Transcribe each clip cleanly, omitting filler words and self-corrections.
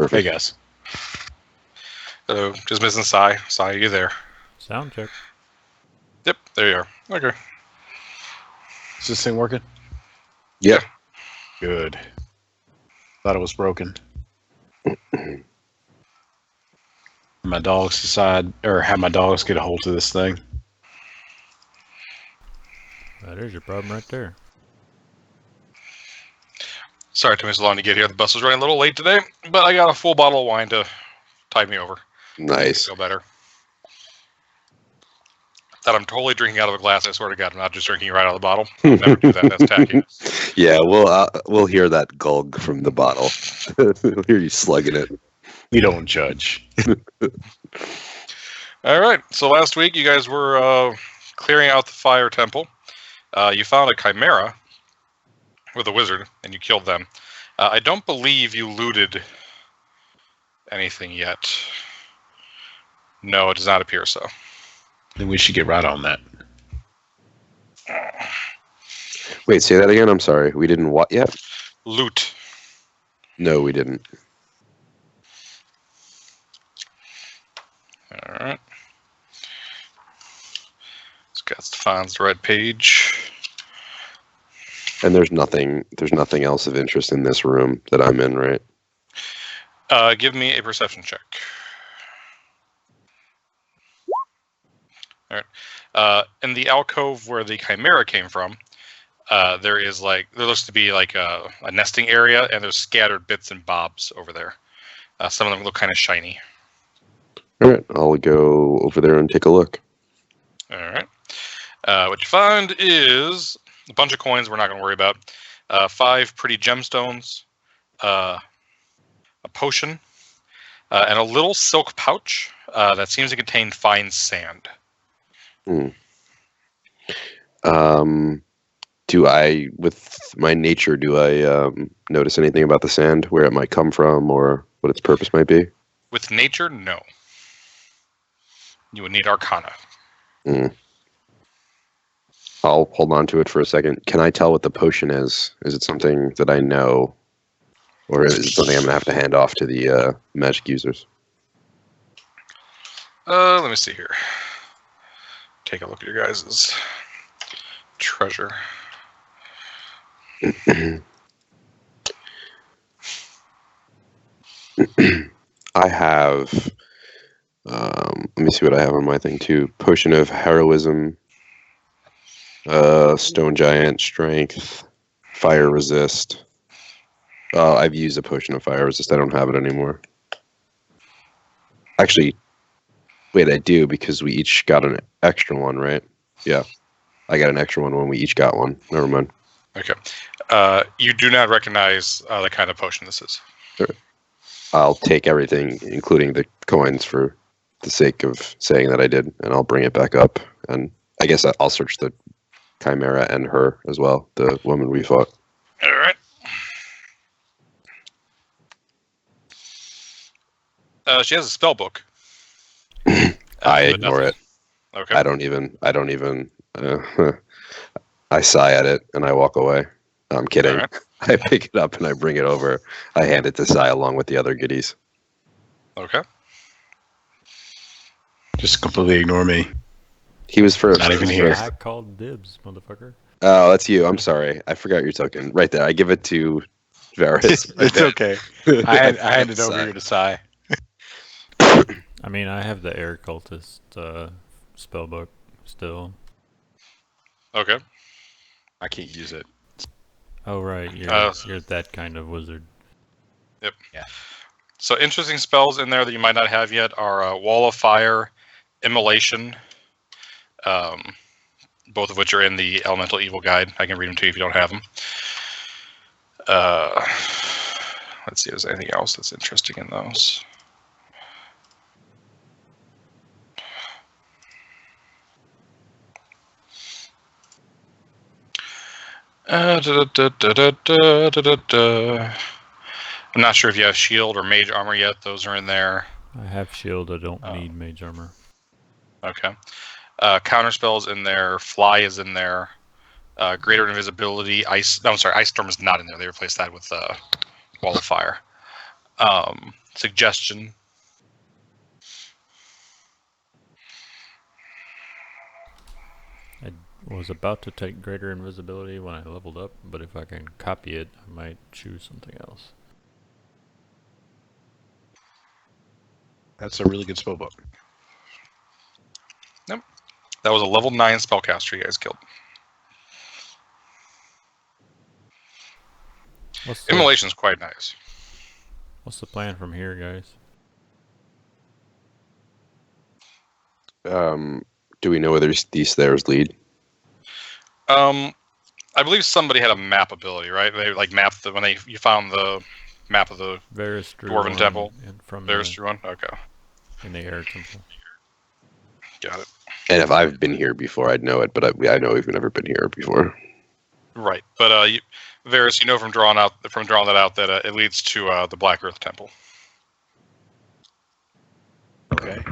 Perfect. Hey guys. Hello, just missing Sai. Sai, you there? Sound check. Yep, there you are. Okay. Is this thing working? Yep. Good. Thought it was broken. My dogs decide, or have my dogs get a hold of this thing. There's your problem right there. Sorry it took me so long to get here. The bus was running a little late today, but I got a full bottle of wine to tide me over. Nice. Feel better. That I'm totally drinking out of a glass. I swear to God, I'm not just drinking it right out of the bottle. I'll never do that. That's tacky. Yeah, we'll hear that gulg from the bottle. We'll hear you slugging it. We don't judge. All right. So last week, you guys were clearing out the fire temple. You found a chimera with a wizard, and you killed them. I don't believe you looted anything yet. No, it does not appear so. Then we should get right on that. Wait, say that again? I'm sorry. We didn't what yet? Loot. No, we didn't. All right. Let's get Stefan's red page. And there's nothing else of interest in this room that I'm in, right? Give me a perception check. All right. In the alcove where the chimera came from, there looks to be like a nesting area, and there's scattered bits and bobs over there. Some of them look kind of shiny. All right, I'll go over there and take a look. All right. What you find is a bunch of coins we're not going to worry about. 5 pretty gemstones, a potion, and a little silk pouch that seems to contain fine sand. Do I, with my nature, notice anything about the sand, where it might come from, or what its purpose might be? With nature, no. You would need Arcana. I'll hold on to it for a second. Can I tell what the potion is? Is it something that I know, or is it something I'm going to have to hand off to the magic users? Let me see here. Take a look at your guys' treasure. I have, let me see what I have on my thing too. Potion of Heroism, Stone Giant, Strength, Fire Resist. I've used a Potion of Fire Resist. I don't have it anymore. Actually, wait, I do, because we each got an extra one, right? Yeah. I got an extra one when we each got one. Never mind. Okay. You do not recognize the kind of potion this is. Sure. I'll take everything, including the coins, for the sake of saying that I did, and I'll bring it back up. And I guess I'll search the Chimera and her as well, the woman we fought. All right. She has a spell book. I ignore it. Okay. I don't even. I sigh at it and I walk away. I'm kidding. Right. I pick it up and I bring it over. I hand it to Sai along with the other goodies. Okay. Just completely ignore me. He was first. Not even here. I called dibs, motherfucker. Oh, that's you. I'm sorry. I forgot your token. Right there. I give it to Varys. It's okay. I handed over here to Sai. I mean, I have the air cultist spellbook still. Okay. I can't use it. Oh right, you're that kind of wizard. Yep. Yeah. So interesting spells in there that you might not have yet are Wall of Fire, Immolation, both of which are in the Elemental Evil Guide. I can read them to you if you don't have them. Let's see if there's anything else that's interesting in those. I'm not sure if you have shield or mage armor yet. Those are in there. I have shield. I don't need mage armor. Okay. Counter spells in there. Fly is in there. Greater invisibility. Ice. No, I'm sorry. Ice storm is not in there. They replaced that with Wall of Fire. suggestion. I was about to take greater invisibility when I leveled up, but if I can copy it, I might choose something else. That's a really good spell book. That was a level 9 spellcaster you guys killed. Immolation's quite nice. What's the plan from here, guys? Do we know whether these stairs lead? I believe somebody had a map ability, right? They like mapped you found the map of the Varus drew Dwarven one Temple. from There's one. Okay, in the air temple. got it. And if I've been here before, I'd know it, but I know we've never been here before. Right, but Varus, you know from drawing that out that it leads to the Black Earth Temple. Okay.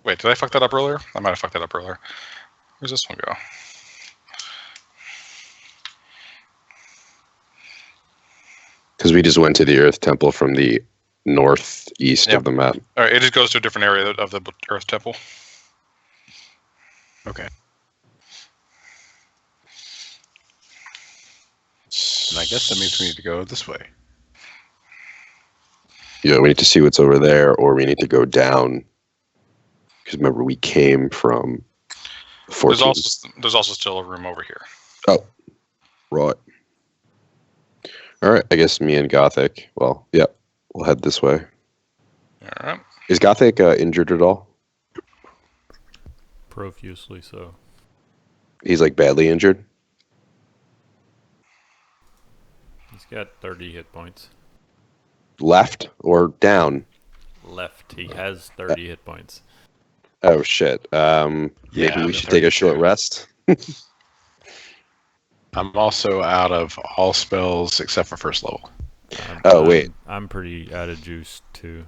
Wait, did I fuck that up earlier? I might have fucked that up earlier. Where's this one go? Because we just went to the Earth Temple from the northeast Yep. of the map. All right, it just goes to a different area of the Earth Temple. Okay. And I guess that means we need to go this way. Yeah, we need to see what's over there, or we need to go down. Because remember, we came from 14. There's also still a room over here. Oh, right. All right, I guess me and Gothic. Well, yeah, we'll head this way. All right. Is Gothic injured at all? Profusely so. He's like badly injured. He's got 30 hit points. Left or down? Left. He has 30 hit points. Oh shit. Maybe we should take a short rest. I'm also out of all spells except for first level. Wait. I'm pretty out of juice too.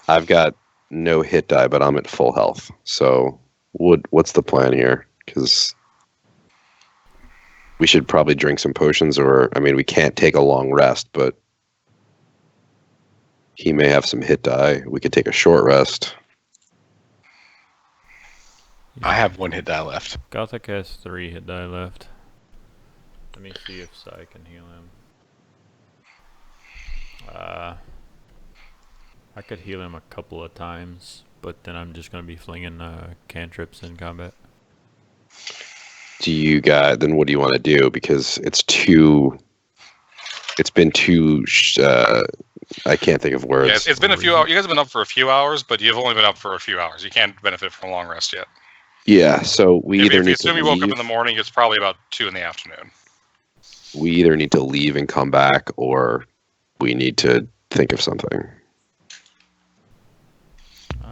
I've got no hit die, but I'm at full health. So, what's the plan here? Because we should probably drink some potions, we can't take a long rest, but he may have some hit die. We could take a short rest. I have 1 hit die left. Gothic has 3 hit die left. Let me see if Sai can heal him. I could heal him a couple of times, but then I'm just going to be flinging cantrips in combat. Then what do you want to do? Because it's been too, I can't think of words. Yeah, it's been a few hours. You guys have been up for a few hours, but you've only been up for a few hours. You can't benefit from a long rest yet. Yeah, so we either if need you assume to you woke up leave. in the morning, it's probably about 2 in the afternoon. We either need to leave and come back, or we need to think of something.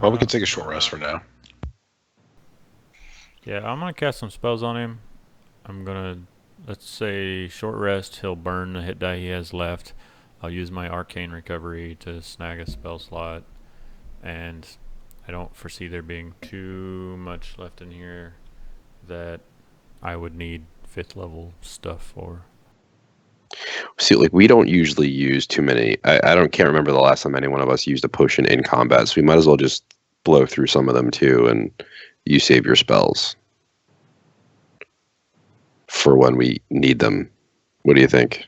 Well, we could take a short rest for now. Yeah, I'm going to cast some spells on him. I'm going to, let's say, short rest. He'll burn the hit die he has left. I'll use my arcane recovery to snag a spell slot. And I don't foresee there being too much left in here that I would need 5th level stuff for. See, like, we don't usually use too many. Can't remember the last time any one of us used a potion in combat, so we might as well just blow through some of them too, and you save your spells for when we need them. What do you think?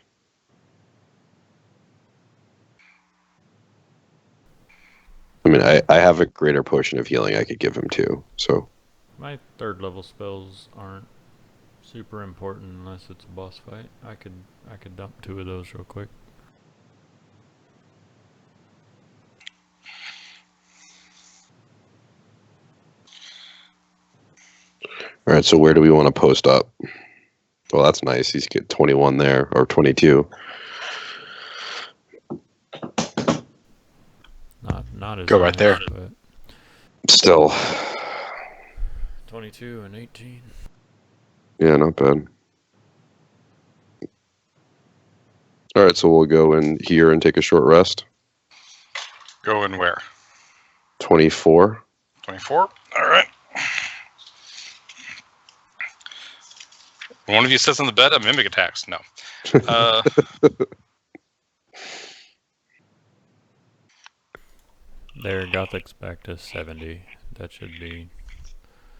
I mean, I have a greater potion of healing I could give him too, so. My 3rd level spells aren't super important unless it's a boss fight. I could dump 2 of those real quick. All right, so where do we want to post up? Well, that's nice. He's get 21 there, or 22. Not as Go right nice, there. but Still, 22 and 18. yeah, not bad. All right, so we'll go in here and take a short rest. Go in where? 24. 24? All right. One of you sits on the bed, a mimic attacks. No. Their Gothic's back to 70. That should be,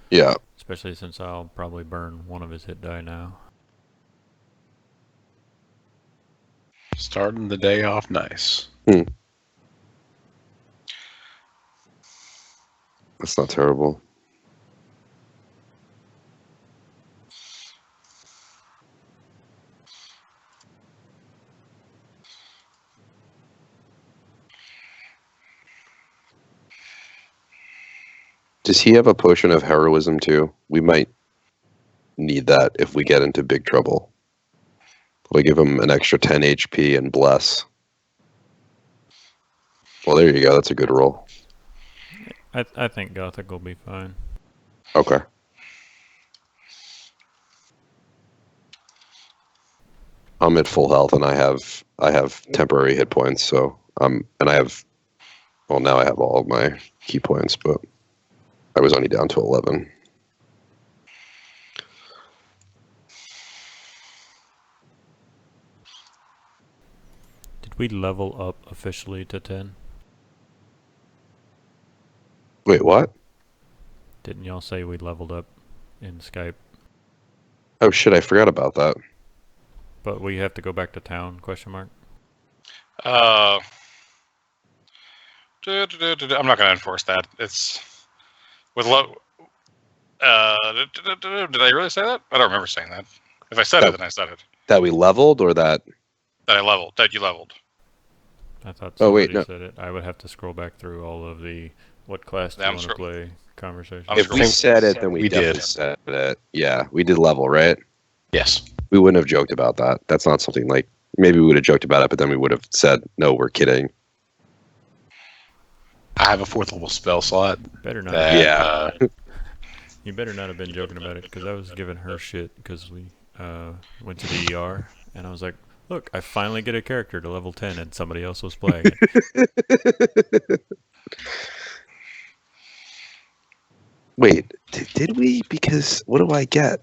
Yeah. especially since I'll probably burn one of his hit die now. Starting the day off nice. That's not terrible. Does he have a potion of heroism too? We might need that if we get into big trouble. We'll give him an extra 10 HP and bless. Well, there you go. That's a good roll. I think Gothic will be fine. Okay. I'm at full health and I have temporary hit points, so and I have, well, now I have all of my key points, but I was only down to 11. Did we level up officially to 10? Wait, what? Didn't y'all say we leveled up in Skype? Oh shit, I forgot about that. But we have to go back to town, question mark? I'm not going to enforce that. It's with low. Did I really say that? I don't remember saying that. If I said it, then I said it. That we leveled or that? That I leveled. That you leveled. I thought Oh, wait, somebody no. said it. I would have to scroll back through all of the what class do Yeah, you I'm want to sure- play conversation. I'm If sure we said it, then we We definitely did. said it. Yeah, we did level, right? Yes. We wouldn't have joked about that. That's not something like, maybe we would have joked about it, but then we would have said, no, we're kidding. I have a 4th level spell slot. Better not. That, Yeah. You better not have been joking about it, because I was giving her shit because we went to the ER, and I was like, look, I finally get a character to level 10, and somebody else was playing it. Wait, did we? Because what do I get?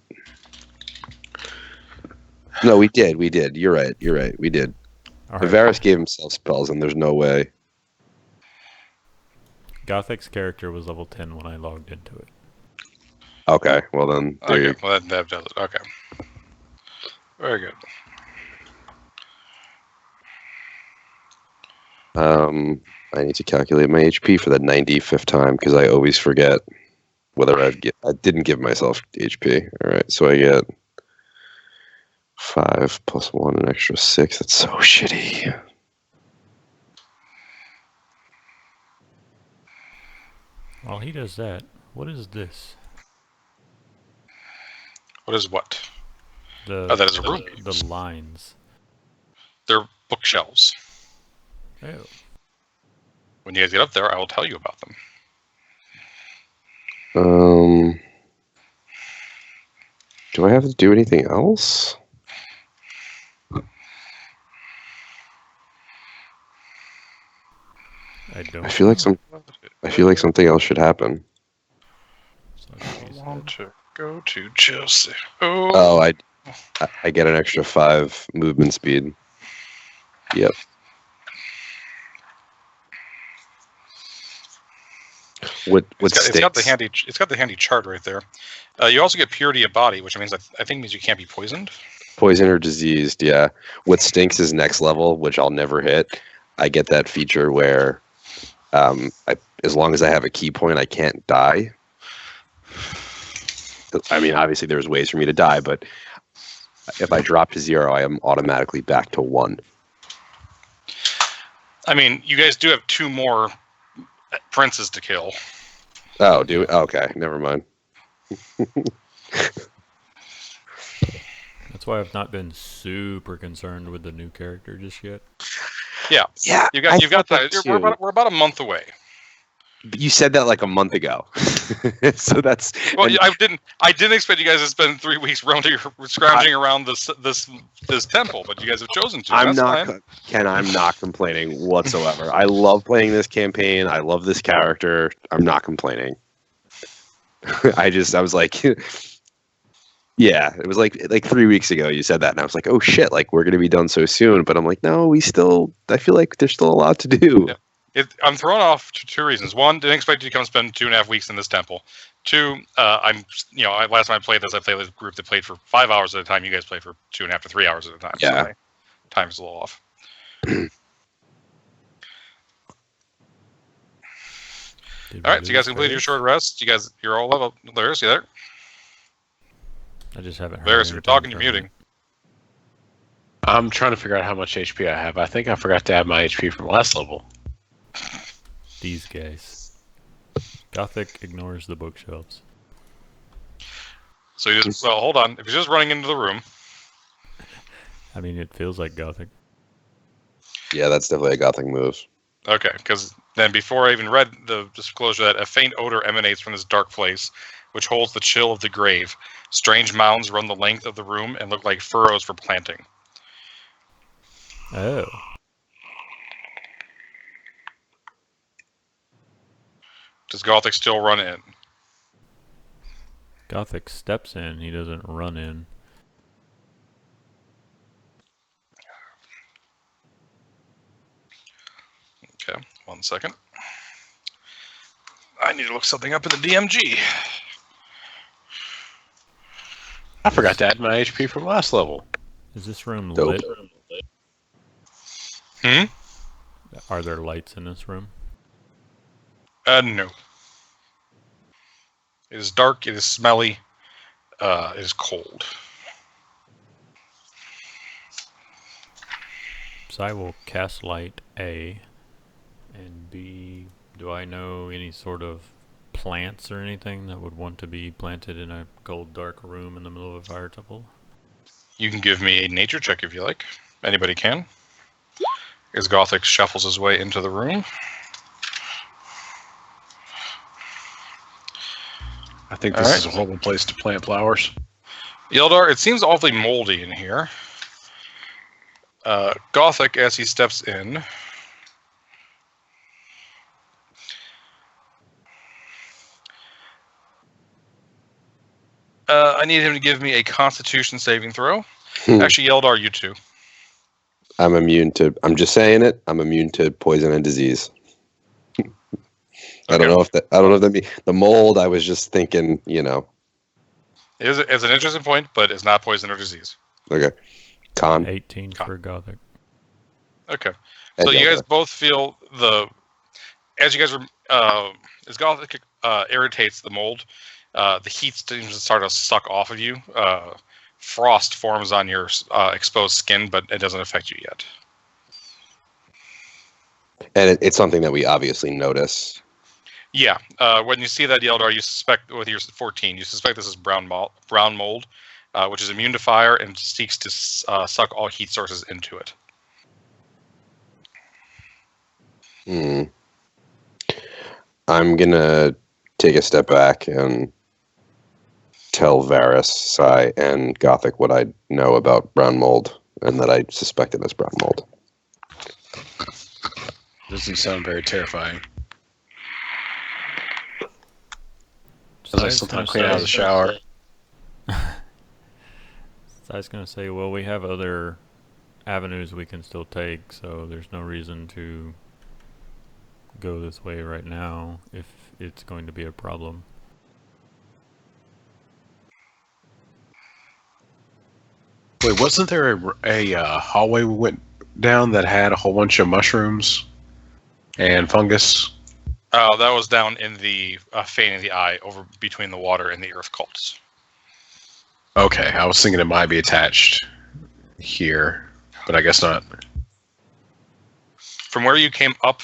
No, we did. You're right. We did. All right. Varus gave himself spells, and there's no way. Gothic's character was level 10 when I logged into it. Okay, well then, there you Okay, well, that does it. Okay. Very good. I need to calculate my HP for the 95th time because I always forget whether I didn't give myself HP. All right, so I get 5 plus 1, an extra 6. That's so shitty. While he does that, what is this? What is what? The Oh, that is a room. the lines. They're bookshelves. Oh, When you guys get up there, I will tell you about them. Do I have to do anything else? I don't. I feel like something else should happen. So I she's want dead. to go to Chelsea. Oh, Oh, I get an extra 5 movement speed. Yep. What it's got the stinks? handy chart right there. You also get purity of body, which means I think means you can't be poisoned. Poison or diseased, yeah. What stinks is next level, which I'll never hit. I get that feature where, as long as I have a key point, I can't die. I mean, obviously there's ways for me to die, but if I drop to 0, I am automatically back to 1. I mean, you guys do have 2 more princes to kill. Oh, do it? Okay, never mind. That's why I've not been super concerned with the new character just yet. Yeah, Yeah, you've got that. We're about a month away. You said that like a month ago, so that's. Well, and- I didn't expect you guys to spend 3 weeks scrounging around this temple, but you guys have chosen to. I'm That's not, fine. Ken. I'm not complaining whatsoever. I love playing this campaign. I love this character. I'm not complaining. I was like, yeah, it was like 3 weeks ago you said that, and I was like, oh shit, like we're gonna be done so soon. But I'm like, no, I feel like there's still a lot to do. Yeah. I'm thrown off for two reasons. One, didn't expect you to come spend 2.5 weeks in this temple. Two, last time I played this, I played with a group that played for 5 hours at a time. You guys played for 2.5 to 3 hours at a time. Yeah. So my time's a little off. All right, so you guys completed your short rest. You're all level. Laris, you there? I just haven't heard. Laris, if you're anything talking, you're from him. muting. I'm trying to figure out how much HP I have. I think I forgot to add my HP from last level. These guys. Gothic ignores the bookshelves. So you just hold on. If you're just running into the room, I mean, it feels like Gothic. Yeah, that's definitely a Gothic move. okay, because then before I even read the disclosure that a faint odor emanates from this dark place, which holds the chill of the grave. Strange mounds run the length of the room and look like furrows for planting. Oh. Does Gothic still run in? Gothic steps in, he doesn't run in. Okay, 1 second. I need to look something up in the DMG. I forgot to add my HP from last level. Is this room Dope. lit? Hmm? Are there lights in this room? No. It is dark, it is smelly, it is cold. So I will cast light A, and B, do I know any sort of plants or anything that would want to be planted in a cold, dark room in the middle of a fire temple? You can give me a nature check if you like. Anybody can. As Gothic shuffles his way into the room. I think this is a horrible place to plant flowers. Yeldar, it seems awfully moldy in here. Gothic, as he steps in, I need him to give me a Constitution saving throw. Actually, Yeldar, you too. I'm immune to. I'm just saying it. I'm immune to poison and disease. I don't know if that. I don't know if that means the mold. I was just thinking. It's an interesting point, but it's not poison or disease. Okay. Con. 18 for Gothic. Okay. So you guys both feel as you guys were, as Gothic irritates the mold, the heat seems to start to suck off of you. Frost forms on your exposed skin, but it doesn't affect you yet. And it's something that we obviously notice. Yeah. When you see that Yeldar, you suspect, with your 14, you suspect this is brown mold, which is immune to fire and seeks to suck all heat sources into it. I'm gonna take a step back and tell Varys, Sai, and Gothic what I know about brown mold and that I suspect it as brown mold. Doesn't sound very terrifying. So I still time to clean out of the shower. So I was going to say, well, we have other avenues we can still take, so there's no reason to go this way right now if it's going to be a problem. Wait, wasn't there a hallway we went down that had a whole bunch of mushrooms and fungus? That was down in the Fane of the Eye, over between the water and the earth cults. Okay, I was thinking it might be attached here, but I guess not. From where you came up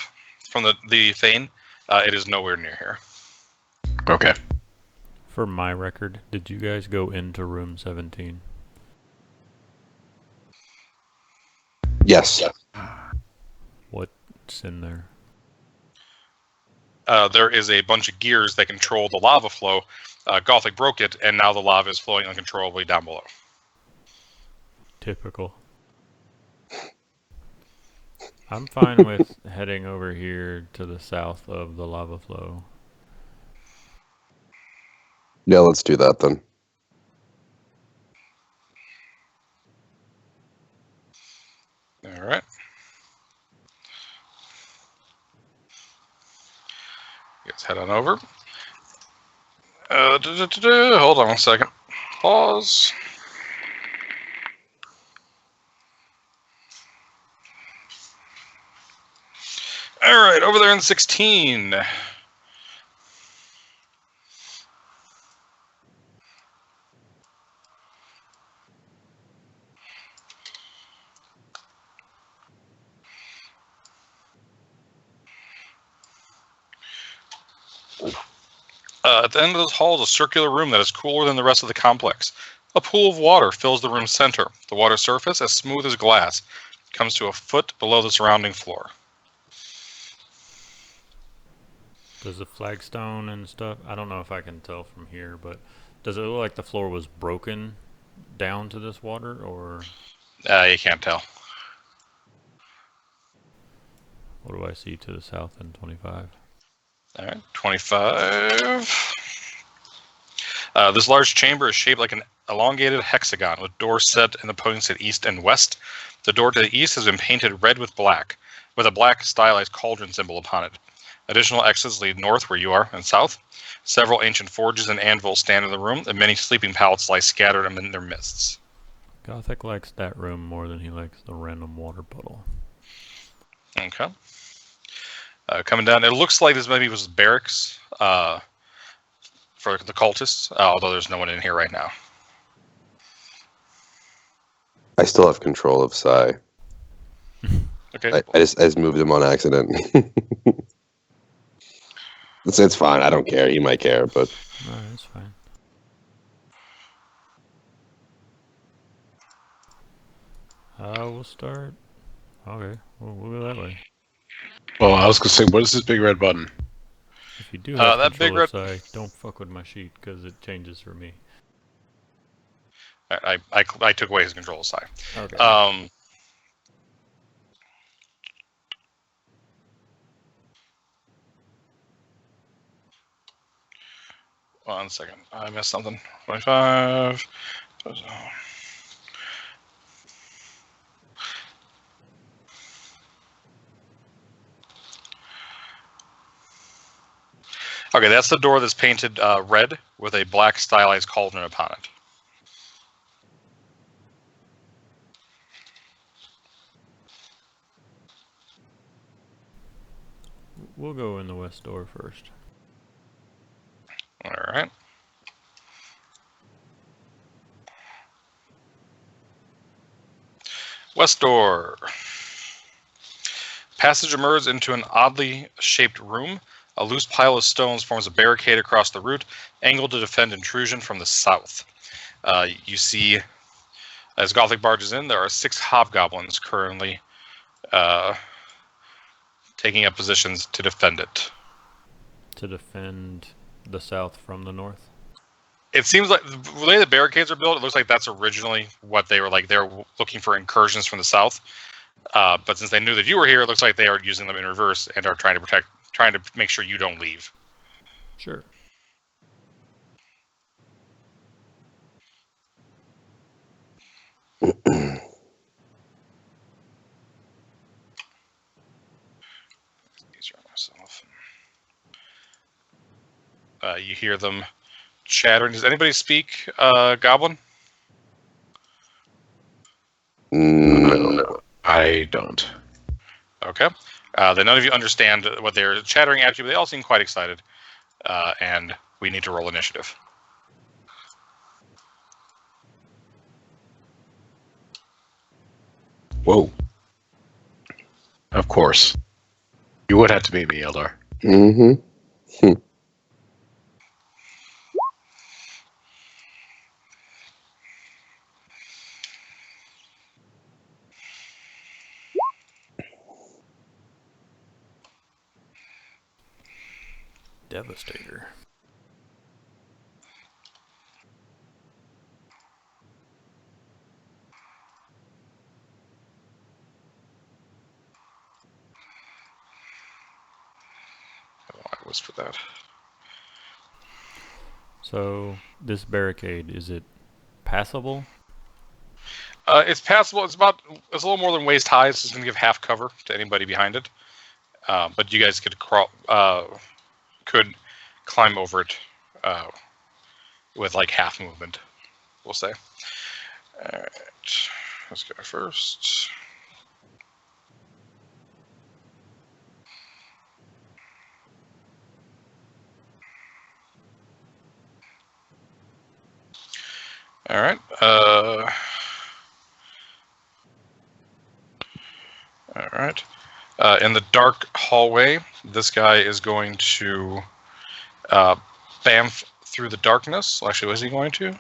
from the Fane, it is nowhere near here. Okay. For my record, did you guys go into room 17? Yes. What's in there? There is a bunch of gears that control the lava flow. Gothic broke it, and now the lava is flowing uncontrollably down below. Typical. I'm fine with heading over here to the south of the lava flow. Yeah, let's do that then. All right. Let's head on over. Hold on 1 second. Pause. All right, over there in 16. At the end of this hall is a circular room that is cooler than the rest of the complex. A pool of water fills the room's center. The water surface, as smooth as glass, comes to a foot below the surrounding floor. Does the flagstone and stuff, I don't know if I can tell from here, but does it look like the floor was broken down to this water, or? You can't tell. What do I see to the south in 25? All right, 25. This large chamber is shaped like an elongated hexagon with doors set in the points at east and west. The door to the east has been painted red with a black stylized cauldron symbol upon it. Additional exits lead north where you are and south. Several ancient forges and anvils stand in the room, and many sleeping pallets lie scattered in their midst. Gothic likes that room more than he likes the random water puddle. Okay. Coming down, it looks like this maybe was barracks for the cultists, although there's no one in here right now. I still have control of Sai. Okay. I just moved him on accident. It's fine. I don't care. He might care, but No, that's fine. We'll start. Okay, we'll go that way. Well, I was gonna say, what is this big red button? If you do have that control big red- of Psy, don't fuck with my sheet because it changes for me. I took away his control side. Okay. 1 second. I missed something. 25. Okay, that's the door that's painted red with a black stylized cauldron upon it. We'll go in the west door first. All right. West door. Passage emerges into an oddly shaped room. A loose pile of stones forms a barricade across the route, angled to defend intrusion from the south. You see, as Gothic barges in, there are 6 hobgoblins currently taking up positions to defend it. To defend the south from the north? It seems like the way the barricades are built, it looks like that's originally what they were like. They're looking for incursions from the south. But since they knew that you were here, it looks like they are using them in reverse and are trying to make sure you don't leave. Sure. You hear them chattering. Does anybody speak Goblin? no. I don't. Okay. Then none of you understand what they're chattering at you, but they all seem quite excited. And we need to roll initiative. Whoa. Of course. You would have to beat me, Eldar. Mm-hmm. Devastator. I whisper that. So, this barricade, is it passable? It's passable. It's a little more than waist high, so it's going to give half cover to anybody behind it. But you guys could crawl. could climb over it with like half movement, we'll say. All right, let's go first. All right. All right. In the dark hallway, this guy is going to bamf through the darkness. Actually, was he going to?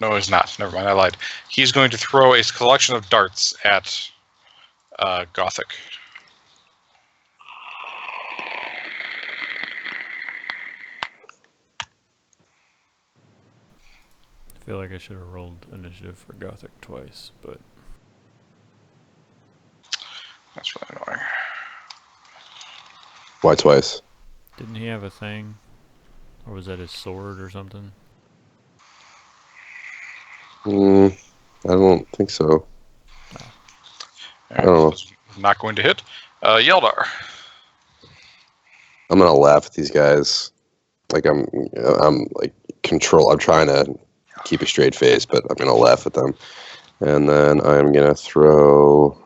No, he's not. Never mind, I lied. He's going to throw a collection of darts at Gothic. I feel like I should have rolled initiative for Gothic twice, but That's really annoying. Why twice? didn't he have a thing? Or was that his sword or something? I don't think so. All right, Oh. so not going to hit. Yeldar. I'm gonna laugh at these guys. Like I'm like I'm trying to keep a straight face, but I'm gonna laugh at them. And then I'm gonna throw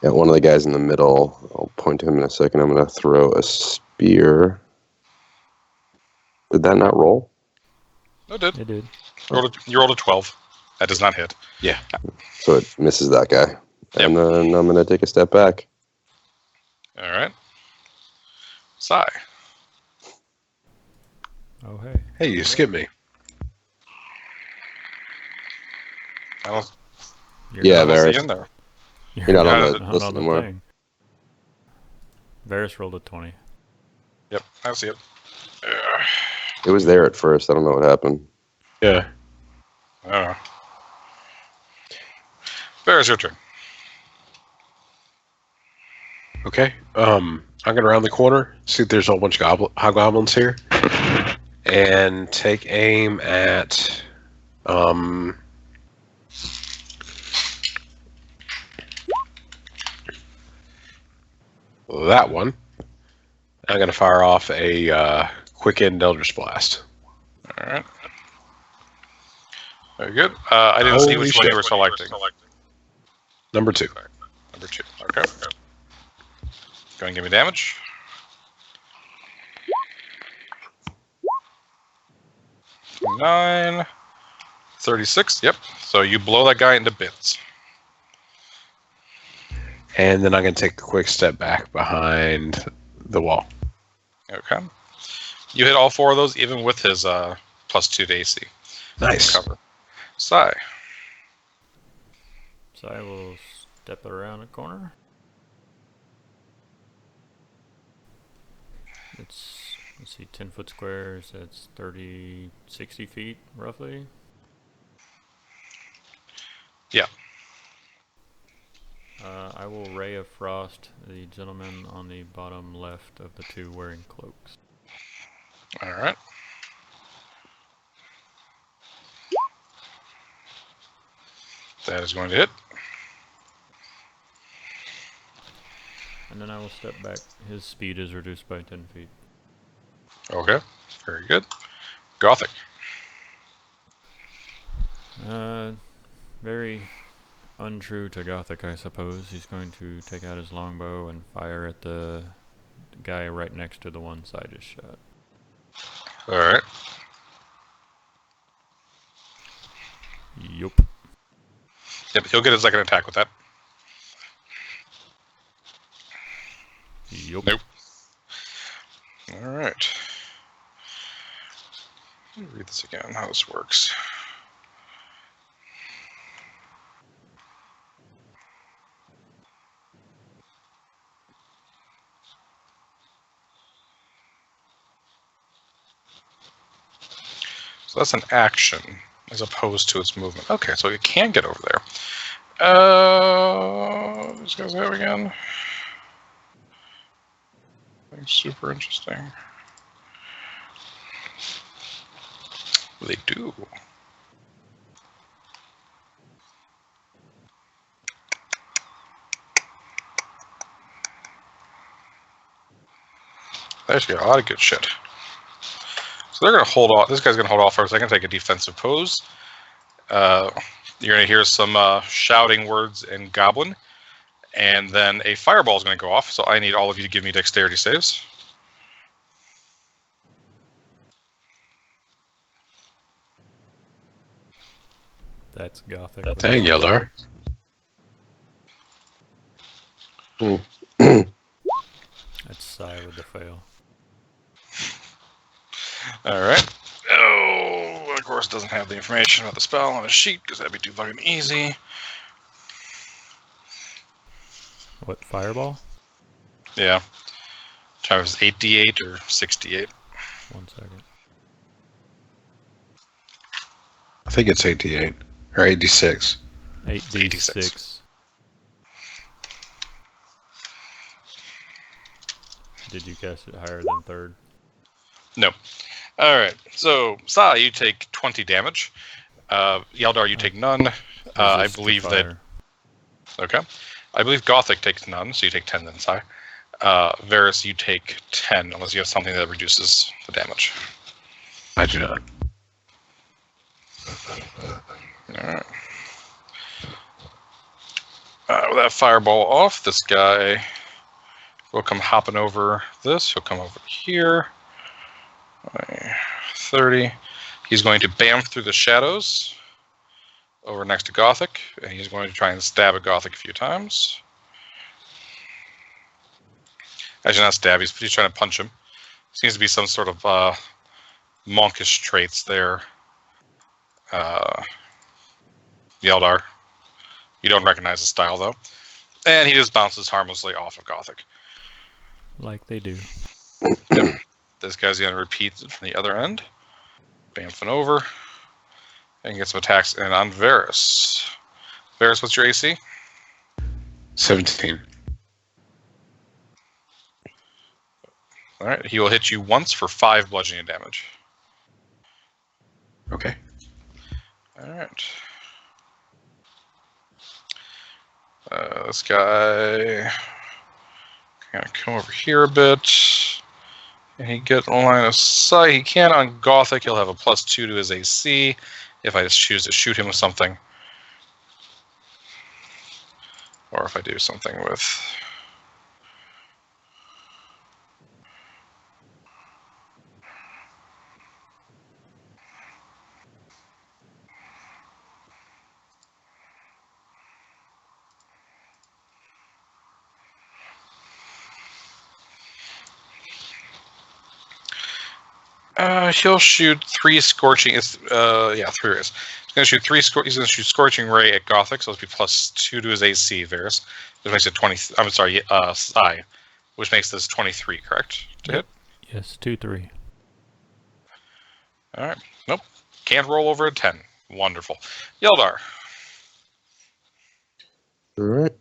at one of the guys in the middle. I'll point to him in a second. I'm gonna throw a spear. Did that not roll? No, it did. It did. You rolled a 12. That does not hit. So it misses that guy. And then I'm gonna take a step back. All right. Sai. Oh, hey. Hey, you skipped me. I don't, Yeah, I don't see Varys. in there. You're not on the not list anymore. thing. Varys rolled a 20. Yep, I see it. It was there at first. I don't know what happened. Yeah. I don't know. Bear, your turn. Okay. I'm gonna round the corner, see if there's a whole bunch of hobgoblins here, and take aim at that one. I'm gonna fire off a quick end Eldritch Blast. All right. Very good. I didn't see Holy which one shit. you were selecting. Number 2. Number 2. Okay. Go and give me damage. Nine. 36. Yep. So you blow that guy into bits. And then I'm gonna take a quick step back behind the wall. Okay. You hit all 4 of those, even with his +2 to AC. Nice. Cover. Sai. So I will step around a corner. Let's see, 10-foot squares, that's 30, 60 feet, roughly. Yeah. I will Ray of Frost the gentleman on the bottom left of the 2 wearing cloaks. All right. That is going to hit. And then I will step back. His speed is reduced by 10 feet. Okay. Very good. Gothic. Very untrue to Gothic, I suppose. He's going to take out his longbow and fire at the guy right next to the one I just shot. All right. Yup. Yep. He'll get a second attack with that. Yup. Nope. All right. Let me read this again, how this works. So that's an action as opposed to its movement. Okay, so it can get over there. These guys have again. Something super interesting. They do. There's a lot of good shit. So they're going to hold off. This guy's going to hold off for a second, take a defensive pose. You're going to hear some shouting words in Goblin. And then a fireball is going to go off. So I need all of you to give me dexterity saves. That's Gothic. Dang, Yeldar. That's Sai with the fail. Alright. Oh, of course, doesn't have the information about the spell on his sheet because that'd be too fucking easy. What, fireball? Yeah. Travis 8d8 or 6d8. 1 second. I think it's 88 or 86. 8d6. Did you cast it higher than third? No. Alright, so Sai, you take 20 damage. Yaldar, you take none. I Resist the believe that. fire. Okay. I believe Gothic takes none, so you take 10 then, Sai. Varus, you take 10, unless you have something that reduces the damage. I do not. Alright. With that fireball off, this guy will come hopping over this. He'll come over here. 30. He's going to bam through the shadows over next to Gothic, and he's going to try and stab at Gothic a few times. Actually, not stab, he's trying to punch him. Seems to be some sort of monkish traits there. Yeldar. You don't recognize the style, though. And he just bounces harmlessly off of Gothic. Like they do. This guy's going to repeat it from the other end. Bamfing over. And get some attacks in on Varus. Varus, what's your AC? 17. Alright, he will hit you once for 5 bludgeoning damage. Okay. Alright. This guy kind of come over here a bit. And he get a line of sight. He can on Gothic. He'll have a +2 to his AC if I just choose to shoot him with something. Or if I do something with... he'll shoot 3 scorching. Yeah, 3 rays. He's going to shoot 3. He's going to shoot scorching ray at Gothic, so it'll be +2 to his AC. Varus, which makes it 20. I'm sorry, Sai, which makes this 23. Correct to hit. Yes, 2-3. All right. Nope. Can't roll over a 10. Wonderful. Yeldar. All right.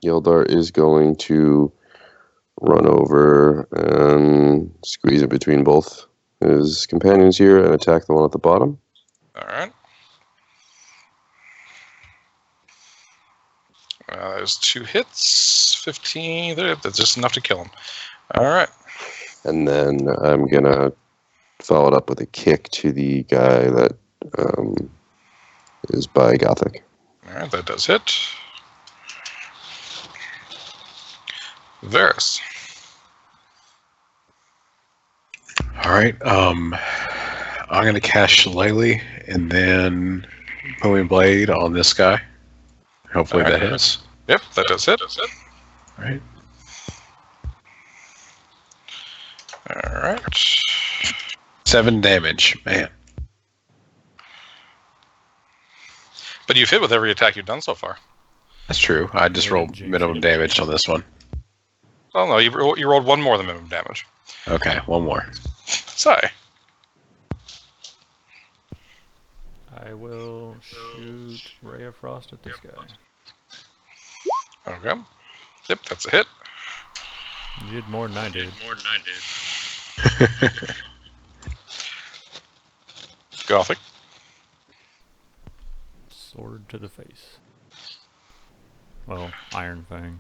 Yeldar is going to run over and squeeze in between both his companions here and attack the one at the bottom. All right. There's 2 hits. 15. That's just enough to kill him. All right. And then I'm going to follow it up with a kick to the guy that is by Gothic. All right, that does hit. Varus. All right. I'm going to cast Shillelagh and then Booming Blade on this guy. Hopefully All right. that hits. Yep, that does hit. All right. All right. 7 damage. Man. But you've hit with every attack you've done so far. That's true. I just Yeah, rolled jinx minimum it. damage on this one. Oh no, you rolled 1 more than minimum damage. Okay, 1 more. Sai. I will shoot Ray of Frost at this guy. Okay. Yep, that's a hit. You did more than I did. Gothic. Sword to the face. Well, Iron Fang.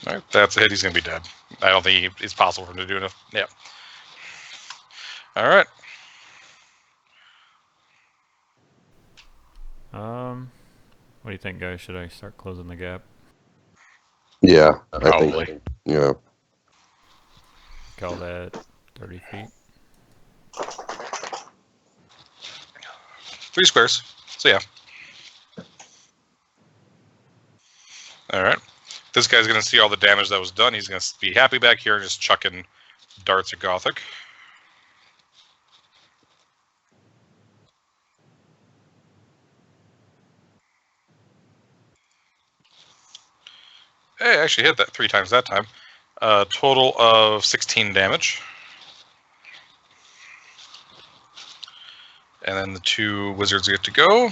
All right, that's a hit. He's going to be dead. I don't think it's possible for him to do enough. Yeah. All right. What do you think, guys? Should I start closing the gap? Yeah, Probably. I think, you know, Call that 30 feet. 3 squares. So yeah. All right. This guy's going to see all the damage that was done. He's going to be happy back here and just chucking darts at Gothic. Hey, I actually hit that 3 times that time. Total of 16 damage. And then the 2 wizards get to go.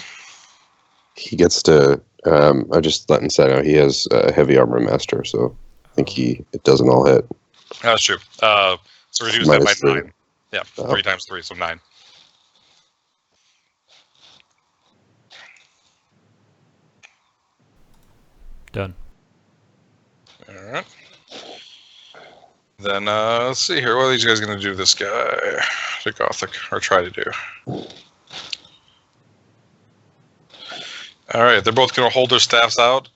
he gets to. I just let inside out. He has heavy armor master, so I think it doesn't all hit. That's true. So reduce that by Minus 3. 9. Yeah, Oh. 3 times 3, so 9. Done. All right. Then let's see here. What are these guys going to do? This guy to Gothic, or try to do? All right, they're both going to hold their staffs out,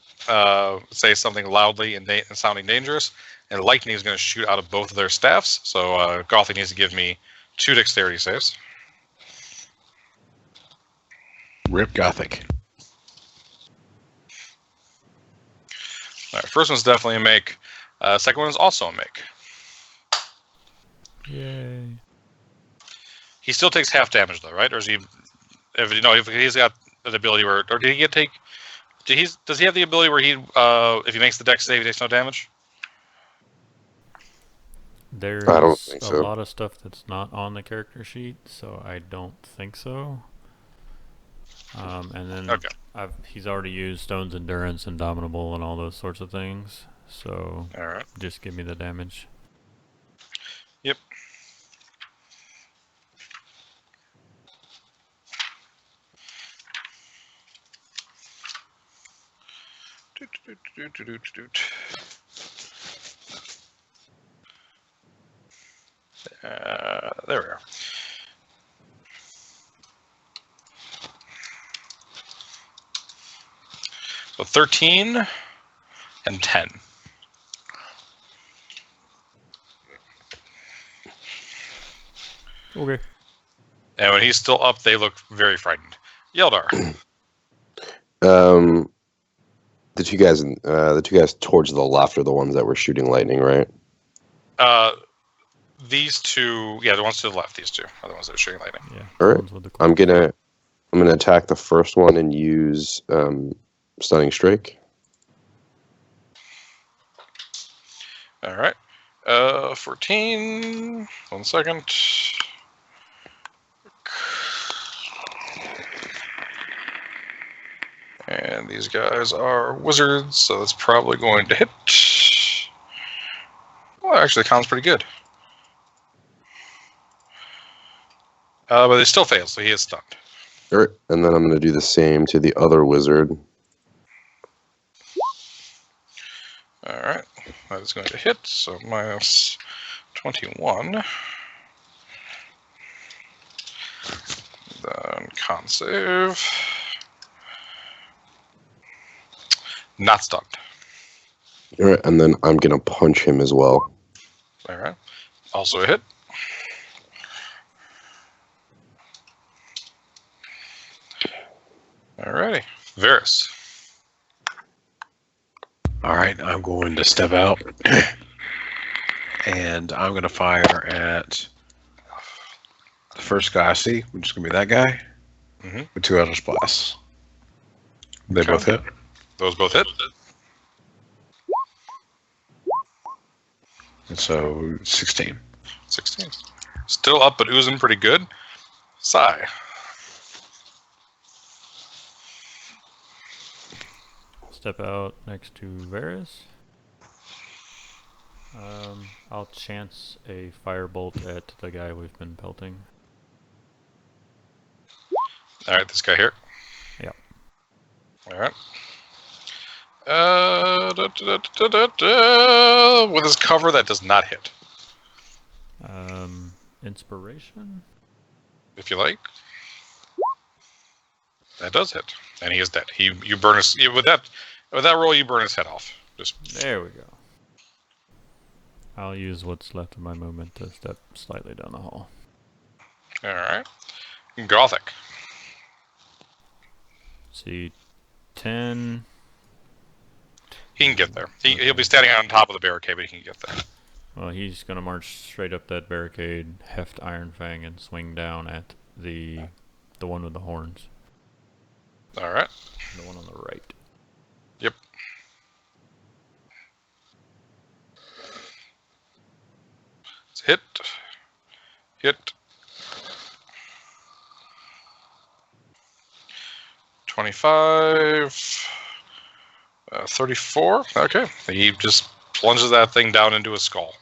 say something loudly and sounding dangerous, and lightning is going to shoot out of both of their staffs. So Gothic needs to give me 2 dexterity saves. Rip Gothic. All right, first one's definitely a make. Second one is also a make. Yay. He still takes half damage though, right? Or is he? If he's got the ability where, or did he take? Does he have the ability where if he makes the dex save, he takes no damage? There's I don't think a so. lot of stuff that's not on the character sheet, so I don't think so. And then Okay. he's already used Stone's Endurance, Indomitable, and all those sorts of things. So All right. just give me the damage. Yep. There we are. So 13 and 10. Okay. And when he's still up, they look very frightened. Yeldar. The two guys towards the left are the ones that were shooting lightning, right? These 2, yeah, the ones to the left, these 2 are the ones that are shooting lightning. Yeah. All right. ones with the I'm cloaks. gonna attack the first one and use stunning strike. All right. 14. 1 second. And these guys are wizards, so that's probably going to hit. Well, actually, the con's pretty good. But it still fails, so he is stunned. All right, and then I'm gonna do the same to the other wizard. All right. That is going to hit, so minus 21. Then con save. Not stunned. All right, and then I'm gonna punch him as well. All right. Also a hit. Alrighty. Varys. All right, I'm going to step out, and I'm going to fire at the first guy I see, which is going to be that guy, Mhm. with 2 Eldritch Blasts. They Okay. both hit. Those both hit. And so 16. 16. Still up, but oozing pretty good. Sigh. Step out next to Varys. I'll chance a firebolt at the guy we've been pelting. All right, this guy here. Yep. All right. With his cover, that does not hit. Inspiration? If you like. That does hit. And he is dead. You burn his with that roll you burn his head off. Just There we go. I'll use what's left of my movement to step slightly down the hall. alright. Gothic. See, 10. He can get there. He'll be standing on top of the barricade, but he can get there. Well, he's gonna march straight up that barricade, heft Iron Fang, and swing down at the one with the horns. Alright. The one on the right. Yep. It's hit. Hit. 25. 34. Okay. He just plunges that thing down into his skull.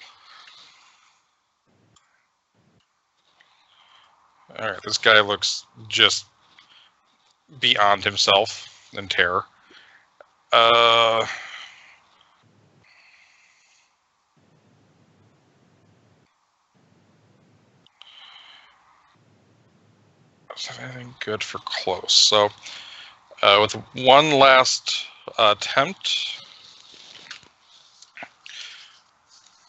Alright, this guy looks just beyond himself in terror. Is there anything good for close? So, with one last attempt,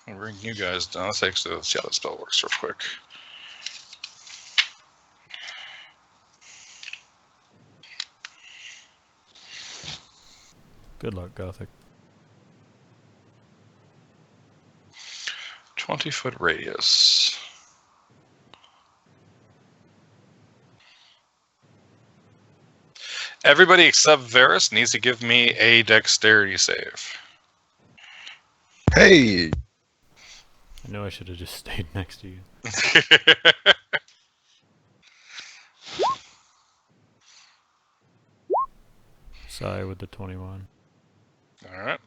I'll bring you guys down. Let's see how the spell works real quick. Good luck, Gothic. 20-foot radius. Everybody except Varus needs to give me a dexterity save. Hey, I know I should have just stayed next to you. Sai with the 21. Alright.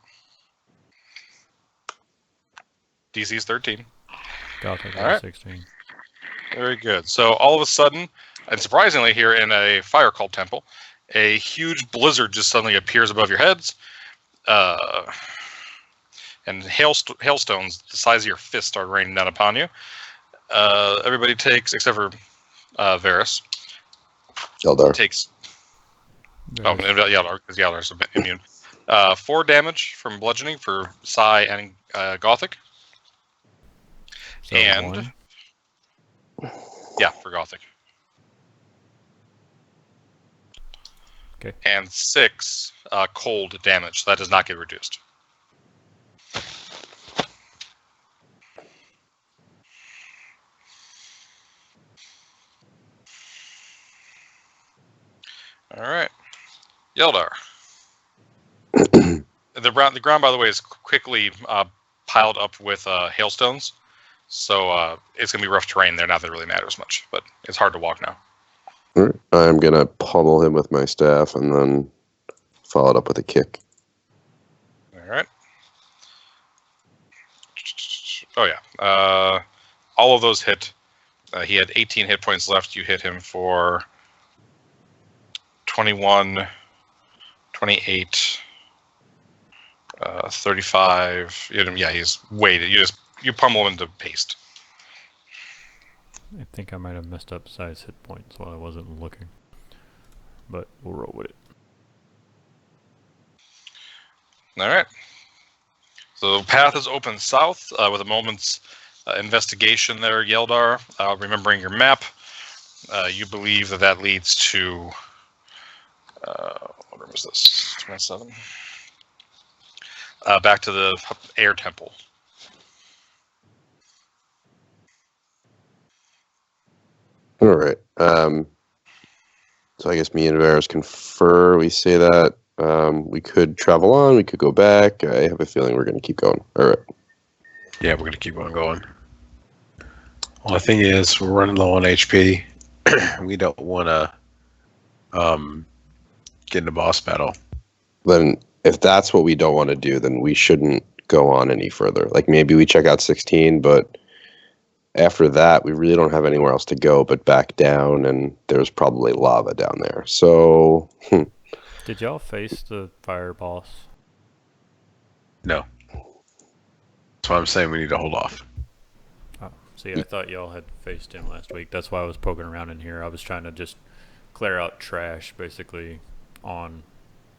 DC's 13. Gothic with All right. 16. Very good. So all of a sudden, and surprisingly here in a fire cult temple, a huge blizzard just suddenly appears above your heads. And hailstones the size of your fist start raining down upon you. Everybody takes, except for Varus, Eldar. takes... Very- Oh, Yaldar, because Yaldar's immune. 4 damage from bludgeoning for Sai and Gothic. so and- one. Yeah, for Gothic. Okay. And 6 cold damage. So that does not get reduced. All right, Yeldar. The ground, by the way, is quickly piled up with hailstones, so it's gonna be rough terrain there. Not that it really matters much, but it's hard to walk now. Alright, I'm gonna pummel him with my staff and then follow it up with a kick. All right. Oh yeah. All of those hit. He had 18 hit points left. You hit him for 21, 28, 35. You hit him, yeah, he's weighted. You pummel him into paste. I think I might have messed up Sai's hit points while I wasn't looking. But we'll roll with it. All right. So the path is open south with a moment's investigation there, Yeldar. Remembering your map, you believe that leads to... what room is this? 27? Back to the air temple. Alright. So I guess me and Varus confer. We say that we could travel on, we could go back. I have a feeling we're going to keep going. Alright. Yeah, we're going to keep on going. Well, the thing is, we're running low on HP. We don't want to get in a boss battle. Then if that's what we don't want to do, then we shouldn't go on any further. Like maybe we check out 16, but after that, we really don't have anywhere else to go but back down, and there's probably lava down there. So, Did y'all face the fire boss? No. That's why I'm saying we need to hold off. Oh, see, I thought y'all had faced him last week. That's why I was poking around in here. I was trying to just clear out trash, basically, on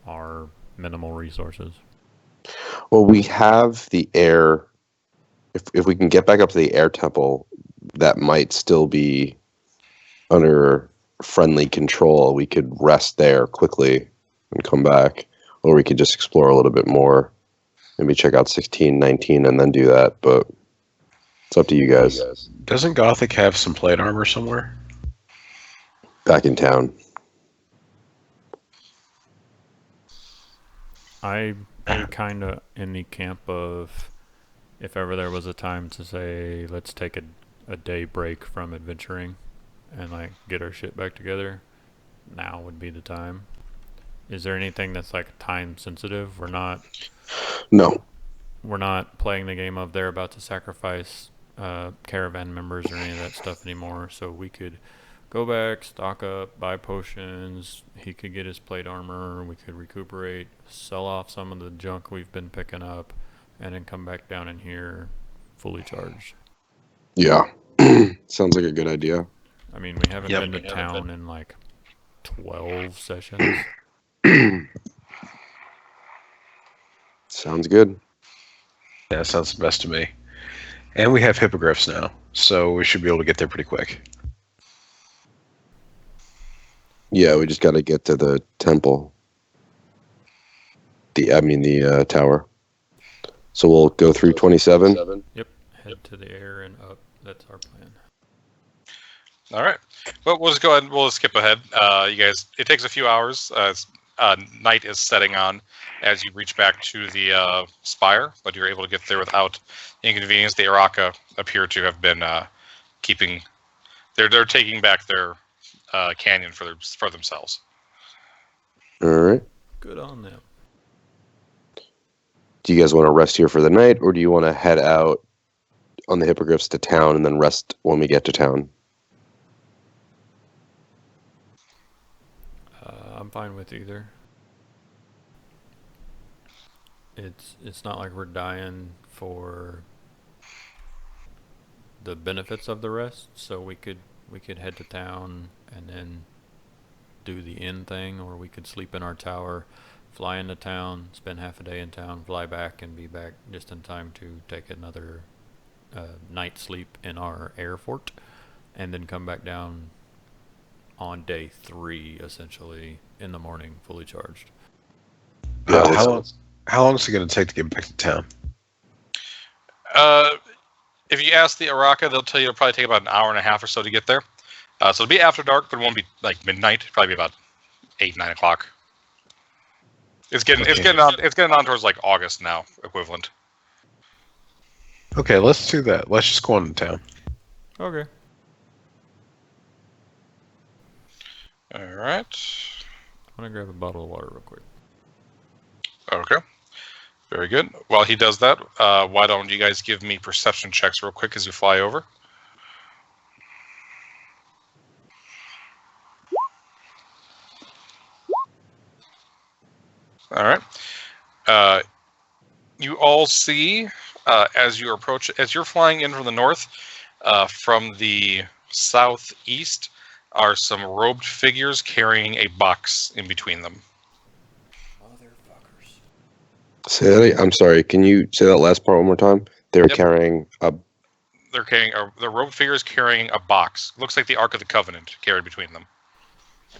our minimal resources. Well, we have the air. If we can get back up to the air temple, that might still be under friendly control. We could rest there quickly and come back, or we could just explore a little bit more. Maybe check out 16, 19, and then do that. But it's up to you guys. Doesn't Gothic have some plate armor somewhere? Back in town. I'm kind of in the camp of, if ever there was a time to say, let's take a day break from adventuring and like get our shit back together, now would be the time. Is there anything that's like time sensitive? No. We're not playing the game of they're about to sacrifice caravan members or any of that stuff anymore, so we could go back, stock up, buy potions, he could get his plate armor, we could recuperate, sell off some of the junk we've been picking up, and then come back down in here fully charged. Yeah. Sounds like a good idea. I mean, we haven't been to town in like 12 sessions. Sounds good. Yeah, that sounds the best to me. And we have hippogriffs now, so we should be able to get there pretty quick. Yeah, we just got to get to the temple. The tower. So we'll go through 27. Yep, head to the air and up. That's our plan. All right. Well, we'll just go ahead and we'll skip ahead. You guys, it takes a few hours. Night is setting on as you reach back to the spire, but you're able to get there without inconvenience. The Araka appear to have been keeping. They're taking back their canyon for themselves. All right. Good on them. Do you guys want to rest here for the night, or do you want to head out on the hippogriffs to town and then rest when we get to town? I'm fine with either. It's not like we're dying for the benefits of the rest, so we could head to town and then do the inn thing, or we could sleep in our tower, fly into town, spend half a day in town, fly back, and be back just in time to take another night sleep in our air fort, and then come back down on day 3, essentially, in the morning, fully charged. How long is it going to take to get back to town? If you ask the Araka, they'll tell you it'll probably take about an hour and a half or so to get there. So it'll be after dark, but it won't be like midnight. It'll probably be about 8, 9 o'clock. It's getting on towards like August now, equivalent. Okay, let's do that. Let's just go on to town. Okay. All right. I'm gonna grab a bottle of water real quick. Okay. Very good. While he does that, why don't you guys give me perception checks real quick as you fly over? All right. You all see as you approach, as you're flying in from the north, from the southeast are some robed figures carrying a box in between them. Motherfuckers. I'm sorry. Can you say that last part one more time? They're carrying a. The robed figures carrying a box. Looks like the Ark of the Covenant carried between them.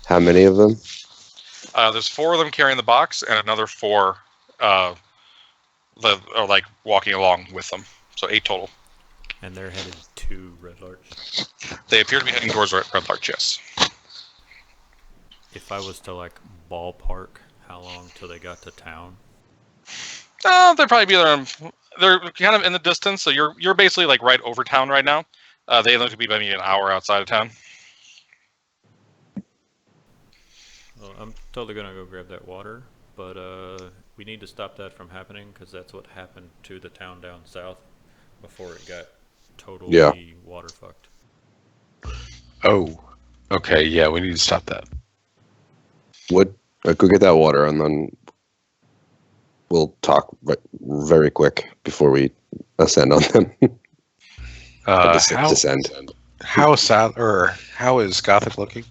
How many of them? There's 4 of them carrying the box, and another 4 are like walking along with them. So 8 total. And they're headed to Red Larch. They appear to be heading towards Red Larch, yes. If I was to like ballpark how long till they got to town? They'd probably be there. They're kind of in the distance, so you're basically like right over town right now. They look to be maybe an hour outside of town. Well, I'm totally gonna go grab that water, but we need to stop that from happening because that's what happened to the town down south before it got totally water fucked. Oh, okay. Yeah, we need to stop that. Go get that water, and then we'll talk very quick before we ascend on them. How Descend. how is Gothic looking?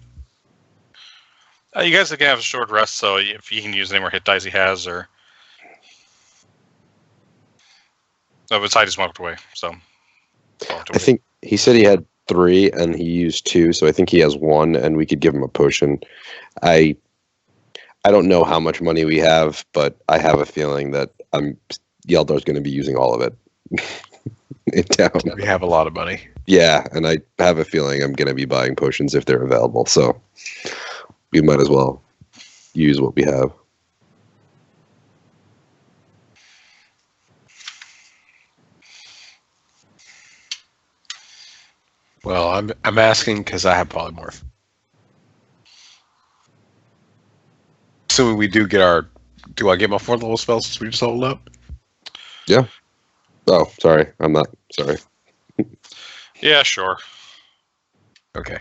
You guys can have a short rest, so if you can use any more hit dice he has, or besides he's walked away. So I think he said he had 3 and he used 2, so I think he has 1, and we could give him a potion. I don't know how much money we have, but I have a feeling that Yeldor's going to be using all of it in town. We have a lot of money. Yeah, and I have a feeling I'm going to be buying potions if they're available, so we might as well use what we have. Well, I'm asking because I have polymorph. Assuming we do get our, do I get my 4th level spells since we just leveled up? Yeah. Oh, sorry. I'm not. Sorry. yeah, sure. Okay.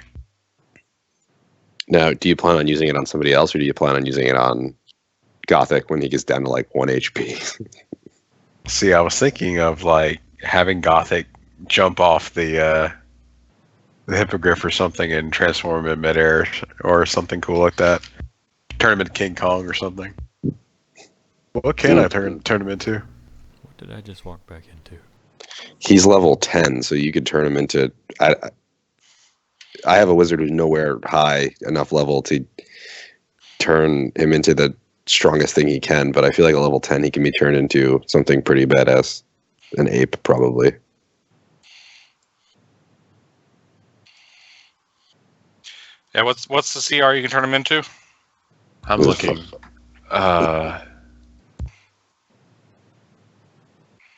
Now, do you plan on using it on somebody else, or do you plan on using it on Gothic when he gets down to like 1 HP? See, I was thinking of like having Gothic jump off the hippogriff or something and transform him in midair or something cool like that. Turn him into King Kong or something. What can I turn him into? What did I just walk back into? He's level 10, so you could turn him into. I have a wizard who's nowhere high enough level to turn him into the strongest thing he can, but I feel like at level 10 he can be turned into something pretty badass. An ape, probably. Yeah, what's the CR you can turn him into? I'm looking.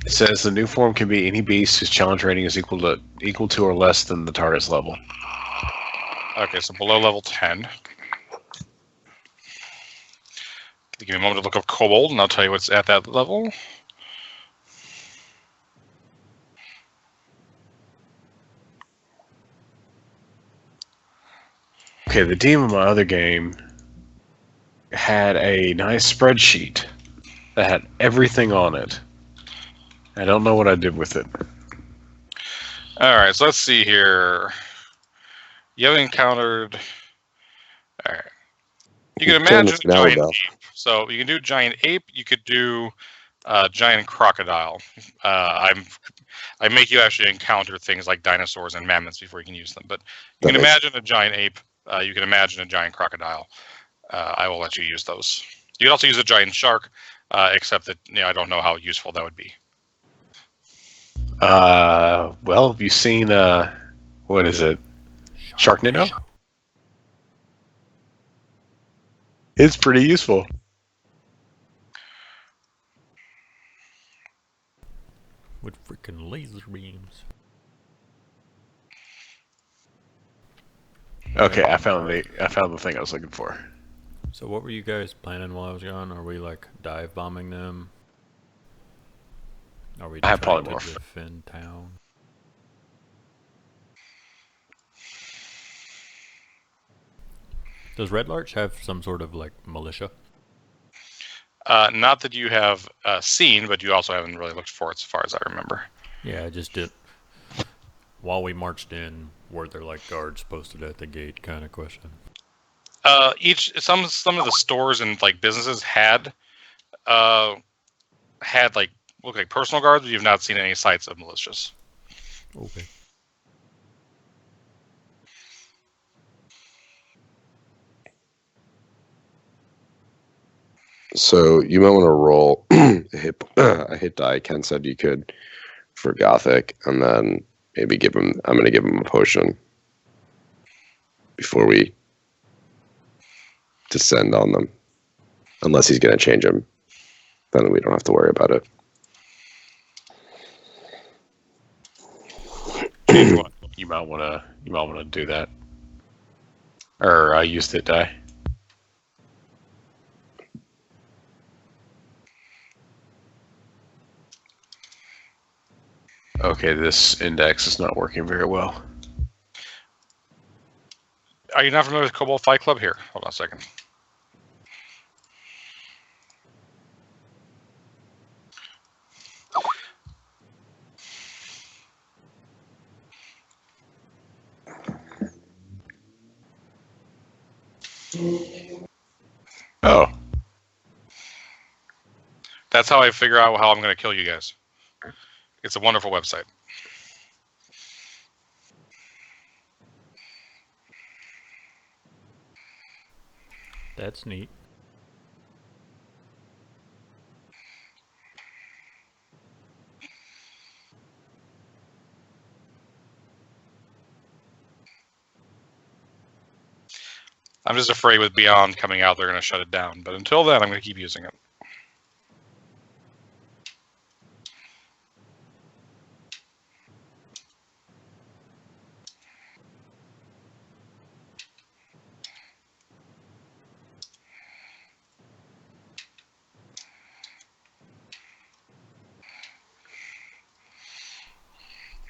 It says the new form can be any beast whose challenge rating is equal to or less than the target's level. Okay, so below level 10. Give me a moment to look up Kobold, and I'll tell you what's at that level. Okay, the DM of my other game had a nice spreadsheet that had everything on it. I don't know what I did with it. Alright, so let's see here. You haven't encountered... Alright. You can imagine a giant ape. So you can do giant ape, you could do giant crocodile. I make you actually encounter things like dinosaurs and mammoths before you can use them. But you can imagine a giant ape, you can imagine a giant crocodile. I will let you use those. You can also use a giant shark, except that I don't know how useful that would be. Well, have you seen what is it? Sharknado? It's pretty useful. With freaking laser beams. Okay, I found the thing I was looking for. So what were you guys planning while I was gone? Are we like dive bombing them? Are we I have trying to polymorph. defend town? Does Red Larch have some sort of like militia? Not that you have seen, but you also haven't really looked for it, as far as I remember. Yeah, I just did. While we marched in, were there like guards posted at the gate? Kind of question. Some of the stores and like businesses had like look like personal guards, but you've not seen any sights of militias. Okay. So you might want to roll a hit die. Ken said you could for Gothic, and then maybe give him. I'm going to give him a potion before we descend on them, unless he's going to change him. Then we don't have to worry about it. You might want to do that, or use the die. Okay, this index is not working very well. Are you not familiar with Kobold Fight Club? Here, hold on a second. Oh, That's how I figure out how I'm going to kill you guys. It's a wonderful website. That's neat. I'm just afraid with Beyond coming out, they're going to shut it down. But until then, I'm going to keep using it.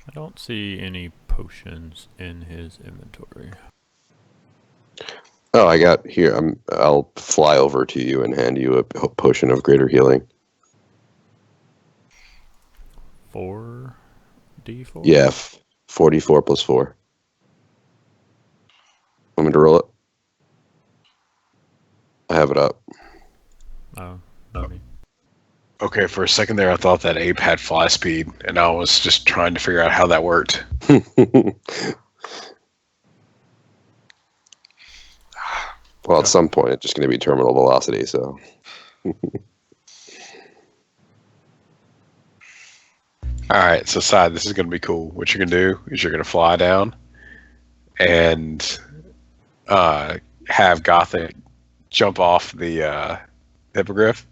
I don't see any potions in his inventory. Oh, I got here. I'll fly over to you and hand you a potion of greater healing. 4d4? Yeah, 44 plus 4. Want me to roll it? I have it up. Oh, maybe. okay. For a second there, I thought that ape had fly speed, and I was just trying to figure out how that worked. Well, at some point, it's just going to be terminal velocity, so. All right, so Side, this is going to be cool. What you're going to do is you're going to fly down and have Gothic jump off the hippogriff,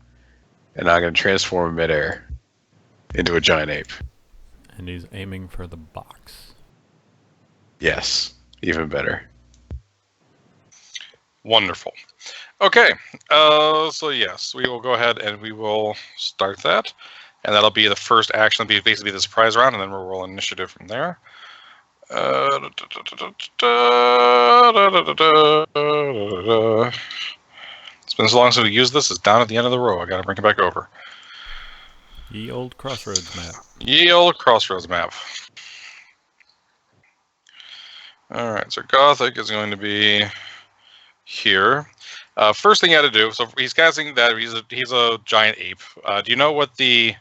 and I'm going to transform in midair into a giant ape. And he's aiming for the box. Yes, even better. Wonderful. Okay, so yes, we will go ahead and we will start that. And that'll be the first action. It'll be basically the surprise round, and then we'll roll initiative from there. It's been so long since we used this. It's down at the end of the row. I got to bring it back over. Ye old crossroads map. Ye old crossroads map. All right, so Gothic is going to be here. First thing you got to do. So he's casting that. He's a giant ape. Do you know what the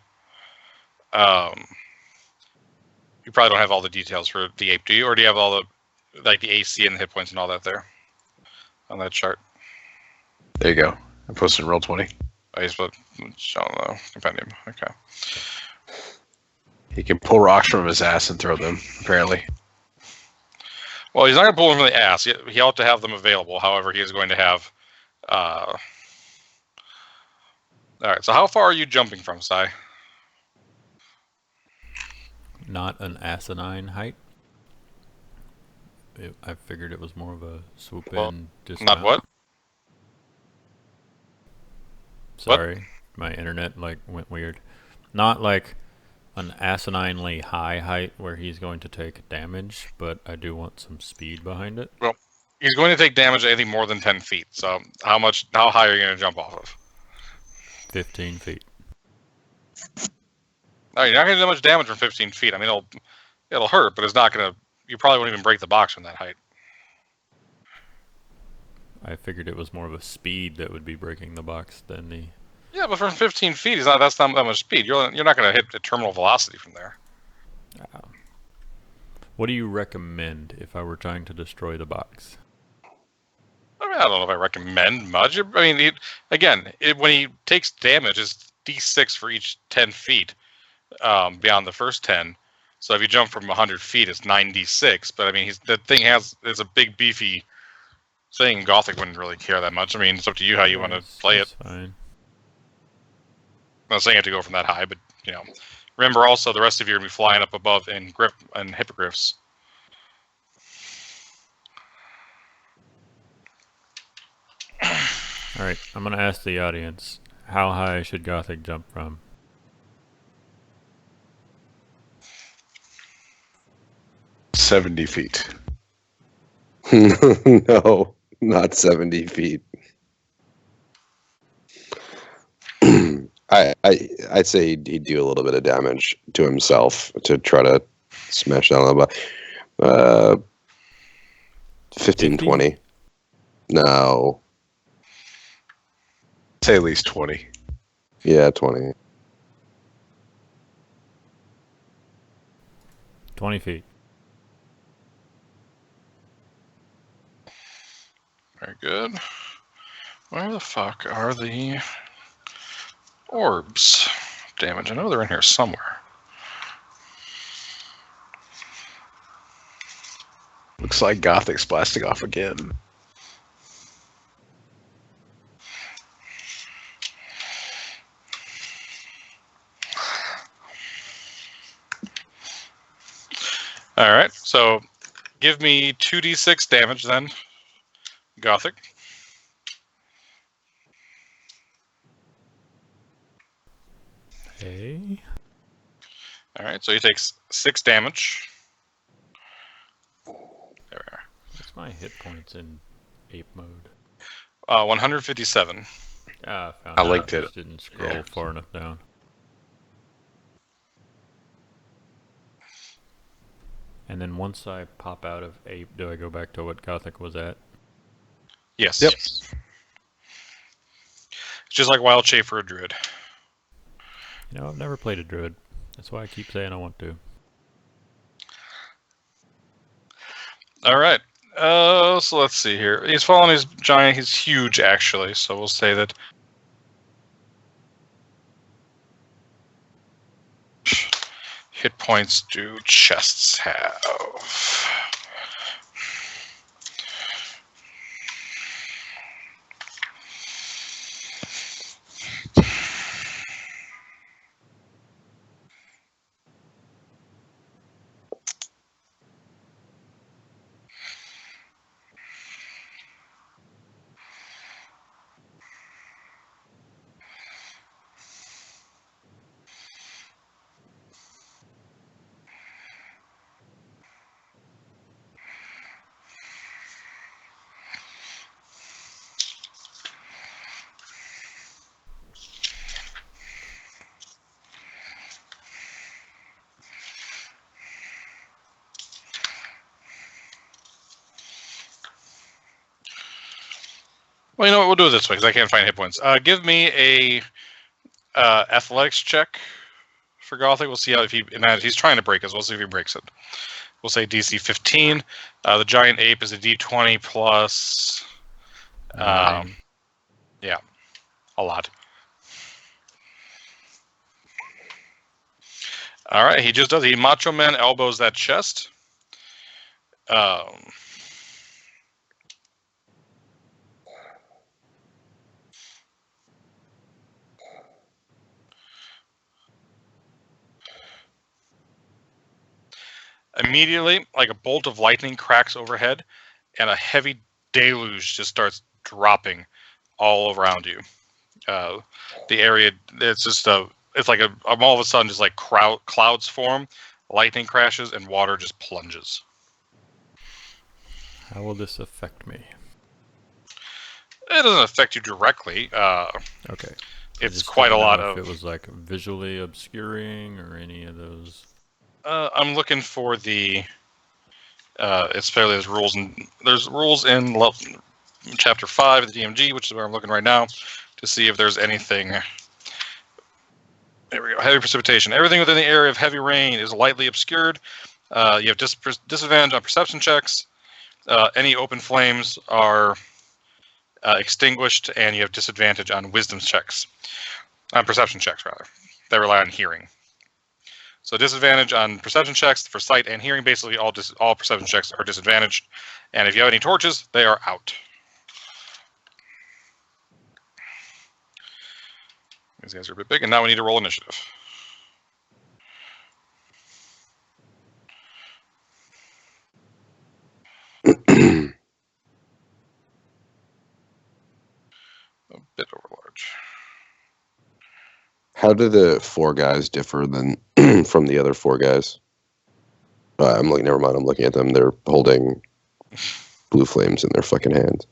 you probably don't have all the details for the ape, do you? Or do you have all the the AC and the hit points and all that there on that chart? There you go. I posted Roll20. Oh, he's put show the compendium. Okay. He can pull rocks from his ass and throw them, apparently. Well, he's not going to pull them from the ass. He ought to have them available. However, he is going to have. All right. So, how far are you jumping from, Sai? Not an asinine height. I figured it was more of a swoop in. Not what? Sorry, my internet went weird. Not like an asininely high height where he's going to take damage, but I do want some speed behind it. Well, he's going to take damage anything more than 10 feet. So, how high are you going to jump off of? 15 feet. No, you're not going to do much damage from 15 feet. I mean, it'll hurt, but it's not going to. You probably won't even break the box from that height. I figured it was more of a speed that would be breaking the box than the. Yeah, but from 15 feet, that's not that much speed. You're not going to hit the terminal velocity from there. What do you recommend if I were trying to destroy the box? I mean, I don't know if I recommend much. I mean, when he takes damage, it's D6 for each 10 feet beyond the first 10. So if you jump from 100 feet, it's 9d6. But I mean, it's a big beefy thing. Gothic wouldn't really care that much. I mean, it's up to you how you want to play it. Fine. I'm not saying you have to go from that high, but remember also the rest of you are going to be flying up above in grip and hippogriffs. All right, I'm gonna ask the audience: how high should Gothic jump from? $70 feet. No, not 70 feet. I'd say he'd do a little bit of damage to himself to try to smash down on the 15, 20. No, say at least 20. Yeah, 20. 20 feet. Very good. Where the fuck are the orbs? Damage. I know they're in here somewhere. Looks like Gothic's blasting off again. All right, so give me 2d6 damage then, Gothic. Hey. All right, so he takes 6 damage. There we are. What's my hit points in ape mode? 157. Ah, I found I it. linked I it. just didn't scroll Yeah. far enough down. And then once I pop out of ape, do I go back to what Gothic was at? Yes. Yep. It's just like Wild Shape for a druid. You know, I've never played a druid. That's why I keep saying I want to. All right. So let's see here. He's fallen. He's giant. He's huge, actually. So we'll say that. Hit points do chests have? Well, you know what? We'll do it this way because I can't find hit points. Give me a athletics check for Gothic. We'll see how if he and that he's trying to break us. We'll see if he breaks it. We'll say DC 15. The giant ape is a D20 plus. Yeah, a lot. All right, he just does. He Macho Man elbows that chest. Immediately, like a bolt of lightning cracks overhead, and a heavy deluge just starts dropping all around you. The area, it's just it's like all of a sudden just like clouds form, lightning crashes, and water just plunges. How will this affect me? It doesn't affect you directly. Okay. It's Just quite a didn't know lot if of. it was like visually obscuring or any of those. I'm looking for the. It's fairly there's rules in chapter 5 of the DMG, which is where I'm looking right now, to see if there's anything. There we go. Heavy precipitation. Everything within the area of heavy rain is lightly obscured. You have disadvantage on perception checks. Any open flames are extinguished, and you have disadvantage on wisdom checks. On perception checks, rather. They rely on hearing. So disadvantage on perception checks for sight and hearing. Basically, all perception checks are disadvantaged. And if you have any torches, they are out. These guys are a bit big, and now we need to roll initiative. A bit overlarge. How do the 4 guys differ than from the other 4 guys? I'm looking. Never mind. I'm looking at them. They're holding blue flames in their fucking hands.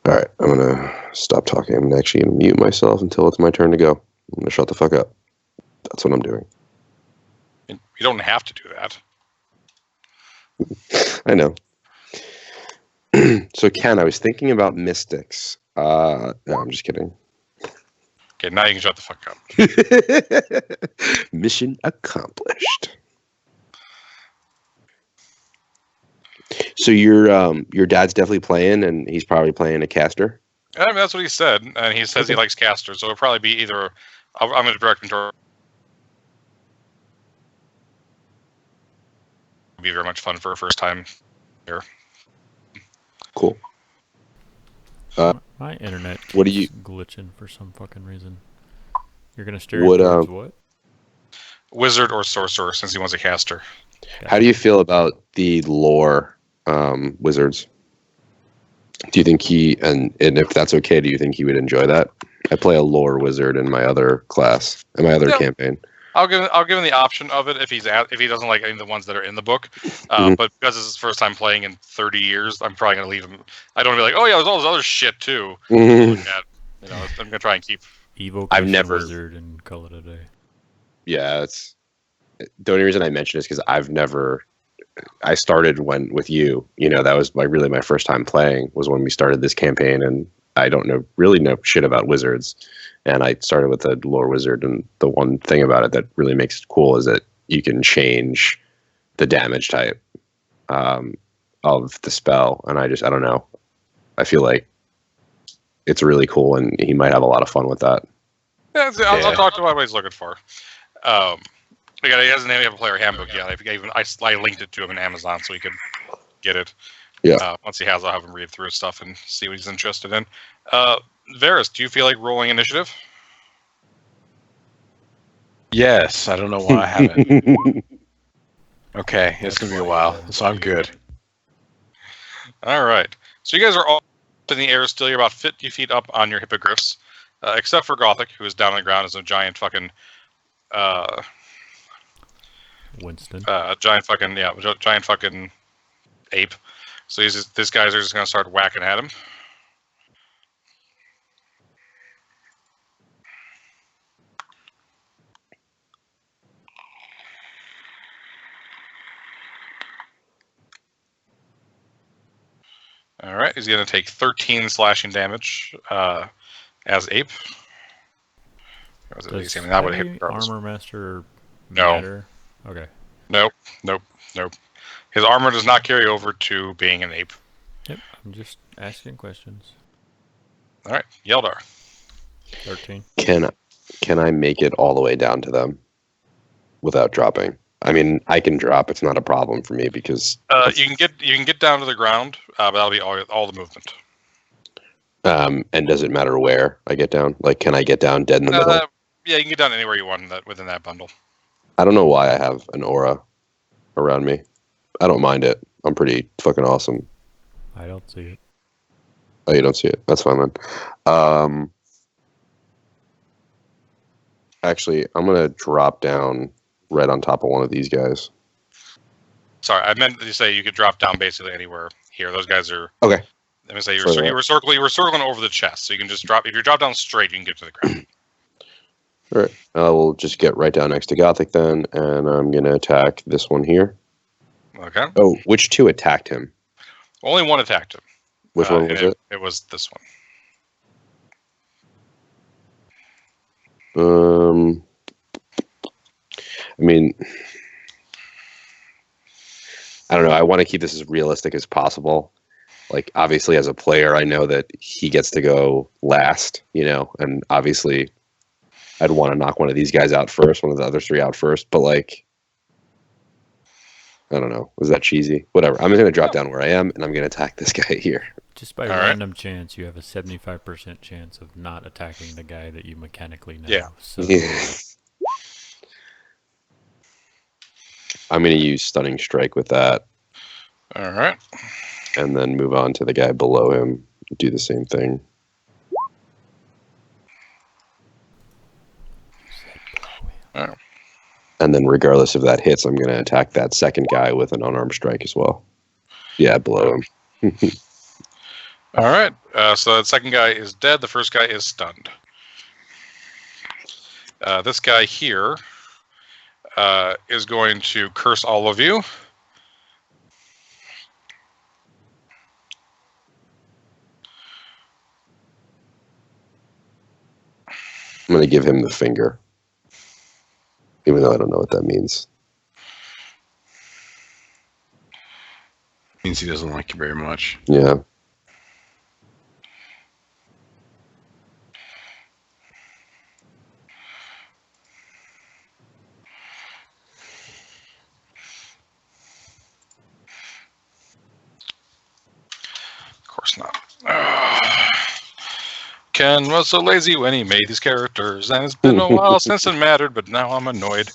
All right. I'm gonna stop talking. I'm actually gonna mute myself until it's my turn to go. I'm gonna shut the fuck up. That's what I'm doing. You don't have to do that. I know. So Ken, I was thinking about mystics. No, I'm just kidding. Okay, now you can shut the fuck up. Mission accomplished. So your dad's definitely playing, and he's probably playing a caster. I mean, that's what he said, and he says he likes casters, so it'll probably be either. I'm going to direct him toward. It'll be very much fun for a first time here. Cool. My internet what do keeps you- glitching for some fucking reason. You're gonna steer What, him towards what? Wizard or sorcerer, since he wants a caster. How do you feel about the lore wizards? Do you think and if that's okay, do you think he would enjoy that? I play a lore wizard in my other class, in my other Yeah. campaign. I'll give him the option of it if he doesn't like any of the ones that are in the book. Mhm. But because it's his first time playing in 30 years, I'm probably gonna leave him. I don't want to be like, oh yeah, there's all this other shit too. Mhm. Look at, I'm gonna try and keep. Evocation never- wizard and call it a day. Yeah, it's the only reason I mention it is because I started with you. That was really my first time playing was when we started this campaign, and I don't really know shit about wizards. And I started with a lore wizard, and the one thing about it that really makes it cool is that you can change the damage type of the spell. And I don't know. I feel like it's really cool, and he might have a lot of fun with that. Yeah, I'll talk to him about what he's looking for. He doesn't have a player handbook yet. I linked it to him in Amazon so he could get it. Yeah. Once he has, I'll have him read through his stuff and see what he's interested in. Varys, do you feel like rolling initiative? Yes, I don't know why I haven't. Okay, it's gonna be a while, so I'm good. All right. So you guys are all up in the air still. You're about 50 feet up on your hippogriffs, except for Gothic, who is down on the ground as a giant fucking, Winston. giant fucking ape. So these guys are just gonna start whacking at him. All right, he's going to take 13 slashing damage as ape. Or was it Does DC? I mean, that would hit heavy regardless. armor master No. matter? Okay. Nope. His armor does not carry over to being an ape. Yep. I'm just asking questions. All right, Yeldar. 13. Can I make it all the way down to them without dropping? I mean, I can drop. It's not a problem for me because You can get down to the ground, but that'll be all the movement. and does it matter where I get down? Like, can I get down dead in the middle? Yeah, you can get down anywhere you want within that bundle. I don't know why I have an aura around me. I don't mind it. I'm pretty fucking awesome. I don't see it. Oh, you don't see it? That's fine then. Actually, I'm gonna drop down right on top of one of these guys. Sorry, I meant to say you could drop down basically anywhere here. Those guys are. Okay. Let me say you Further were circling over the chest, so you can just drop. If you drop down straight, you can get to the ground. All right. I will just get right down next to Gothic then, and I'm gonna attack this one here. Okay. Oh, which two attacked him? Only one attacked him. Which one was it? It was this one. I mean, I don't know. I want to keep this as realistic as possible. Like, obviously, as a player, I know that he gets to go last, and obviously, I'd want to knock one of these guys out first, one of the other three out first. But, like, I don't know. Was that cheesy? Whatever. I'm just going to drop down where I am, and I'm going to attack this guy here. Just by All right. random chance, you have a 75% chance of not attacking the guy that you mechanically know. Yeah. So Yeah. I'm going to use Stunning Strike with that, All right. and then move on to the guy below him. Do the same thing. And then regardless if that hits, I'm going to attack that second guy with an unarmed strike as well. Yeah, below him. All right. So that second guy is dead. The first guy is stunned. This guy here is going to curse all of you. I'm going to give him the finger, even though I don't know what that means. Means he doesn't like you very much. Yeah. Of course not. Ken was so lazy when he made these characters, and it's been a while since it mattered, but now I'm annoyed.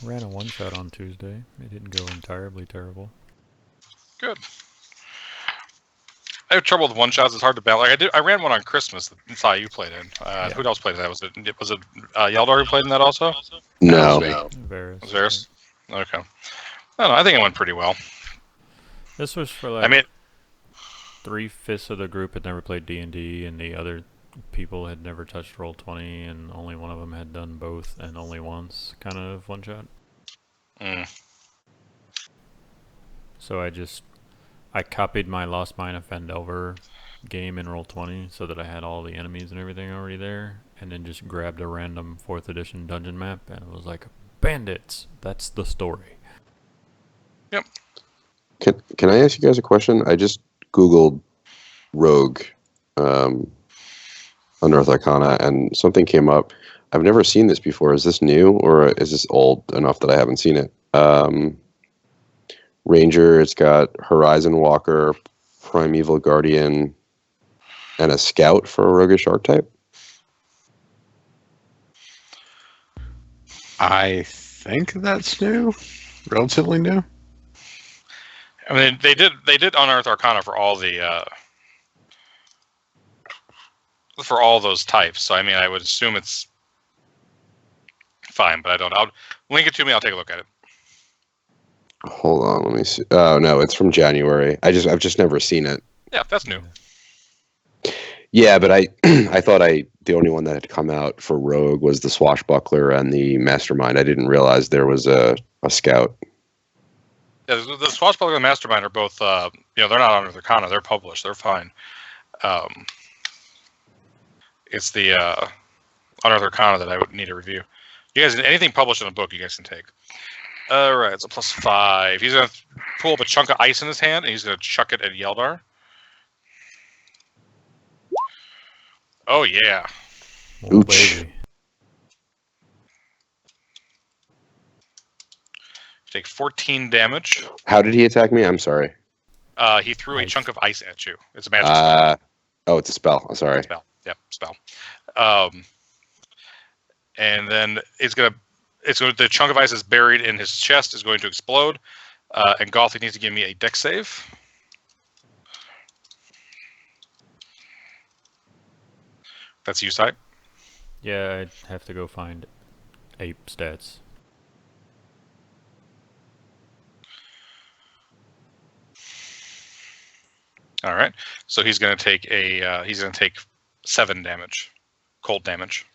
Ran a one-shot on Tuesday. It didn't go entirely terrible. Good. I have trouble with one shots. It's hard to balance. Like I ran one on Christmas. That's how you played in. Yeah. Who else played in that? Was it Yeldar who played in that also? No. Varys. Was Varys? Okay. I don't know. I think it went pretty well. This was for like I mean, 3/5 of the group had never played D&D, and the other people had never touched Roll20, and only one of them had done both, and only once, kind of one shot. So I copied my Lost Mine of Phandelver game in Roll20 so that I had all the enemies and everything already there, and then just grabbed a random 4th edition dungeon map, and it was like, bandits! That's the story. Yep. Can I ask you guys a question? I just Googled Rogue Unearthed Arcana, and something came up. I've never seen this before. Is this new, or is this old enough that I haven't seen it? Ranger, it's got Horizon Walker, Primeval Guardian, and a Scout for a roguish archetype. I think that's new. Relatively new. I mean, they did Unearthed Arcana for all the for all those types. So I mean, I would assume it's fine, but I don't. I'll link it to me. I'll take a look at it. Hold on, let me see. Oh no, it's from January. I've just never seen it. Yeah, that's new. Yeah, but I thought the only one that had come out for Rogue was the Swashbuckler and the Mastermind. I didn't realize there was a Scout. Yeah, the Swashbuckler and the Mastermind are both. They're not Unearthed Arcana. They're published. They're fine. It's the Unearthed Arcana that I would need to review. You guys, anything published in a book, you guys can take. All right, it's a +5. He's gonna pull up a chunk of ice in his hand, and he's gonna chuck it at Yeldar. Oh yeah. Oh, Ooch. baby. Take 14 damage. How did he attack me? I'm sorry. He threw a Ice. chunk of ice at you. It's a magic spell. Oh, it's a spell. I'm sorry. Spell. Yep, spell. And then the chunk of ice is buried in his chest is going to explode. And Gothic needs to give me a dex save. That's you, side. Yeah, I'd have to go find ape stats. All right. So he's going to take he's going to take 7 damage, cold damage.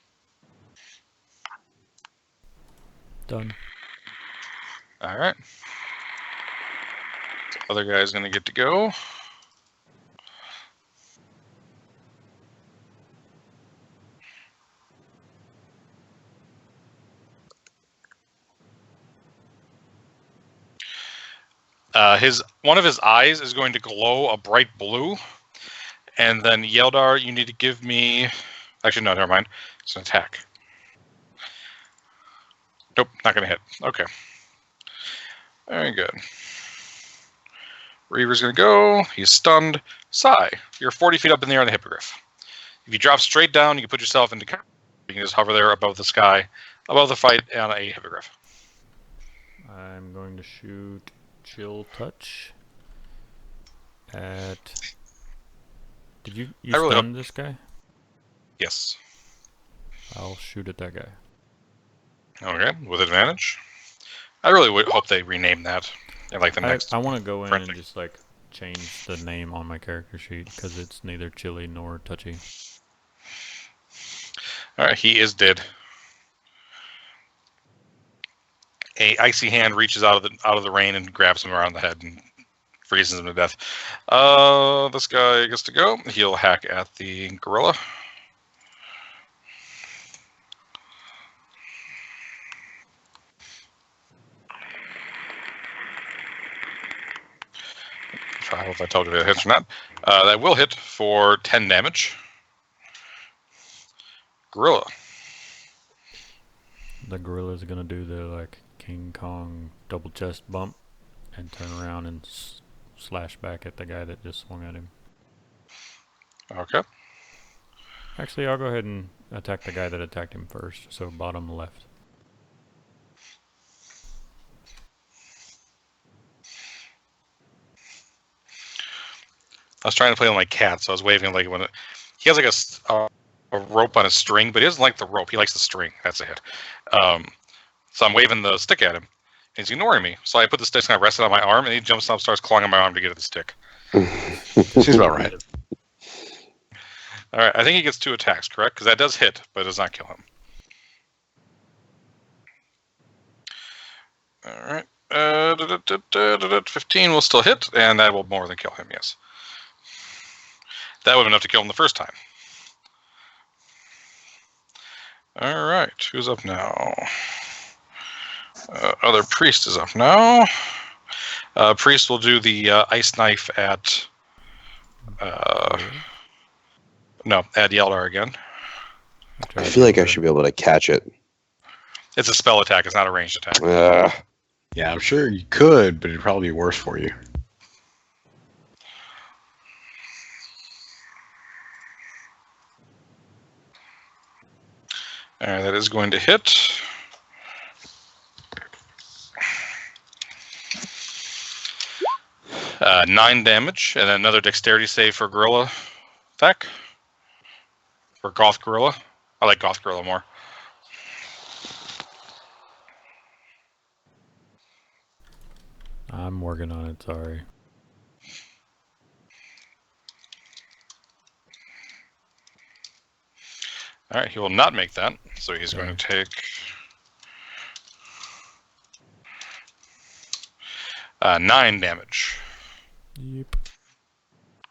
Done. All right. The other guy's going to get to go. One of his eyes is going to glow a bright blue, and then Yeldar, you need to give me. Actually, no, never mind. It's an attack. Nope, not going to hit. Okay. Very good. Reaver's going to go. He's stunned. Sigh. You're 40 feet up in the air on the Hippogriff. If you drop straight down, you can put yourself into. You can just hover there above the sky, above the fight on a Hippogriff. I'm going to shoot Chill Touch at. Did you I really stun this guy? Yes. I'll shoot at that guy. Okay, with advantage. I really would hope they rename that in like the next. I want to go in friendly. and just like change the name on my character sheet because it's neither chilly nor touchy. All right, he is dead. A icy hand reaches out of the rain and grabs him around the head and freezes him to death. This guy gets to go. He'll hack at the gorilla. I hope I told you that hits or not. That will hit for 10 damage. Gorilla. The gorilla's gonna do the like King Kong double chest bump and turn around and slash back at the guy that just swung at him. Okay. Actually, I'll go ahead and attack the guy that attacked him first. So bottom left. I was trying to play with my cat, so I was waving like when he has like a rope on a string, but he doesn't like the rope. He likes the string. That's it. So I'm waving the stick at him, and he's ignoring me. So I put the stick and I rest it on my arm, and he jumps up, starts clawing on my arm to get at the stick. Seems about right. All right, I think he gets 2 attacks, correct? Because that does hit, but it does not kill him. All right. 15 will still hit, and that will more than kill him, yes. That would have been enough to kill him the first time. All right, who's up now? Other priest is up now. Priest will do the ice knife at... no, at Yeldar again. I feel like I should be able to catch it. It's a spell attack, it's not a ranged attack. Yeah, I'm sure you could, but it'd probably be worse for you. Alright, that is going to hit. Uh, 9 damage, and another dexterity save for Gorilla attack. For Goth Gorilla. I like Goth Gorilla more. I'm working on it, sorry. Alright, he will not make that, so he's going to take... 9 damage. Yep.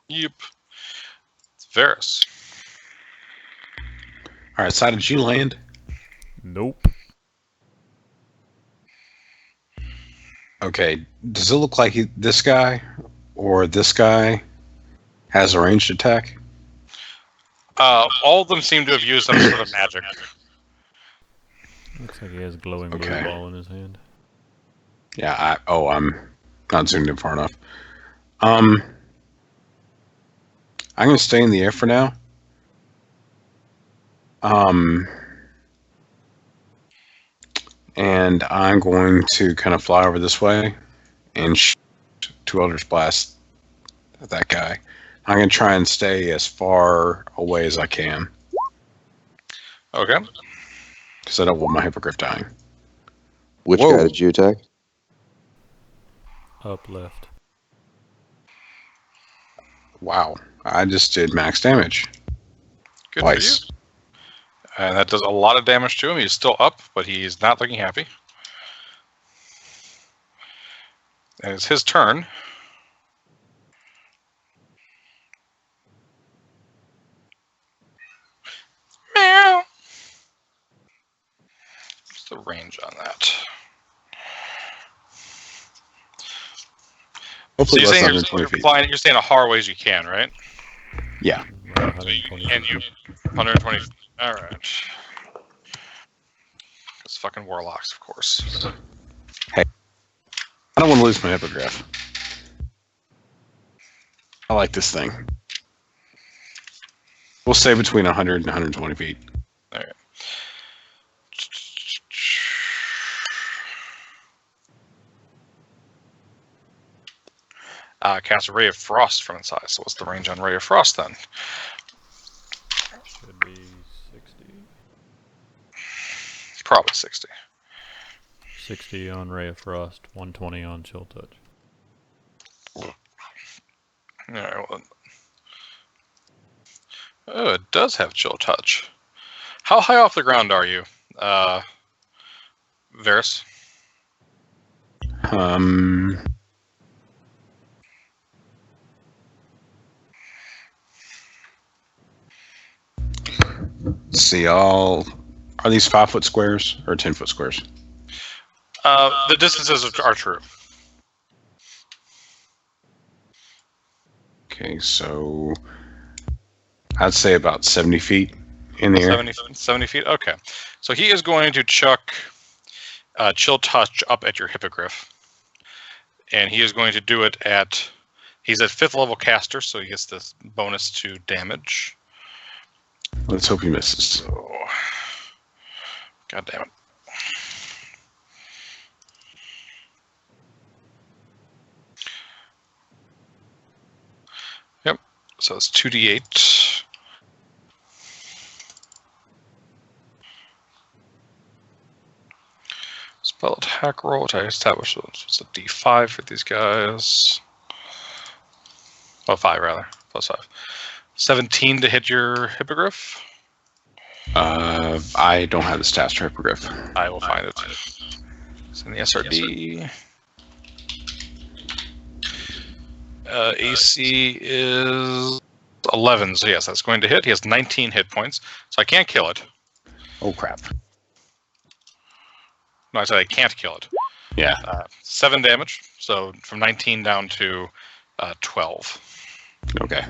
Yep. It's Varys. Alright, so did you land? Nope. Okay, does it look like this guy or this guy has a ranged attack? All of them seem to have used some sort of magic. Looks like he has a glowing blue Okay. ball in his hand. Yeah, I'm not zoomed in far enough. I'm going to stay in the air for now. And I'm going to kind of fly over this way and shoot 2 Eldritch Blast at that guy. I'm going to try and stay as far away as I can Okay. because I don't want my Hippogriff dying. Which Whoa. guy did you attack? Up left. Wow, I just did max damage. Good Twice. for you. And that does a lot of damage to him. He's still up, but he's not looking happy. And it's his turn. Meow. What's the range on that? Hopefully So you're less saying than you're 120 feet. flying, you're staying as far away as you can, right? Yeah. About 120 And you 120. All right. It's fucking warlocks, of course. I don't want to lose my Hippogriff. I like this thing. We'll stay between 100 and 120 feet. All right. Cast a Ray of Frost from inside. So what's the range on Ray of Frost then? should be 60. Probably 60. 60 on Ray of Frost, 120 on Chill Touch. All right. Well, oh, it does have Chill Touch. How high off the ground are you, Varys? Let's see. Are these 5-foot squares or 10-foot squares? The distances are true. Okay, so I'd say about 70 feet in the air. 70 feet? Okay. So he is going to chuck Chill Touch up at your Hippogriff. And he is going to do it at... He's at 5th level caster, so he gets this bonus to damage. Let's hope he misses. So, God damn it. Yep. So it's 2d8. Spell attack roll, which I established was a d5 for these guys. Oh, 5 rather. Plus 5. 17 to hit your Hippogriff. I don't have the stats for Hippogriff. I will find it. It's in the SRD. AC is 11, so yes, that's going to hit. He has 19 hit points, so I can't kill it. Oh, crap. No, I said I can't kill it. Yeah. 7 damage, so from 19 down to 12. Okay.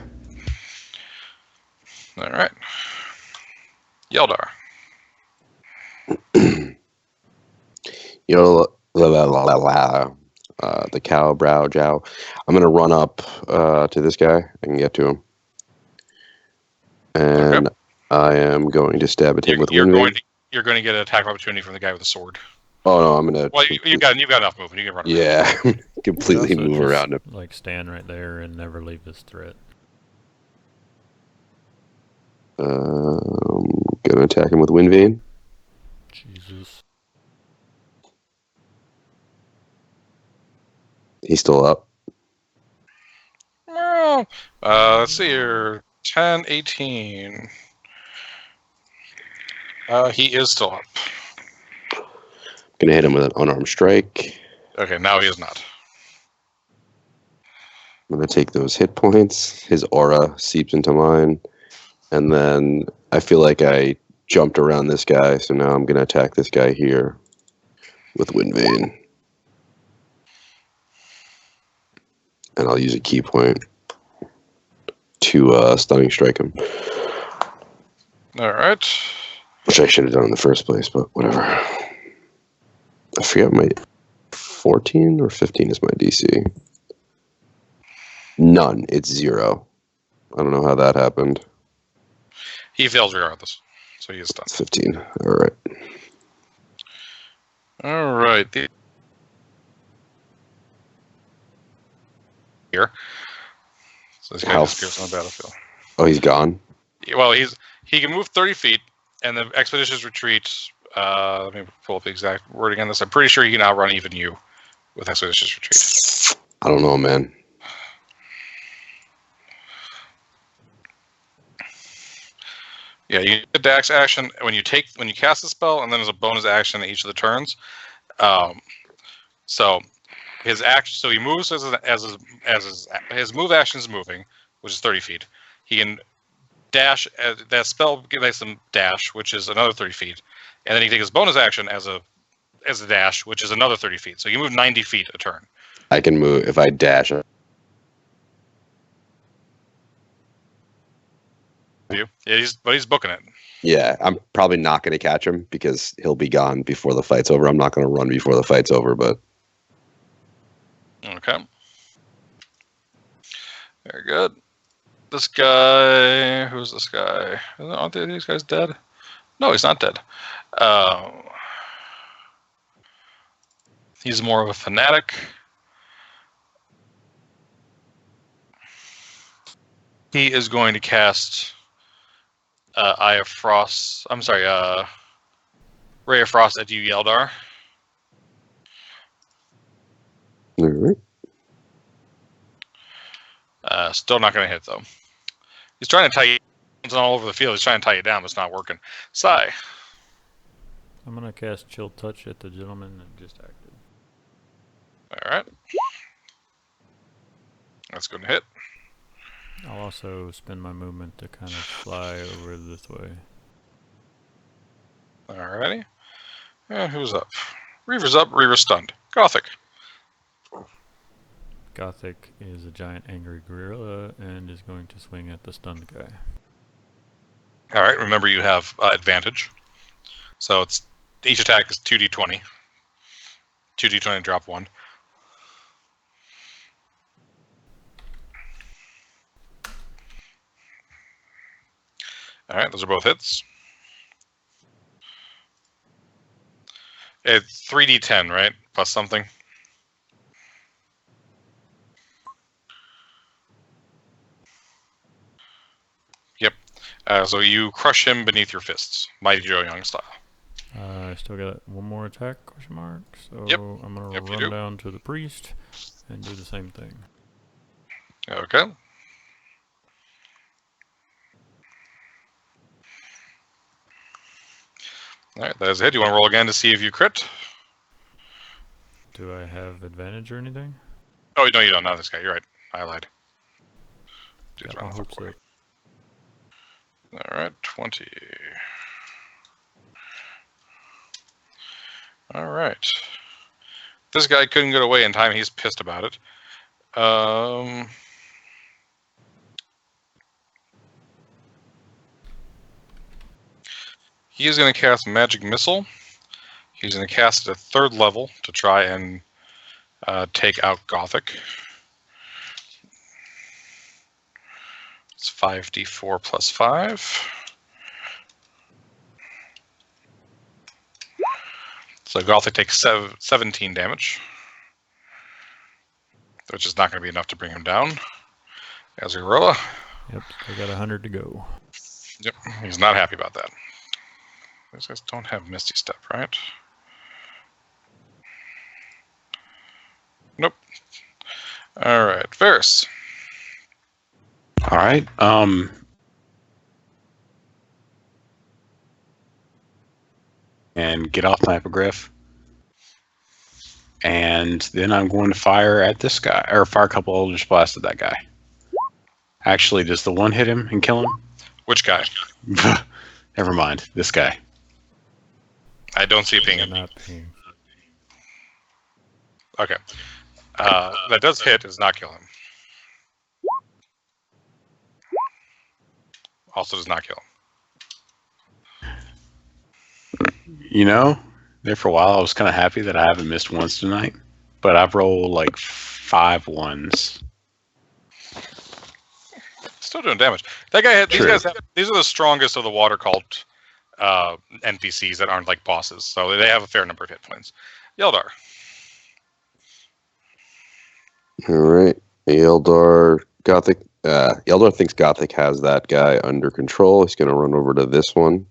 All right. Yeldar. The cow brow jow. I'm gonna run up to this guy. I can get to him, and Okay. I am going to stab at him with wind vane. You're going to get an attack opportunity from the guy with the sword. Oh no, I'm gonna. Well, you've got enough movement. You can run. Yeah, completely Also move just, around him. Like stand right there and never leave this threat. Gonna attack him with wind vane. Jesus. He's still up. Well, let's see here. 10, 18. He is still up. Gonna hit him with an unarmed strike. Okay, now he is not. I'm gonna take those hit points. His aura seeps into mine, and then I feel like I jumped around this guy, so now I'm gonna attack this guy here with wind vane, and I'll use a key point to stunning strike him, All right. which I should have done in the first place, but whatever. I forget my 14 or 15 is my DC. None. It's 0. I don't know how that happened. He fails regardless, so he is done. It's 15. All right. All right. Here. So this guy How disappears on the battlefield. Oh, he's gone? Well, he can move 30 feet, and the expeditious retreat. Let me pull up the exact wording on this. I'm pretty sure he can outrun even you with expeditious retreat. I don't know, man. Yeah, you get a dax action when you cast the spell, and then as a bonus action each of the turns. So his action, so he moves as his move action is moving, which is 30 feet. He can dash. That spell makes him dash, which is another 30 feet, and then he can take his bonus action as a dash, which is another 30 feet. So you move 90 feet a turn. I can move if I dash. Yeah, but he's booking it. Yeah, I'm probably not going to catch him because he'll be gone before the fight's over. I'm not going to run before the fight's over, but Okay. Very good. This guy, who's this guy? Aren't these guys dead? No, he's not dead. He's more of a fanatic. He is going to cast Eye of Frost. I'm sorry, Ray of Frost at you, Yeldar. all right. Still not going to hit, though. He's trying to tie you all over the field. He's trying to tie you down, but it's not working. Sai. I'm gonna cast Chill Touch at the gentleman that just acted. All right. That's going to hit. I'll also spend my movement to kind of fly over this way. Alrighty. And who's up? Reaver's up. Reaver's stunned. Gothic. Gothic is a giant angry gorilla and is going to swing at the stunned guy. All right. Remember, you have advantage. So it's each attack is 2d20. 2d20 drop 1. All right. Those are both hits. It's 3d10, right? Plus something. Yep. So you crush him beneath your fists, Mighty Joe Young style. I still got one more attack, question mark. So Yep. I'm going to Yep, you run do. down to the priest and do the same thing. Okay. All right, that is a hit. You want to roll again to see if you crit? Do I have advantage or anything? Oh, no, you don't. Not this guy. You're right. I lied. Dude's Got my around the hopes corner. up. All right, 20. All right. This guy couldn't get away in time. He's pissed about it. He is going to cast Magic Missile. He's going to cast it at 3rd level to try and take out Gothic. It's 5d4 plus 5. So Gothic takes 17 damage, which is not going to be enough to bring him down. As a gorilla. Yep, still got 100 to go. Yep, he's not happy about that. These guys don't have Misty Step, right? Nope. All right, Varys. All right. And get off my hippogriff. And then I'm going to fire at this guy, or fire a couple Eldritch Blast at that guy. Actually, does the one hit him and kill him? Which guy? Never mind. This guy. I don't see ping They're him. not ping. Okay. That does hit, does not kill him. Also does not kill him. You know, there for a while I was kind of happy that I haven't missed once tonight, but I've rolled like 5 ones. Still doing damage. That guy had, these True. guys have, these are the strongest of the water cult NPCs that aren't like bosses, so they have a fair number of hit points. Yeldar. All right. Eldar Gothic. Eldar thinks Gothic has that guy under control. He's going to run over to this one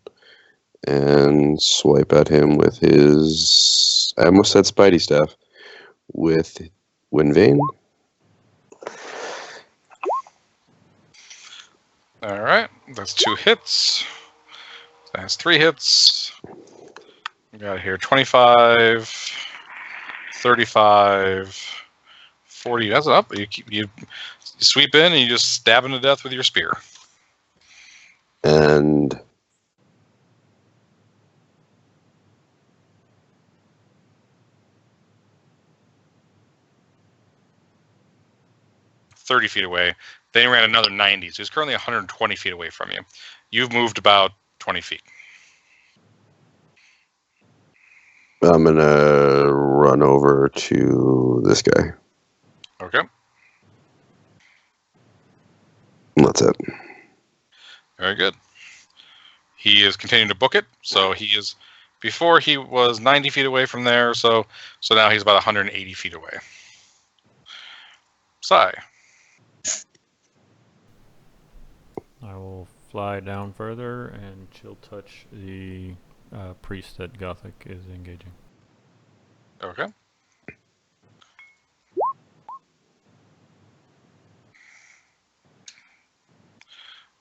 and swipe at him with his. I almost said Spidey staff. With Windvane. All right, that's 2 hits. That's 3 hits. We got here 25, 35, 40. That's up. You sweep in and you just stab him to death with your spear. And 30 feet away. Then he ran another 90, so he's currently 120 feet away from you. You've moved about 20 feet. I'm going to run over to this guy. Okay. And that's it. Very good. He is continuing to book it, so he is. Before he was 90 feet away from there, so now he's about 180 feet away. Sai. I will fly down further and chill touch the priest that Gothic is engaging. Okay.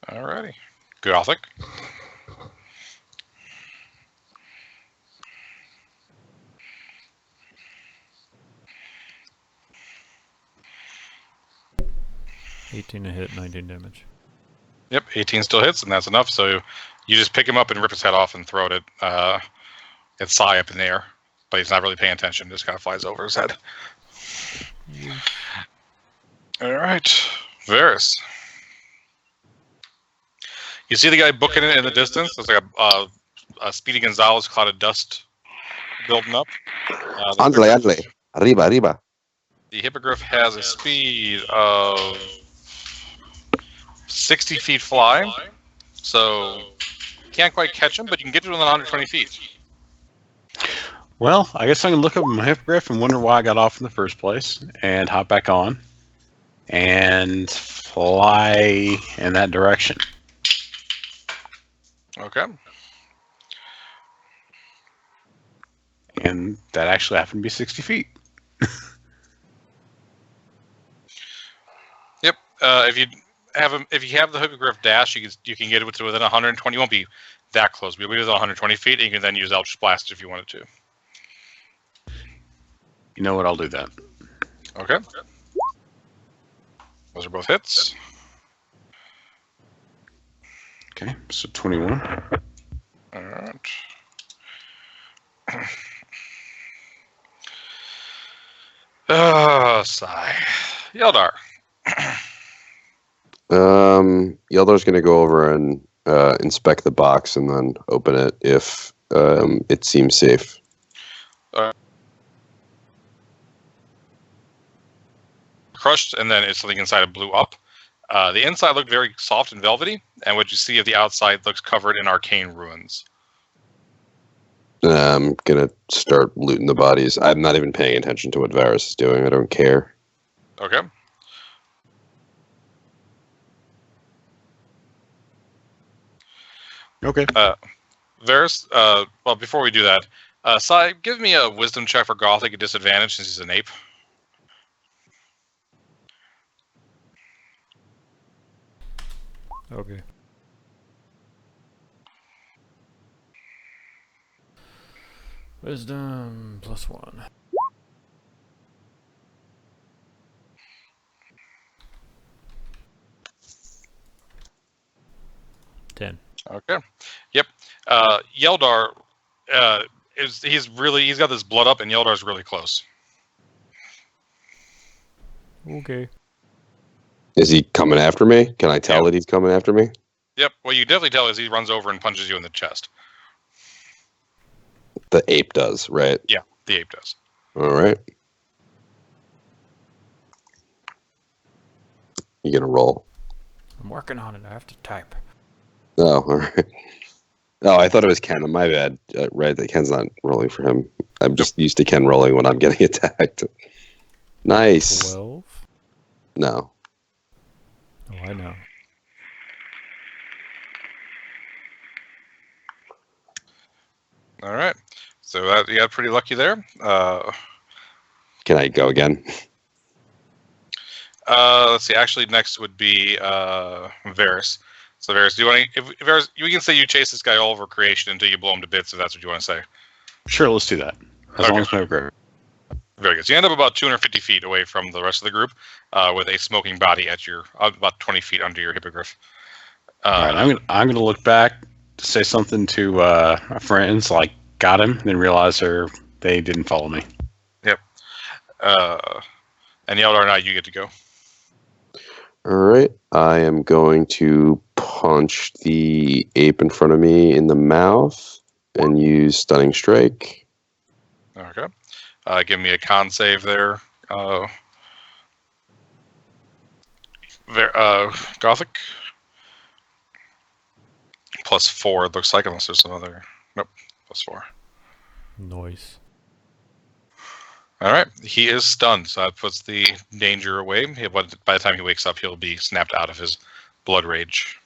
Alrighty. Gothic. $18 to hit, 19 damage. Yep, 18 still hits, and that's enough. So You just pick him up and rip his head off and throw it at Sai up in the air. But he's not really paying attention. Just kind of flies over his head. All right. Varys. You see the guy booking it in the distance? There's like a Speedy Gonzalez cloud of dust building up. Andle. Arriba. The Hippogriff has a speed of 60 feet flying. So you can't quite catch him, but you can get to him within 120 feet. Well, I guess I can look up my Hippogriff and wonder why I got off in the first place, and hop back on, and fly in that direction. Okay. And that actually happened to be 60 feet. Yep. If you have the Hippogriff dash, you can get it to within 120. You won't be that close. You'll be within 120 feet, and you can then use Eldritch Blast if you wanted to. You know what? I'll do that. Okay. Those are both hits. Okay, so 21. All right. Sigh. Yeldar. Yeldar's going to go over and inspect the box and then open it if it seems safe. Crushed, and then something inside it blew up. The inside looked very soft and velvety, and what you see of the outside looks covered in arcane ruins. I'm going to start looting the bodies. I'm not even paying attention to what Varys is doing. I don't care. Okay. Okay. Varys, well, before we do that, Sai, give me a wisdom check for Gothic at disadvantage since he's an ape. Okay. Wisdom +1. 10. Okay. Yep. Yeldar he's got this blood up, and Yeldar's really close. Okay. Is he coming after me? Can I tell that he's coming after me? Yep. Well, you definitely tell as he runs over and punches you in the chest. The ape does, right? Yeah, the ape does. All right. You gonna roll? I'm working on it. I have to type. Oh, all right. Oh, I thought it was Ken. My bad. Right, that Ken's not rolling for him. I'm just used to Ken rolling when I'm getting attacked. Nice. 12? No. Oh, I know. All right. So you got pretty lucky there. Can I go again? Let's see. Actually, next would be Varys. So Varys, do you want to? If Varys, you can say you chase this guy all over creation until you blow him to bits, if that's what you want to say. Sure, let's do that. As long as my Hippogriff. Very good. So you end up about 250 feet away from the rest of the group, with a smoking body at your about 20 feet under your Hippogriff. All right, I'm gonna look back to say something to my friends, like got him, then realize they didn't follow me. Yep. And Yeldar, now you get to go. All right. I am going to punch the ape in front of me in the mouth and use Stunning Strike. Okay. Give me a con save there. Gothic. +4, it looks like, unless there's another. Nope. +4. Noise. All right. He is stunned, so that puts the danger away. By the time he wakes up, he'll be snapped out of his blood rage.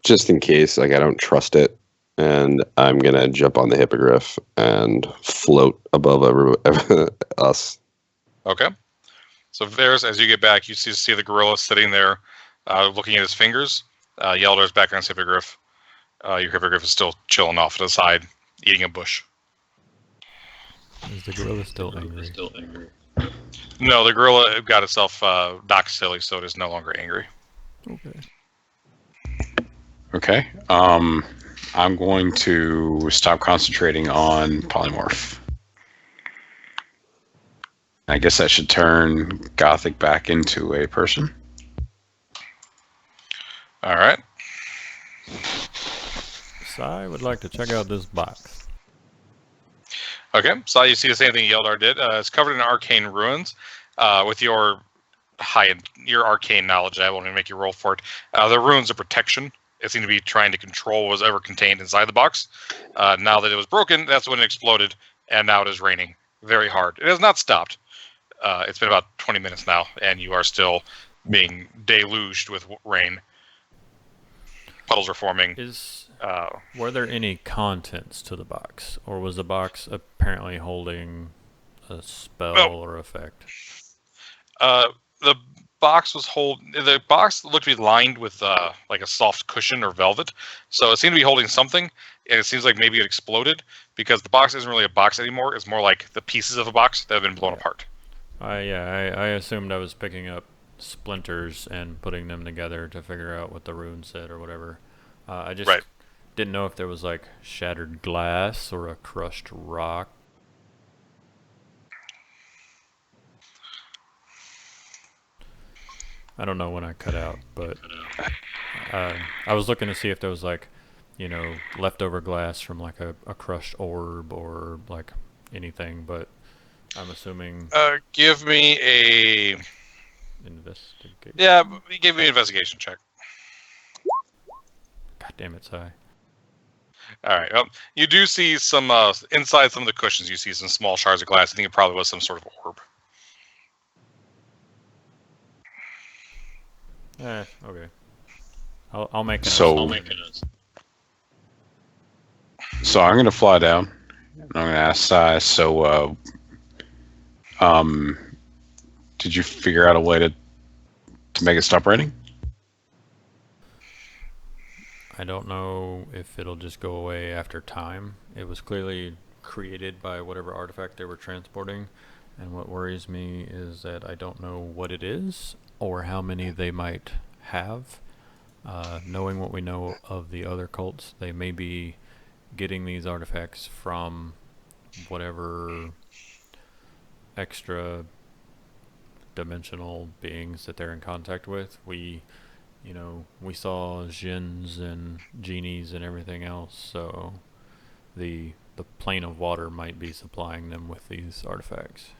Just in case, I don't trust it. And I'm going to jump on the Hippogriff and float above us. Okay. So Varys, as you get back, you see the gorilla sitting there looking at his fingers. Yeldar's back on his Hippogriff. Your Hippogriff is still chilling off to the side, eating a bush. Is the gorilla still angry? No, the gorilla got itself knocked silly, so it is no longer angry. Okay. Okay. I'm going to stop concentrating on polymorph. I guess that should turn Gothic back into a person. All right. So I would like to check out this box. Okay, so you see the same thing Yeldar did. It's covered in arcane ruins. With your arcane knowledge, I won't even make you roll for it. The runes of protection. It seemed to be trying to control what was ever contained inside the box. Now that it was broken, that's when it exploded, and now it is raining very hard. It has not stopped. It's been about 20 minutes now, and you are still being deluged with rain. Puddles are forming. Were there any contents to the box, or was the box apparently holding a spell or effect? The box looked to be lined with like a soft cushion or velvet, so it seemed to be holding something. And it seems like maybe it exploded because the box isn't really a box anymore. It's more like the pieces of a box that have been blown apart. I assumed I was picking up splinters and putting them together to figure out what the rune said or whatever. I just didn't know if there was like shattered glass or a crushed rock. I don't know when I cut out, but I was looking to see if there was like, leftover glass from like a crushed orb or like anything, but I'm assuming. Give me a investigation. Yeah, give me an investigation check. God damn it, Sai. All right. You do see some inside some of the cushions. You see some small shards of glass. I think it probably was some sort of orb. Okay. I'll make it. So I'm gonna fly down. I'm gonna ask Sai. So, did you figure out a way to make it stop raining? I don't know if it'll just go away after time. It was clearly created by whatever artifact they were transporting, and what worries me is that I don't know what it is or how many they might have. Knowing what we know of the other cults, they may be getting these artifacts from whatever extra dimensional beings that they're in contact with. We saw jinns and genies and everything else, so the plane of water might be supplying them with these artifacts.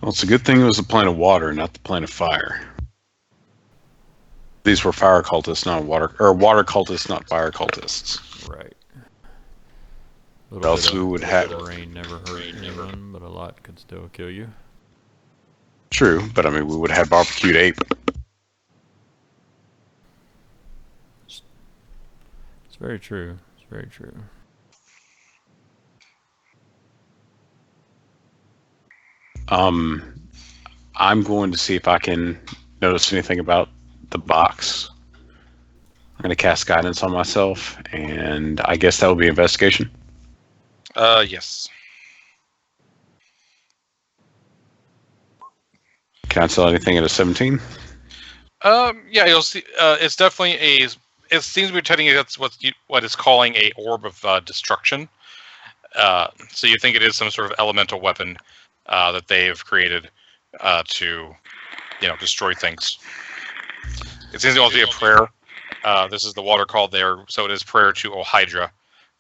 Well, it's a good thing it was the plane of water, not the plane of fire. These were fire cultists, not water cultists, not fire cultists. Right. Else we would have rain never hurt anyone, but a lot could still kill you. True, but I mean we would have had barbecued ape. It's very true. It's very true. I'm going to see if I can notice anything about the box. I'm going to cast guidance on myself, and I guess that will be investigation. Yes. Can I tell anything at a 17? Yeah, you'll see. It's definitely it seems to be telling you that's what is calling a orb of destruction. So you think it is some sort of elemental weapon that they've created to, destroy things. It seems to also be a prayer. This is the water called there, so it is prayer to Ohydra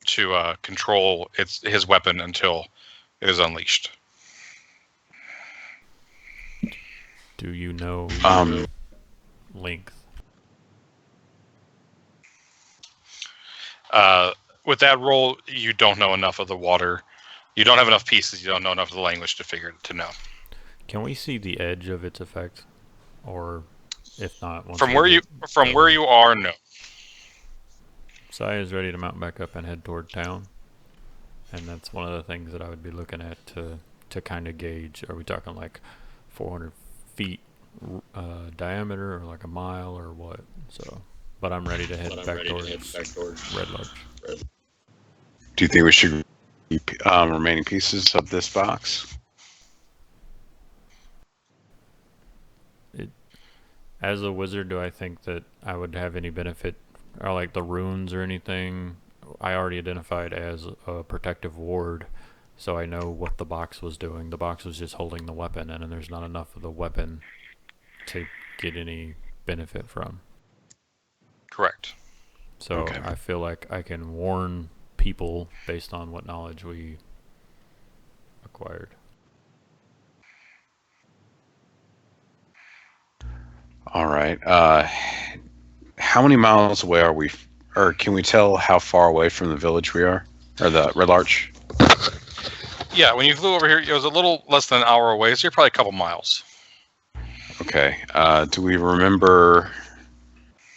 to control his weapon until it is unleashed. Do you know length? With that roll, you don't know enough of the water. You don't have enough pieces. You don't know enough of the language to know. Can we see the edge of its effect, or if not, from where you are, no. Sai is ready to mount back up and head toward town, and that's one of the things that I would be looking at to kind of gauge. Are we talking like 400 feet diameter, or like a mile, or what? So, but I'm ready to head back towards Red Larch. Do you think we should keep remaining pieces of this box? As a wizard, do I think that I would have any benefit or like the runes or anything, I already identified as a protective ward, so I know what the box was doing. The box was just holding the weapon in, and there's not enough of the weapon to get any benefit from. Correct. So Okay. I feel like I can warn people based on what knowledge we acquired. All right. How many miles away are we, or can we tell how far away from the village we are, or the Red Larch? Yeah, when you flew over here, it was a little less than an hour away, so you're probably a couple miles. Okay. Do we remember?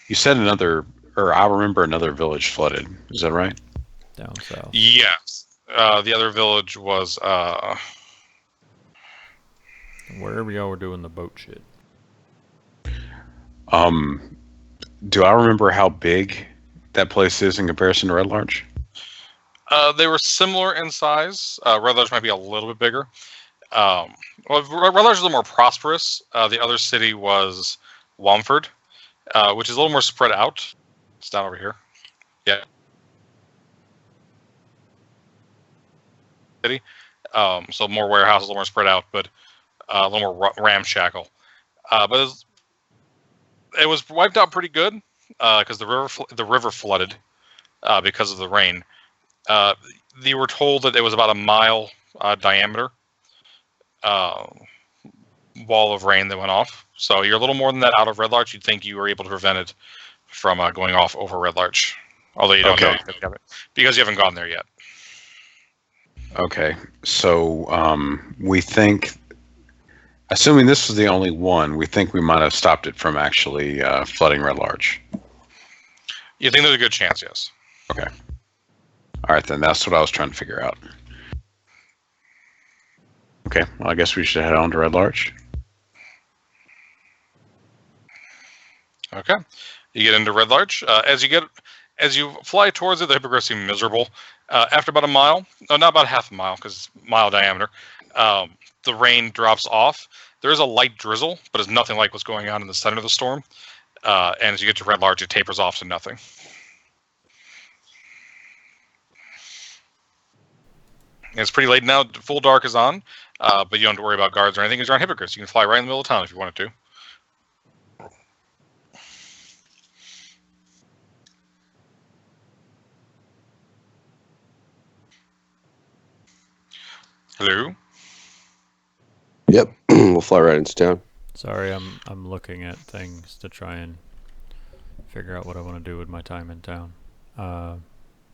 You said another, or I remember another village flooded. Is that right? Down south. Yes. The other village was Wherever y'all were doing the boat shit. Do I remember how big that place is in comparison to Red Larch? they were similar in size. Red Larch might be a little bit bigger. Well, Red Larch is a little more prosperous. The other city was Wamford, which is a little more spread out. It's down over here. Yeah. City. So more warehouses, a little more spread out, but a little more ramshackle. But it was wiped out pretty good because the river flooded because of the rain. They were told that it was about a mile diameter wall of rain that went off. So you're a little more than that out of Red Larch. You'd think you were able to prevent it from going off over Red Larch, although you don't know because you haven't gone there yet. Okay. So we think, assuming this was the only one, we think we might have stopped it from actually flooding Red Larch. You think there's a good chance, yes. Okay. All right, then. That's what I was trying to figure out. Okay. Well, I guess we should head on to Red Larch. Okay. You get into Red Larch. As you fly towards it, the hippogriffs seem miserable. After about a mile, no, not about half a mile, because mile diameter, the rain drops off. There is a light drizzle, but it's nothing like what's going on in the center of the storm. And as you get to Red Larch, it tapers off to nothing. It's pretty late now. Full dark is on, but you don't have to worry about guards or anything because you're on hippogriffs. You can fly right in the middle of town if you wanted to. Hello? Yep, we'll fly right into town. Sorry, I'm looking at things to try and figure out what I want to do with my time in town. I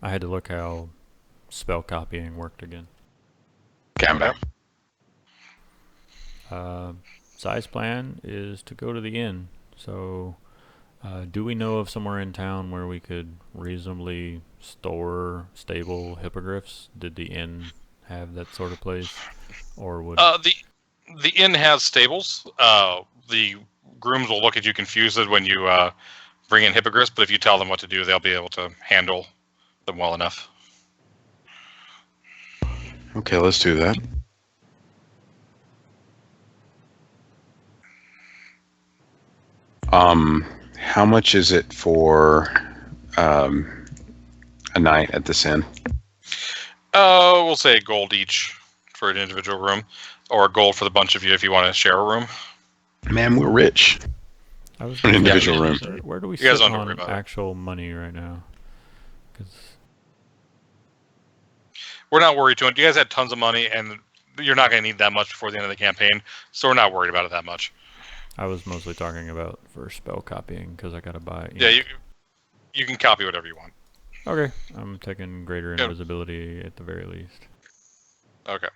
had to look how spell copying worked again. Gamba. Size plan is to go to the inn. So, do we know of somewhere in town where we could reasonably stable hippogriffs? Did the inn have that sort of place, or would the inn has stables? The grooms will look at you confused when you bring in hippogriffs, but if you tell them what to do, they'll be able to handle them well enough. Okay, let's do that. How much is it for a night at this inn? We'll say gold each for an individual room, or gold for the bunch of you if you want to share a room. Man, we're rich. I was An individual room. Where do we You guys sit don't have to worry on about it. actual money right now? 'Cause We're not worried too much. You guys had tons of money, and you're not going to need that much before the end of the campaign, so we're not worried about it that much. I was mostly talking about for spell copying because I gotta buy. Yeah, you can copy whatever you want. Okay, I'm taking greater Yeah. invisibility at the very least. Okay.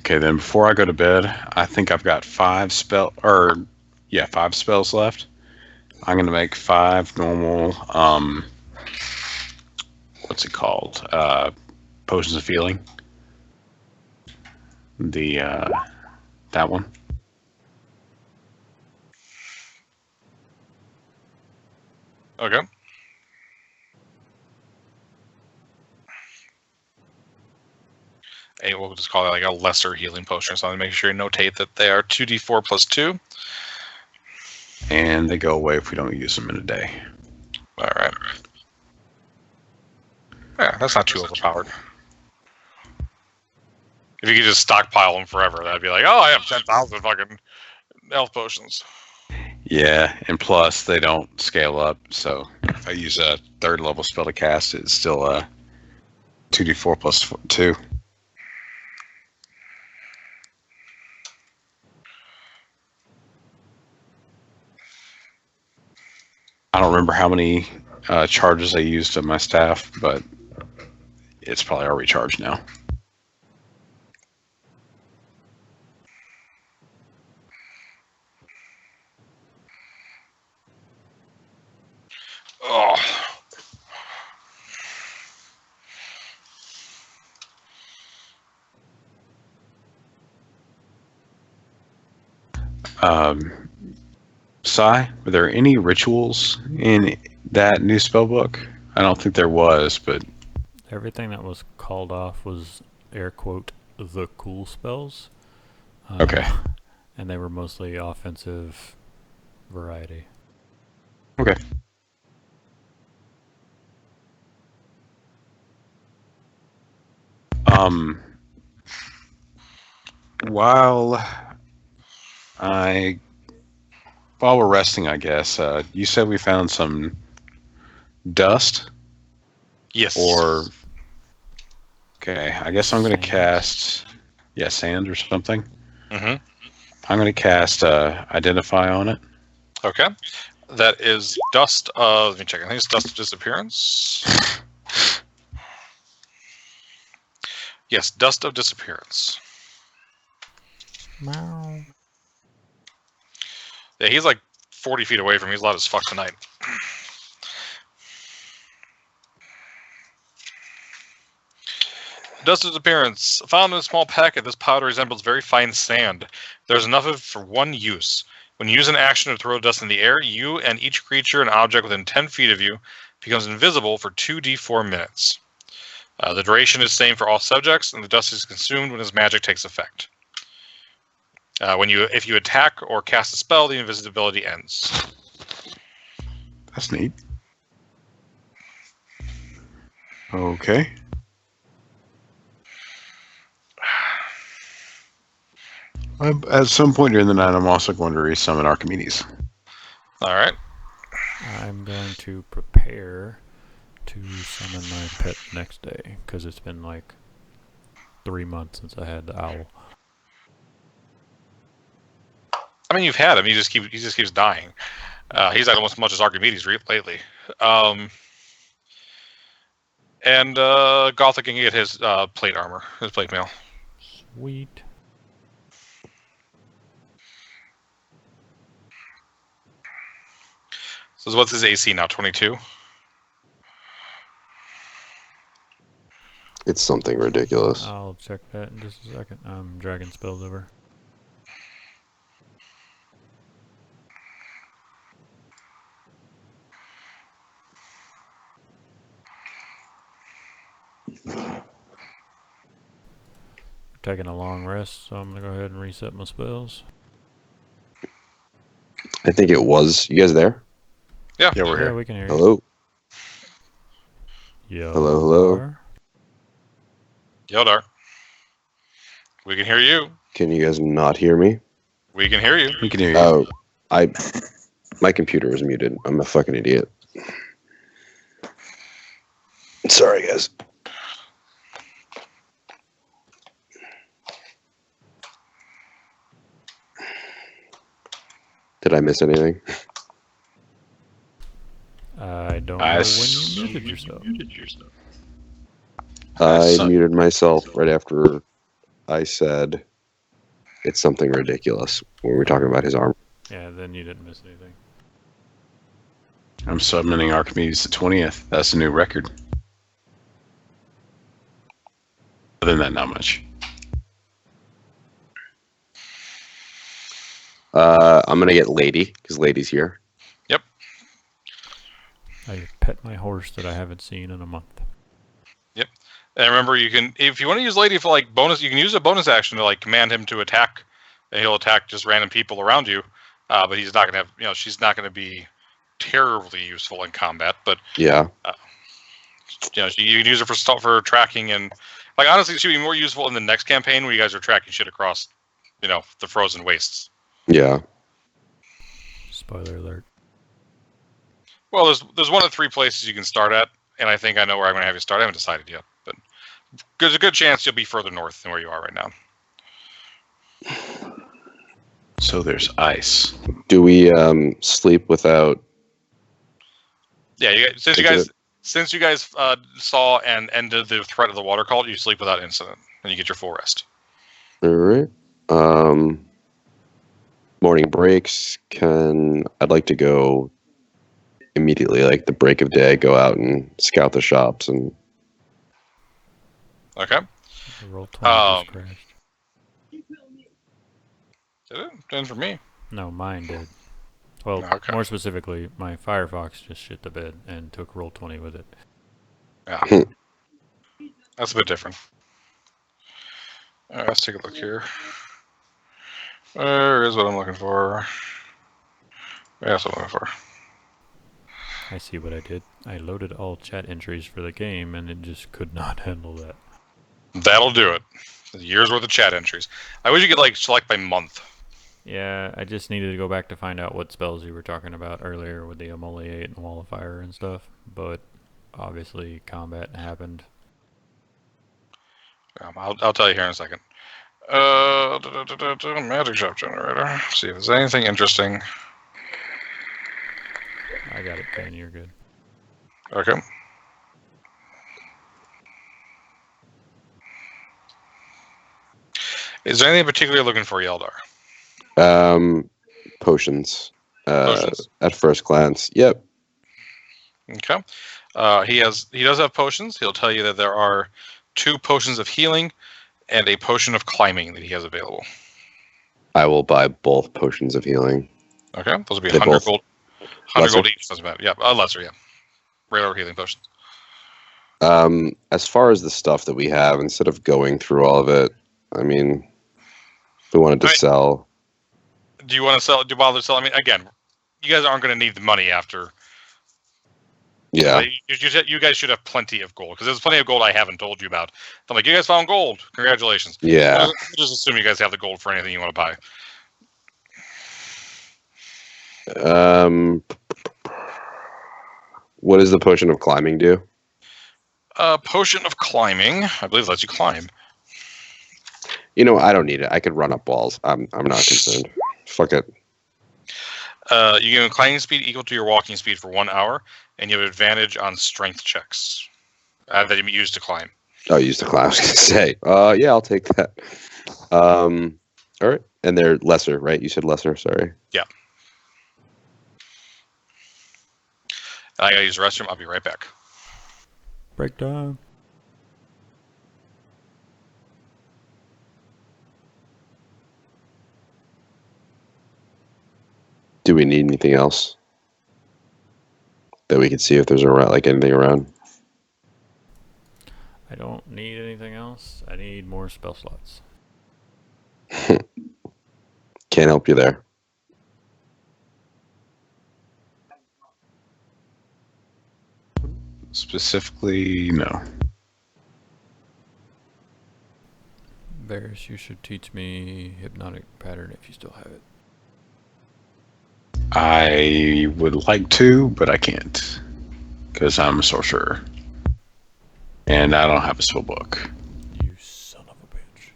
Okay, then before I go to bed, I think I've got 5 spells left. I'm gonna make 5 normal. What's it called? Potions of healing. That one. Okay. And we'll just call it like a lesser healing potion or something. Make sure you notate that they are 2d4 plus 2. and they go away if we don't use them in a day. All right. Yeah, that's not too overpowered. If you could just stockpile them forever, that'd be like, oh, I have 10,000 fucking health potions. Yeah, and plus they don't scale up, so if I use a 3rd level spell to cast it, it's still 2d4 plus 2. I don't remember how many charges I used on my staff, but it's probably already charged now. Oh. Sai, were there any rituals in that new spell book? I don't think there was, but Everything that was called off was air quote the cool spells. Okay. And they were mostly offensive variety. okay. While we're resting, I guess you said we found some dust, Yes. or okay. I guess I'm going to Sands. cast sand or something. Mm-hmm. I'm going to cast identify on it. Okay. That is dust of. Let me check. I think it's dust of disappearance. Yes, dust of disappearance. Meow. Yeah, he's like 40 feet away from me. He's loud as fuck tonight. Dust of disappearance. Found in a small packet, this powder resembles very fine sand. There's enough of it for one use. When you use an action to throw dust in the air, you and each creature and object within 10 feet of you becomes invisible for 2d4 minutes. The duration is the same for all subjects, and the dust is consumed when his magic takes effect. If you attack or cast a spell, the invisibility ends. That's neat. Okay. At some point during the night, I'm also going to resummon Archimedes. All right. I'm going to prepare to summon my pet next day, because it's been like 3 months since I had the owl. I mean, you've had him. He just keeps dying. He's had almost as much as Archimedes lately. And Gothic can get his plate armor, his plate mail. Sweet. So what's his AC now? 22. It's something ridiculous. I'll check that in just a second. Dragon spells over. Taking a long rest, so I'm gonna go ahead and reset my spells. I think it was. You guys there? Yeah. Yeah, we're Yeah, here. we can hear you. Hello? Yo, Hello, hello. Dar. Yodar. We can hear you. Can you guys not hear me? We can hear you. We can hear you. Oh, my computer was muted. I'm a fucking idiot. Sorry, guys. Did I miss anything? I don't know I when you muted yourself. I suck. muted myself right after I said it's something ridiculous when we were talking about his armor. Yeah, then you didn't miss anything. I'm summoning Archimedes the 20th. That's a new record. Other than that, not much. I'm gonna get Lady because Lady's here. I pet my horse that I haven't seen in a month. And remember, you can, if you want to use Lady for like bonus, you can use a bonus action to like command him to attack, and he'll attack just random people around you. but he's not going to have, she's not going to be terribly useful in combat. But Yeah. you can use it for tracking, and like honestly, it should be more useful in the next campaign where you guys are tracking shit across, the frozen wastes. Yeah. Spoiler alert. Well, there's one of 3 places you can start at, and I think I know where I'm going to have you start. I haven't decided yet, but there's a good chance you'll be further north than where you are right now. So there's ice. Do we sleep without? Yeah, since you guys saw and ended the threat of the water cult, you sleep without incident, and you get your full rest. All right. Morning breaks. I'd like to go immediately, like the break of day, go out and scout the shops and. Okay. The roll 20 just crashed. Did it? Didn't for me. No, mine did. Well, Okay. more specifically, my Firefox just shit the bed and took roll 20 with it. Yeah. That's a bit different. All right, let's take a look here. There is what I'm looking for. That's what I'm looking for. I see what I did. I loaded all chat entries for the game, and it just could not handle that. That'll do it. A year's worth of chat entries. I wish you could select by month. Yeah, I just needed to go back to find out what spells you were talking about earlier with the Emoliate and Wall of Fire and stuff, but obviously combat happened. I'll tell you here in a second. Magic shop generator. See if there's anything interesting. I got it, Kane. You're good. Okay. Is there anything particular you're looking for, Yeldar? Potions. Potions. At first glance. Yep. Okay. He does have potions. He'll tell you that there are 2 potions of healing and a potion of climbing that he has available. I will buy both potions of healing. Okay. Those will be They 100 both gold. 100 lesser? gold each. Doesn't matter. Yeah, lesser. Yeah. Regular healing potions. As far as the stuff that we have, instead of going through all of it, I mean, we wanted to sell. Do you want to sell? Do you bother to sell? I mean, again, you guys aren't going to need the money after. Yeah. You guys should have plenty of gold because there's plenty of gold I haven't told you about. I'm like, you guys found gold. Congratulations. Yeah. We'll just assume you guys have the gold for anything you want to buy. What does the potion of climbing do? Potion of climbing. I believe lets you climb. I don't need it. I could run up walls. I'm not concerned. Fuck it. You gain climbing speed equal to your walking speed for 1 hour, and you have advantage on strength checks that you use to climb. Oh, use the climb. I was gonna say. Yeah, I'll take that. All right, and they're lesser, right? You said lesser. Sorry. Yeah. I gotta use the restroom. I'll be right back. Break time. Do we need anything else that we can see if there's anything around? I don't need anything else. I need more spell slots. Can't help you there. Specifically, no. Varys, you should teach me Hypnotic Pattern if you still have it. I would like to, but I can't. Because I'm a sorcerer. And I don't have a spell book. You son of a bitch.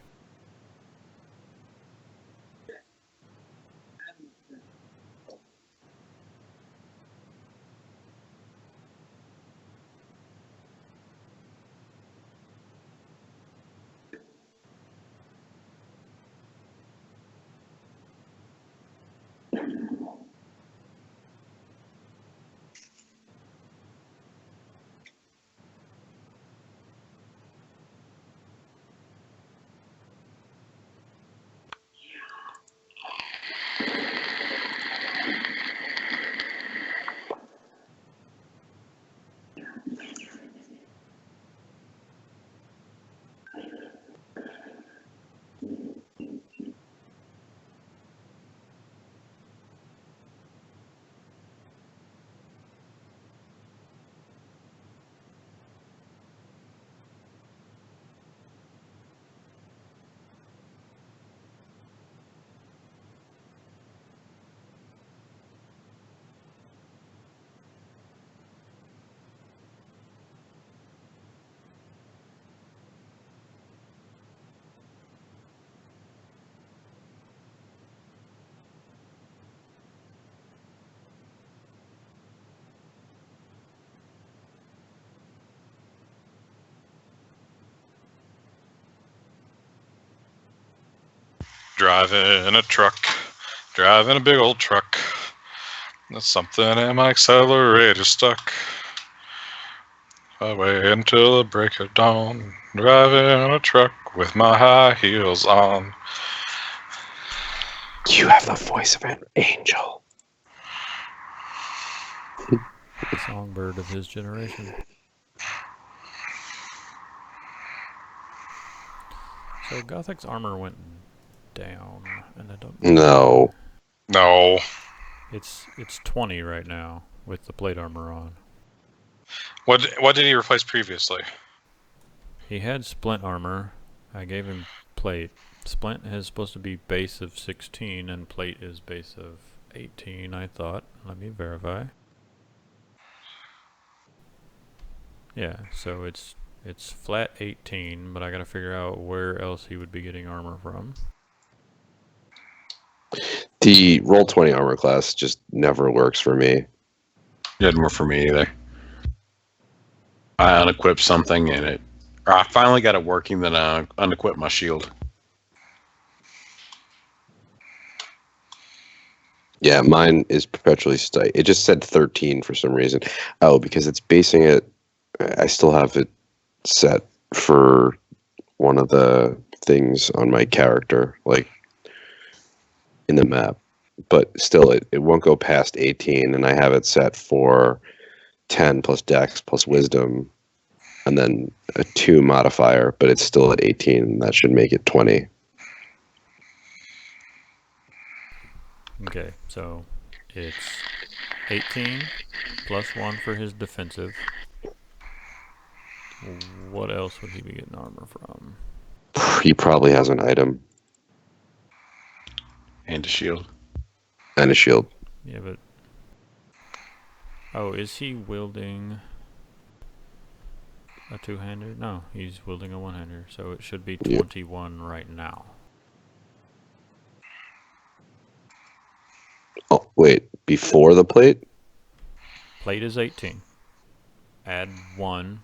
Driving a truck. Driving a big old truck. There's something in my accelerator stuck. I wait until the break of dawn. Driving a truck with my high heels on. You have the voice of an angel. The songbird of his generation. So Gothic's armor went down, and I don't know. No. No. It's 20 right now with the plate armor on. What did he replace previously? He had splint armor. I gave him plate. Splint is supposed to be base of 16, and plate is base of 18, I thought. Let me verify. Yeah, so it's flat 18, but I gotta figure out where else he would be getting armor from. The roll 20 armor class just never works for me. Didn't work for me either. I unequipped something and I finally got it working, then I unequipped my shield. Yeah, mine is perpetually stuck. It just said 13 for some reason. Oh, because it's basing it. I still have it set for one of the things on my character, like in the map. But still, it won't go past 18, and I have it set for 10 plus Dex plus Wisdom, and then a 2 modifier, but it's still at 18, and that should make it 20. Okay, so it's 18 plus 1 for his defensive. What else would he be getting armor from? He probably has an item And a shield. and a shield. Yeah, but... Oh, is he wielding a two-hander? No, he's wielding a one-hander, so it should be 21 right now. Oh, wait, before the plate? Plate is 18. Add 1.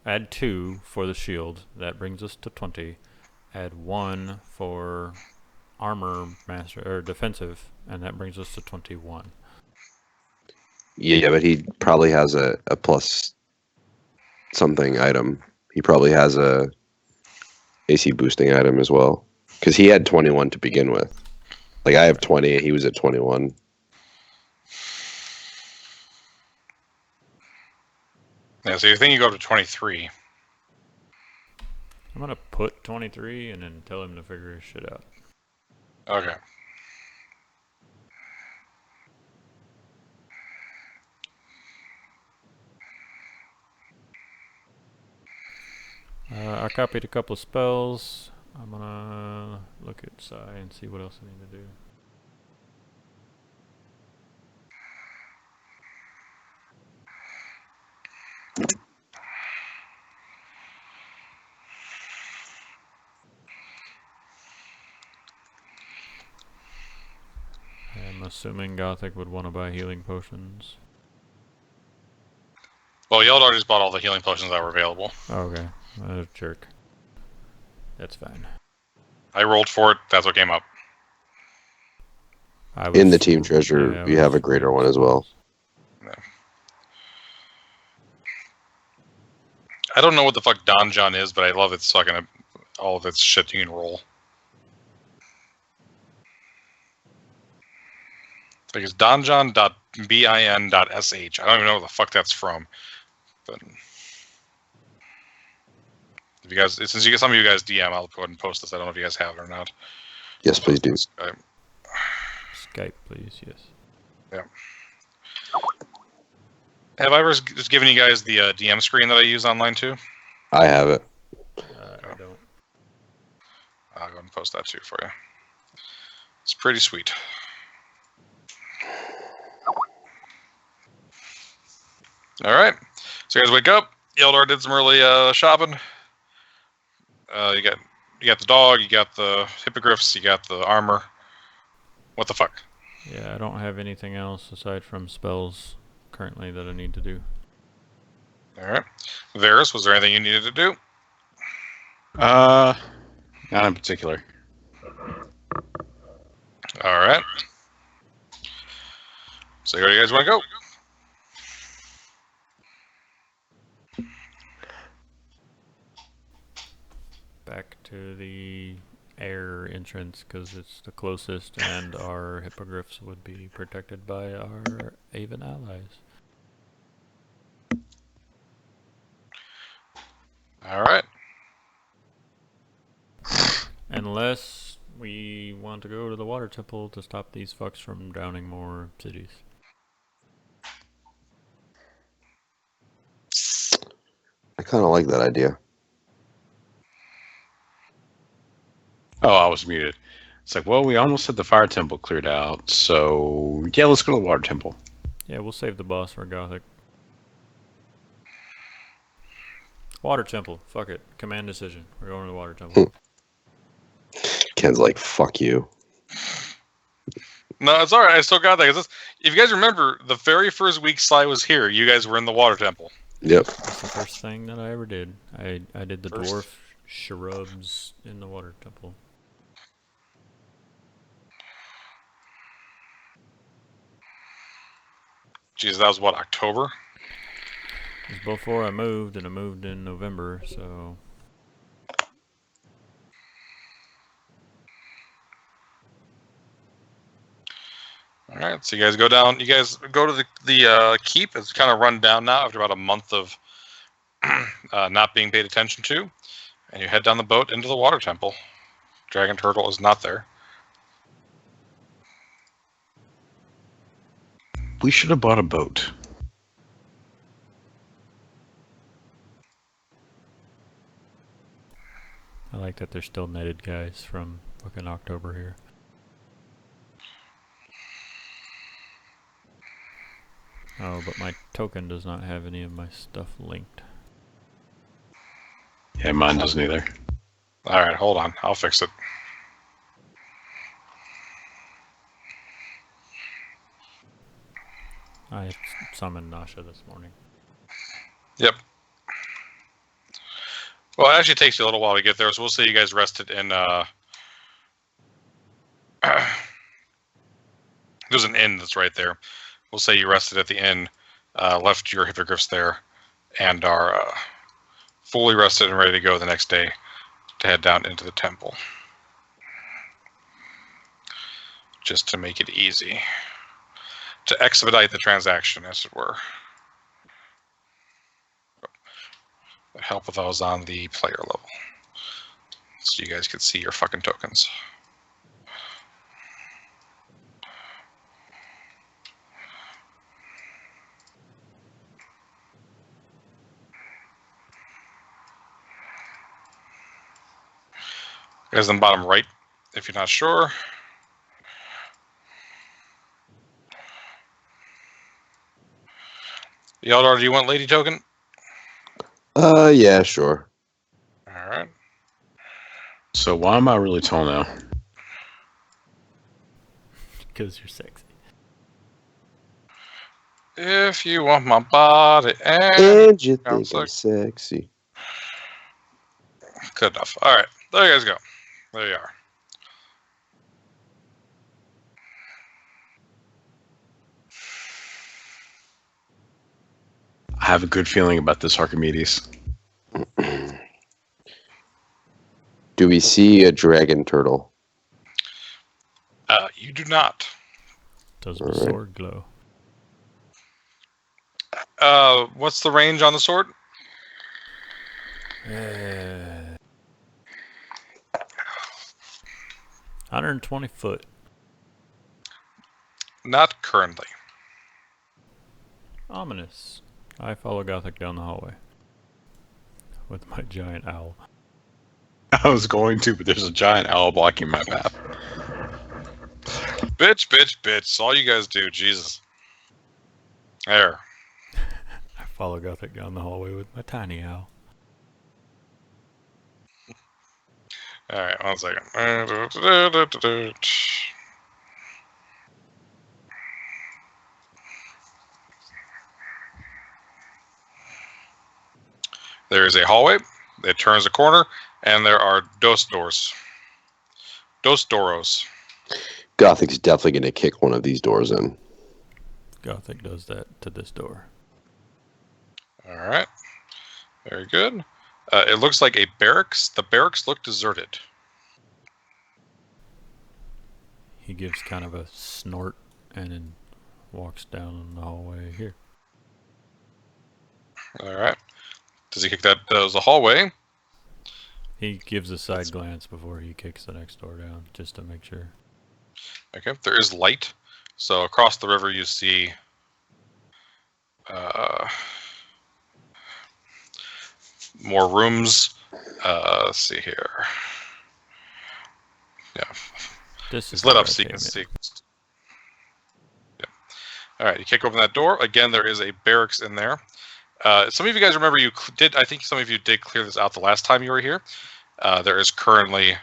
Add 2 for the shield. That brings us to 20. Add 1 for armor master or defensive, and that brings us to 21. Yeah, but he probably has a plus something item. He probably has a AC boosting item as well, because he had 21 to begin with. Like, I have 20, he was at 21. Yeah, so you think you go to 23. I'm gonna put 23 and then tell him to figure his shit out. Okay. I copied a couple of spells. I'm gonna look at Psi and see what else I need to do. I'm assuming Gothic would want to buy healing potions. Well, Yeldar just bought all the healing potions that were available. Okay, a jerk. That's fine. I rolled for it. That's what came up. In the team treasure, we have a greater one as well. I don't know what the fuck Donjon is, but I love its fucking all of its shit you can roll. Like it's donjon.bin.sh. I don't even know what the fuck that's from. But if you guys, since you get some of you guys DM, I'll go ahead and post this. I don't know if you guys have it or not. Yes, please do. Skype, please. Yes. Yeah. Have I ever just given you guys the DM screen that I use online too? I have it. I don't. I'll go ahead and post that too for you. It's pretty sweet. All right. So you guys wake up. Yeldar did some early shopping. You got the dog. You got the hippogriffs. You got the armor. What the fuck? Yeah, I don't have anything else aside from spells currently that I need to do. All right. Varys, was there anything you needed to do? Not in particular. All right. So where do you guys want to go? Back to the air entrance because it's the closest, and our hippogriffs would be protected by our Aven allies. All right. Unless we want to go to the water temple to stop these fucks from drowning more cities. I kind of like that idea. Oh, I was muted. It's like, well, we almost had the fire temple cleared out, so yeah, let's go to the water temple. Yeah, we'll save the boss for Gothic. Water temple. Fuck it. Command decision. We're going to the water temple. Ken's like, fuck you. No, it's all right. I still got that. If you guys remember, the very first week Sly was here, you guys were in the water temple. Yep. That's the first thing that I ever did. I did the First. dwarf shrubs in the water temple. Jeez, that was what, October? It was before I moved, and I moved in November, so... All right, so you guys go down. You guys go to the keep. It's kind of run down now after about a month of not being paid attention to, and you head down the boat into the water temple. Dragon Turtle is not there. We should have bought a boat. I like that they're still netted guys from fucking October here. Oh, but my token does not have any of my stuff linked. Yeah, mine doesn't either. All right, hold on. I'll fix it. I summoned Nasha this morning. Yep. Well, it actually takes you a little while to get there, so we'll say you guys rested in. There's an inn that's right there. We'll say you rested at the inn, left your hippogriffs there, and are fully rested and ready to go the next day to head down into the temple. Just to make it easy. To expedite the transaction, as it were. Help with those on the player level. So you guys can see your fucking tokens. Guys on the bottom right, if you're not sure. Yaldar, do you want lady token? Yeah, sure. All right. So why am I really tall now? Because you're sexy. If you want my body and And you think sounds I'm like- sexy. good enough. All right, there you guys go. There you are. I have a good feeling about this Archimedes. Do we see a dragon turtle? You do not. Does my Alright. sword glow? What's the range on the sword? 120 foot. Not currently. Ominous. I follow Gothic down the hallway. With my giant owl. I was going to, but there's a giant owl blocking my path. Bitch, bitch, bitch. That's all you guys do. Jesus. There. I follow Gothic down the hallway with my tiny owl. All right, 1 second. There is a hallway. It turns a corner, and there are dos doors. Dos doros. Gothic's definitely going to kick one of these doors in. Gothic does that to this door. All right. Very good. It looks like a barracks. The barracks look deserted. He gives kind of a snort and then walks down the hallway here. All right. Does he kick that? Does the hallway? He gives a side glance before he kicks the next door down, just to make sure. Okay. There is light. So across the river, you see. More rooms. Let's see here. Yeah. This It's is lit where up I so you came can in. see. Yeah. All right, you kick open that door. Again, there is a barracks in there. Some of you guys remember I think some of you did clear this out the last time you were here. There is currently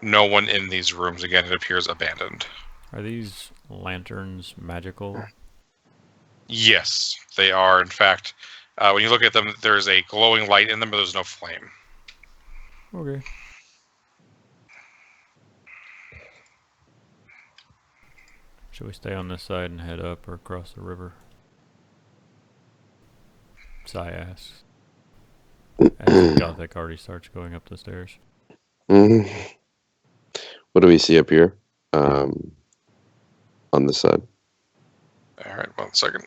no one in these rooms. Again, it appears abandoned. Are these lanterns magical? Yes, they are. In fact, when you look at them, there's a glowing light in them, but there's no flame. Okay. Should we stay on this side and head up or across the river? Sai asks. As Gothic already starts going up the stairs. Mhm. What do we see up here? On this side. All right, 1 second.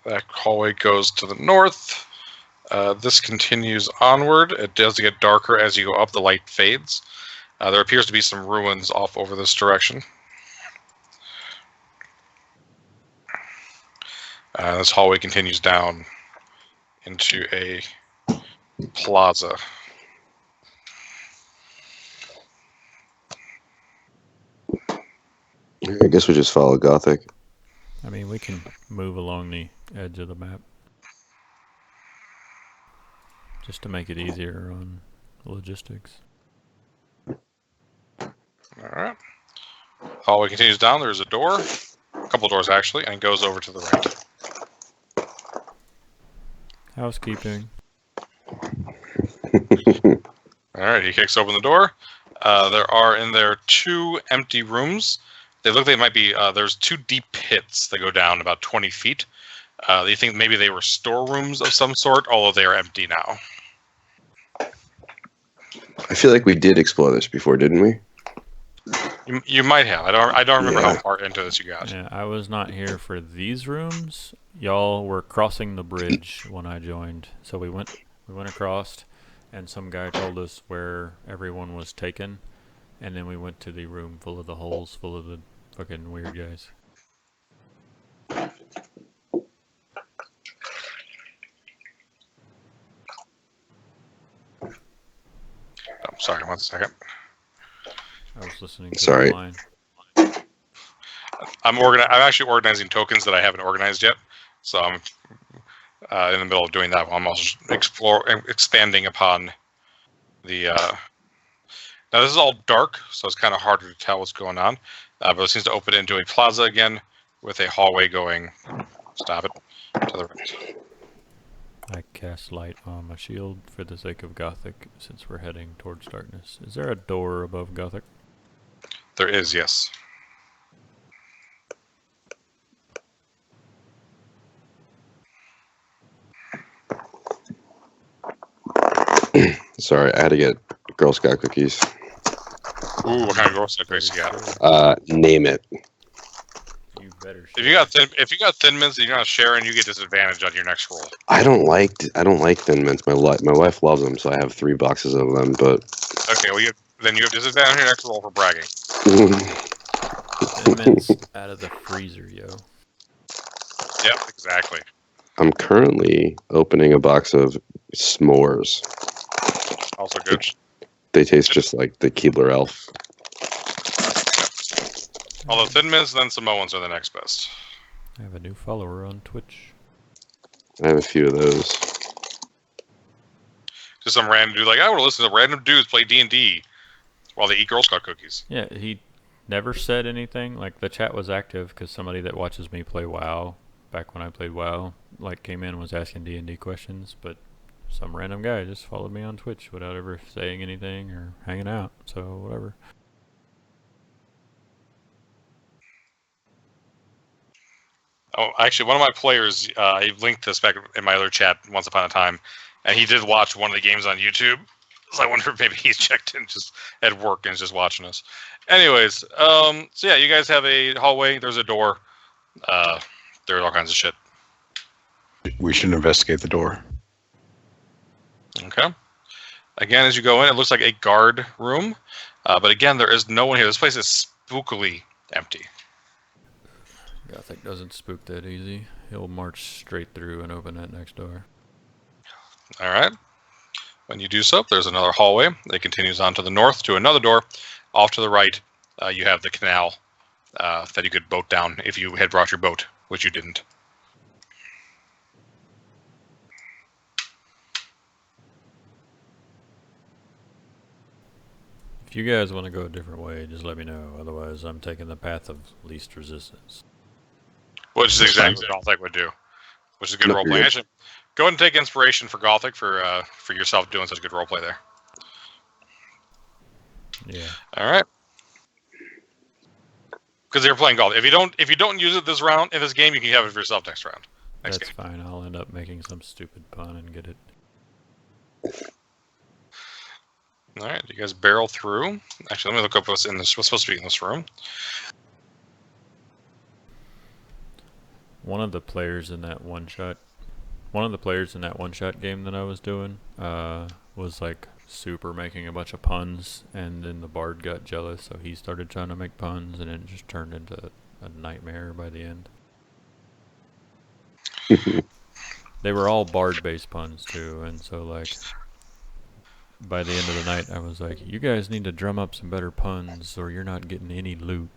That hallway goes to the north. This continues onward. It does get darker as you go up. The light fades. There appears to be some ruins off over this direction. This hallway continues down into a plaza. I guess we just follow Gothic. I mean, we can move along the edge of the map. Just to make it easier on logistics. All right. Hallway continues down. There's a door, a couple doors actually, and goes over to the right. Housekeeping. All right, he kicks open the door. There are in there 2 empty rooms. They look like they might be, there's 2 deep pits that go down about 20 feet. You think maybe they were storerooms of some sort, although they are empty now. I feel like we did explore this before, didn't we? You might have. I don't remember Yeah. how far into this you got. Yeah, I was not here for these rooms. Y'all were crossing the bridge when I joined, so we went across, and some guy told us where everyone was taken, and then we went to the room full of the holes, full of the fucking weird guys. I'm sorry, 1 second. I was listening to Sorry. the line. I'm actually organizing tokens that I haven't organized yet, so I'm in the middle of doing that while I'm also expanding upon the. Now this is all dark, so it's kind of harder to tell what's going on. But it seems to open into a plaza again with a hallway going. Stop it to the right. I cast light on my shield for the sake of Gothic, since we're heading towards darkness. Is there a door above Gothic? There is, yes. Sorry, I had to get Girl Scout cookies. Ooh, what kind of gross cookies you got? Name it. You better. If you got thin mints that you're not sharing, you get disadvantage on your next roll. I don't like Thin Mints. My wife loves them, so I have 3 boxes of them. But Okay, well then you have disadvantage on your next roll for bragging. Thin Mints out of the freezer, yo. Yep, exactly. I'm currently opening a box of s'mores. Also good. They taste just like the Keebler Elf. Although Thin Mints, then Samoans are the next best. I have a new follower on Twitch. I have a few of those. Just some random dude like, I want to listen to random dudes play D&D while they eat Girl Scout cookies. Yeah, he never said anything. Like, the chat was active because somebody that watches me play WoW, back when I played WoW, like, came in and was asking D&D questions, but some random guy just followed me on Twitch without ever saying anything or hanging out, so whatever. Oh, actually, one of my players, I linked this back in my other chat once upon a time, and he did watch one of the games on YouTube. So I wonder if maybe he's checked in just at work and is just watching us. Anyways, so yeah, you guys have a hallway. There's a door. There's all kinds of shit. We should investigate the door. Okay. Again, as you go in, it looks like a guard room. But again, there is no one here. This place is spookily empty. Gothic doesn't spook that easy. He'll march straight through and open that next door. All right. When you do so, there's another hallway that continues on to the north to another door. Off to the right, you have the canal that you could boat down if you had brought your boat, which you didn't. If you guys want to go a different way, just let me know. Otherwise, I'm taking the path of least resistance. Which is exactly what Gothic would do. Which is good No, roleplay. you're good. Actually, go ahead and take inspiration for Gothic for yourself doing such good roleplay there. Yeah. All right. Because you're playing Gothic. If you don't use it this round in this game, you can have it for yourself next round. Next That's game. fine. I'll end up making some stupid pun and get it. All right. You guys barrel through. Actually, let me look up what's supposed to be in this room. One of the players in that one shot game that I was doing was like super making a bunch of puns, and then the bard got jealous, so he started trying to make puns, and it just turned into a nightmare by the end. They were all bard-based puns too, and so like by the end of the night, I was like, "You guys need to drum up some better puns, or you're not getting any loot."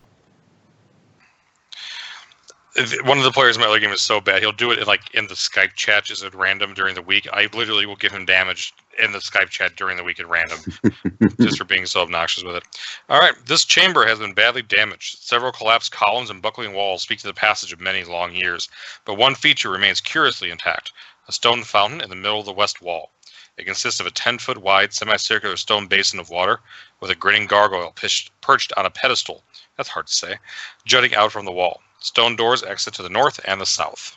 One of the players in my other game is so bad, he'll do it in the Skype chat just at random during the week. I literally will give him damage in the Skype chat during the week at random, just for being so obnoxious with it. All right, this chamber has been badly damaged. Several collapsed columns and buckling walls speak to the passage of many long years, but one feature remains curiously intact: a stone fountain in the middle of the west wall. It consists of a 10-foot wide semicircular stone basin of water with a grinning gargoyle perched on a pedestal. That's hard to say. Jutting out from the wall. Stone doors exit to the north and the south.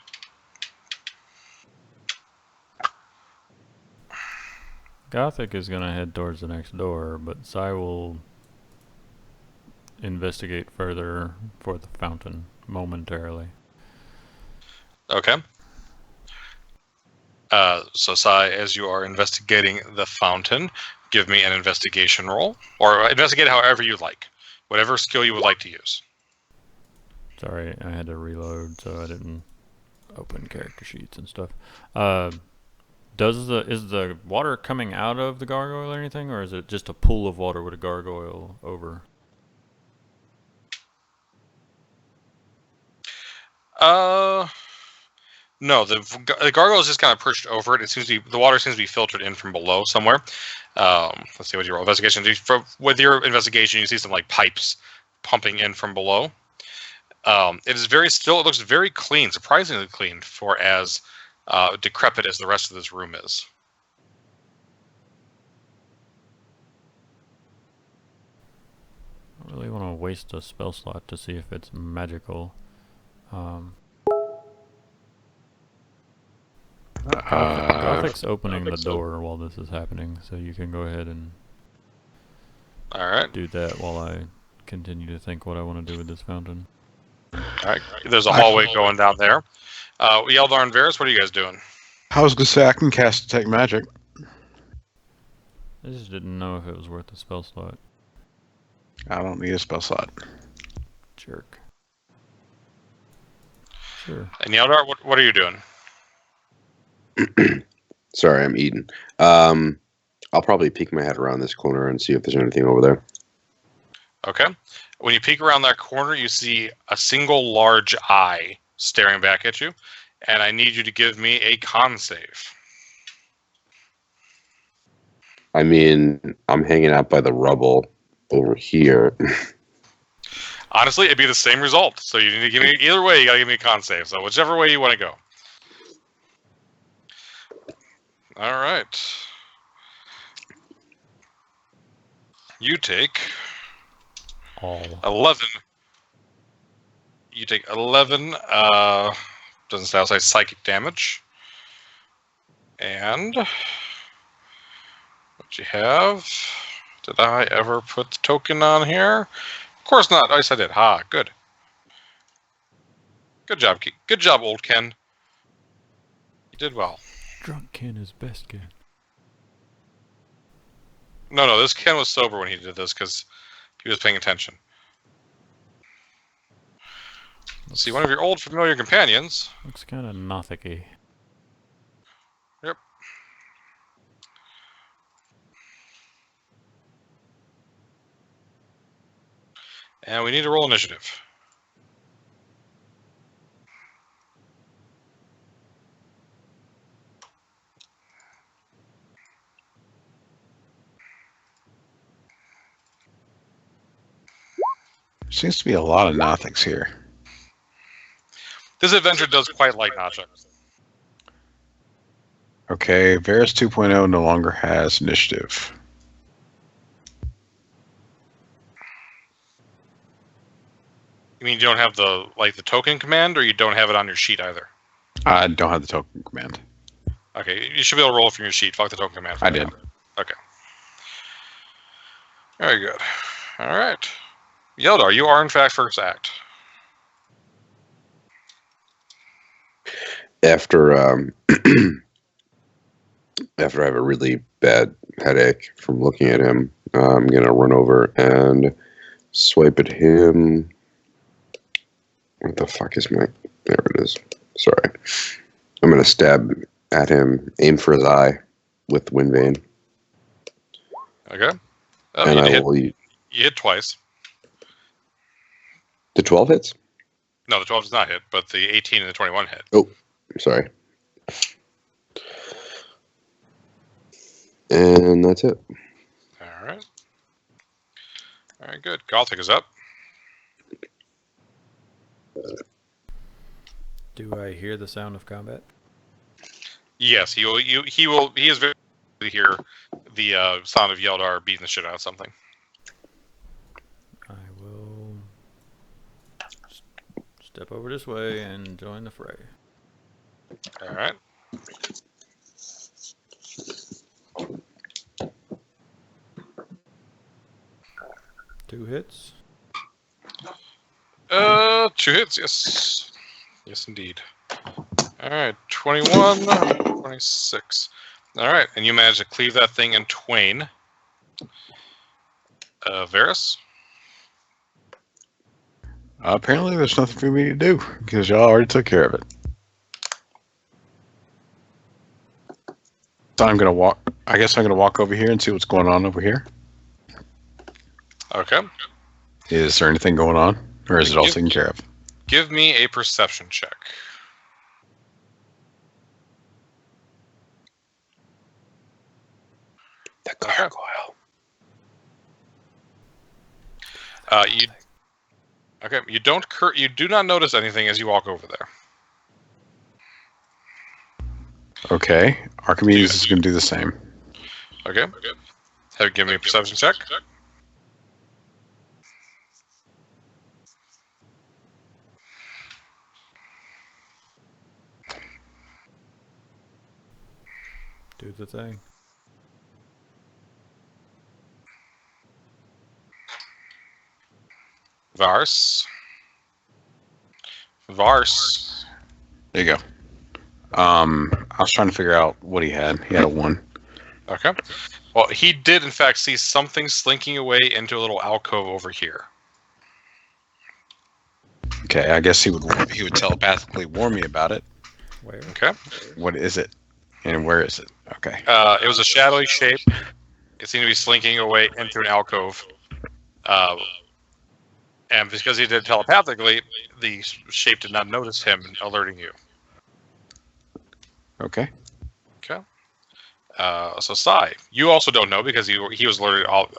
Gothic is gonna head towards the next door, but Sai will investigate further for the fountain momentarily. Okay. So, Sai, as you are investigating the fountain, give me an investigation roll. Or investigate however you like. Whatever skill you would like to use. Sorry, I had to reload, so I didn't open character sheets and stuff. Is the water coming out of the gargoyle or anything, or is it just a pool of water with a gargoyle over? No, the gargoyle is just kind of perched over it. The water seems to be filtered in from below somewhere. Let's see what your investigation. With your investigation, you see some like pipes pumping in from below. It is very still. It looks very clean, surprisingly clean for as decrepit as the rest of this room is. I don't really want to waste a spell slot to see if it's magical. Gothic's opening the door while this is happening, so you can go ahead and All right. do that while I continue to think what I want to do with this fountain. All right. There's a hallway going down there. Yeldar and Varys, what are you guys doing? I was gonna say I can cast Detect Magic. I just didn't know if it was worth a spell slot. I don't need a spell slot. Jerk. Sure. And Yeldar, what are you doing? Sorry, I'm eating. I'll probably peek my head around this corner and see if there's anything over there. Okay. When you peek around that corner, you see a single large eye staring back at you, and I need you to give me a con save. I mean, I'm hanging out by the rubble over here. Honestly, it'd be the same result. So you need to give me either way. You gotta give me a con save. So whichever way you want to go. All right. You take All. 11. You take 11 Doesn't satisfy psychic damage. And what you have? Did I ever put the token on here? Of course not. Yes, I did. Ha, good. Good job, good job, old Ken. You did well. Drunk Ken is best Ken. No, this Ken was sober when he did this because he was paying attention. Let's see, one of your old familiar companions. Looks kind of Nothic-y. Yep. And we need to roll initiative. Seems to be a lot of Nothics here. This adventure does quite like Nacha. Okay, Varus 2.0 no longer has initiative. You mean you don't have the token command, or you don't have it on your sheet either? I don't have the token command. Okay, you should be able to roll from your sheet. Fuck the token command. I did. Okay. Very good. All right. Yeldar, you are in fact first act. After after I have a really bad headache from looking at him, I'm gonna run over and swipe at him. What the fuck is my? There it is. Sorry. I'm gonna stab at him, aim for his eye with Wind Vane, Okay. and I hit, will. you hit twice. The 12 hits. No, the 12 does not hit, but the 18 and the 21 hit. Sorry. And that's it. All right. All right, good. Gothic is up. Do I hear the sound of combat? Yes, he will. He is very to hear the sound of Yeldar beating the shit out of something. I will step over this way and join the fray. All right. Two hits. 2 hits. Yes. Yes, indeed. All right. 21, 26. All right, and you managed to cleave that thing in twain. Varus? Apparently there's nothing for me to do, because y'all already took care of it. So I'm gonna walk, I guess I'm gonna walk over here and see what's going on over here. Okay. Is there anything going on? Or is it all Give- taken care of? Give me a perception check. The gargoyle. You do not notice anything as you walk over there. Okay, Archimedes is gonna do the same. Okay. Have you give me a perception check? Do the thing. Vars. There you go. I was trying to figure out what he had. He had a 1. Okay. Well, he did in fact see something slinking away into a little alcove over here. Okay, I guess he would telepathically warn me about it. Where? Okay. What is it? And where is it? Okay. It was a shadowy shape. It seemed to be slinking away into an alcove. And because he did telepathically, the shape did not notice him, alerting you. Okay. Okay. So Sai, you also don't know because he was alerted all,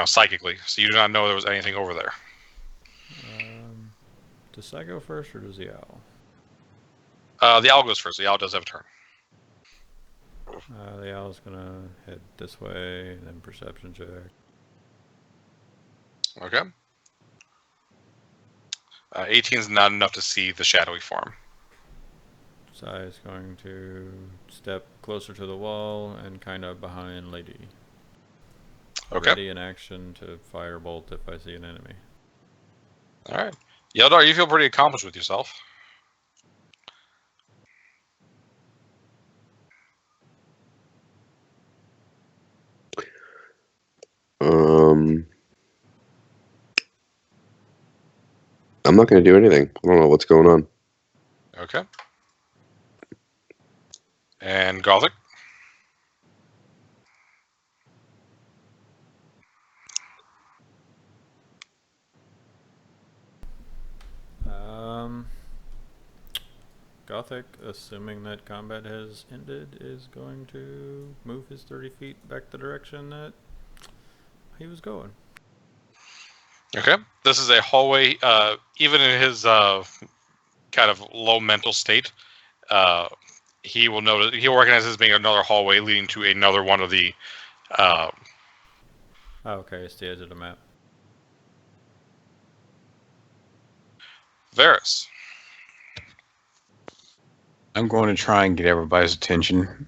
psychically. So you do not know there was anything over there. Does Sai go first or does the owl? The owl goes first. The owl does have a turn. The owl's gonna head this way, and then perception check. Okay. 18 is not enough to see the shadowy form. Sai is going to step closer to the wall and kind of behind Lady. Okay. Ready in action to firebolt if I see an enemy. All right. Yeldar, you feel pretty accomplished with yourself. I'm not going to do anything. I don't know what's going on. Okay. And Gothic? Gothic, assuming that combat has ended, is going to move his 30 feet back the direction that he was going. Okay. This is a hallway. Even in his kind of low mental state, he will notice. He'll recognize this being another hallway leading to another one of the. Oh, okay, it's the edge of the map. Varys. I'm going to try and get everybody's attention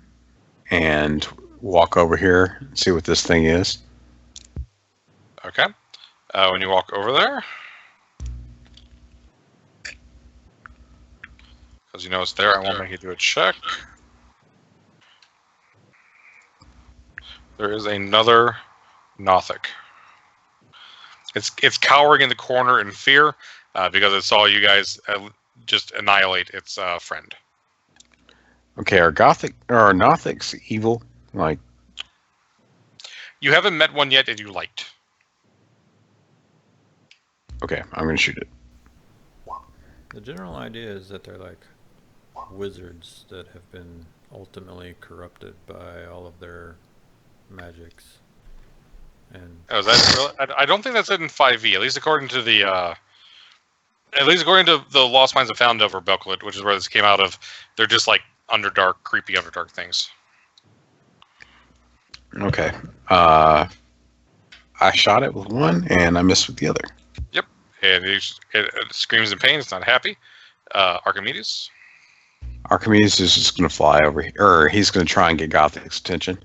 and walk over here and see what this thing is. Okay. When you walk over there, because you know it's there, I won't make you do a check. There is another Nothic. It's cowering in the corner in fear because it saw you guys just annihilate its friend. Okay, are Nothics evil? Like, You haven't met one yet that you liked. okay, I'm gonna shoot it. The general idea is that they're like wizards that have been ultimately corrupted by all of their magics. And Oh, is that really? I don't think that's it in 5e, at least according to the Lost Mines of Foundover booklet, which is where this came out of. They're just like creepy Underdark things. Okay. I shot it with one and I missed with the other. Yep. And it screams in pain. It's not happy. Archimedes. Archimedes is just going to fly over here, or he's going to try and get Gothic's attention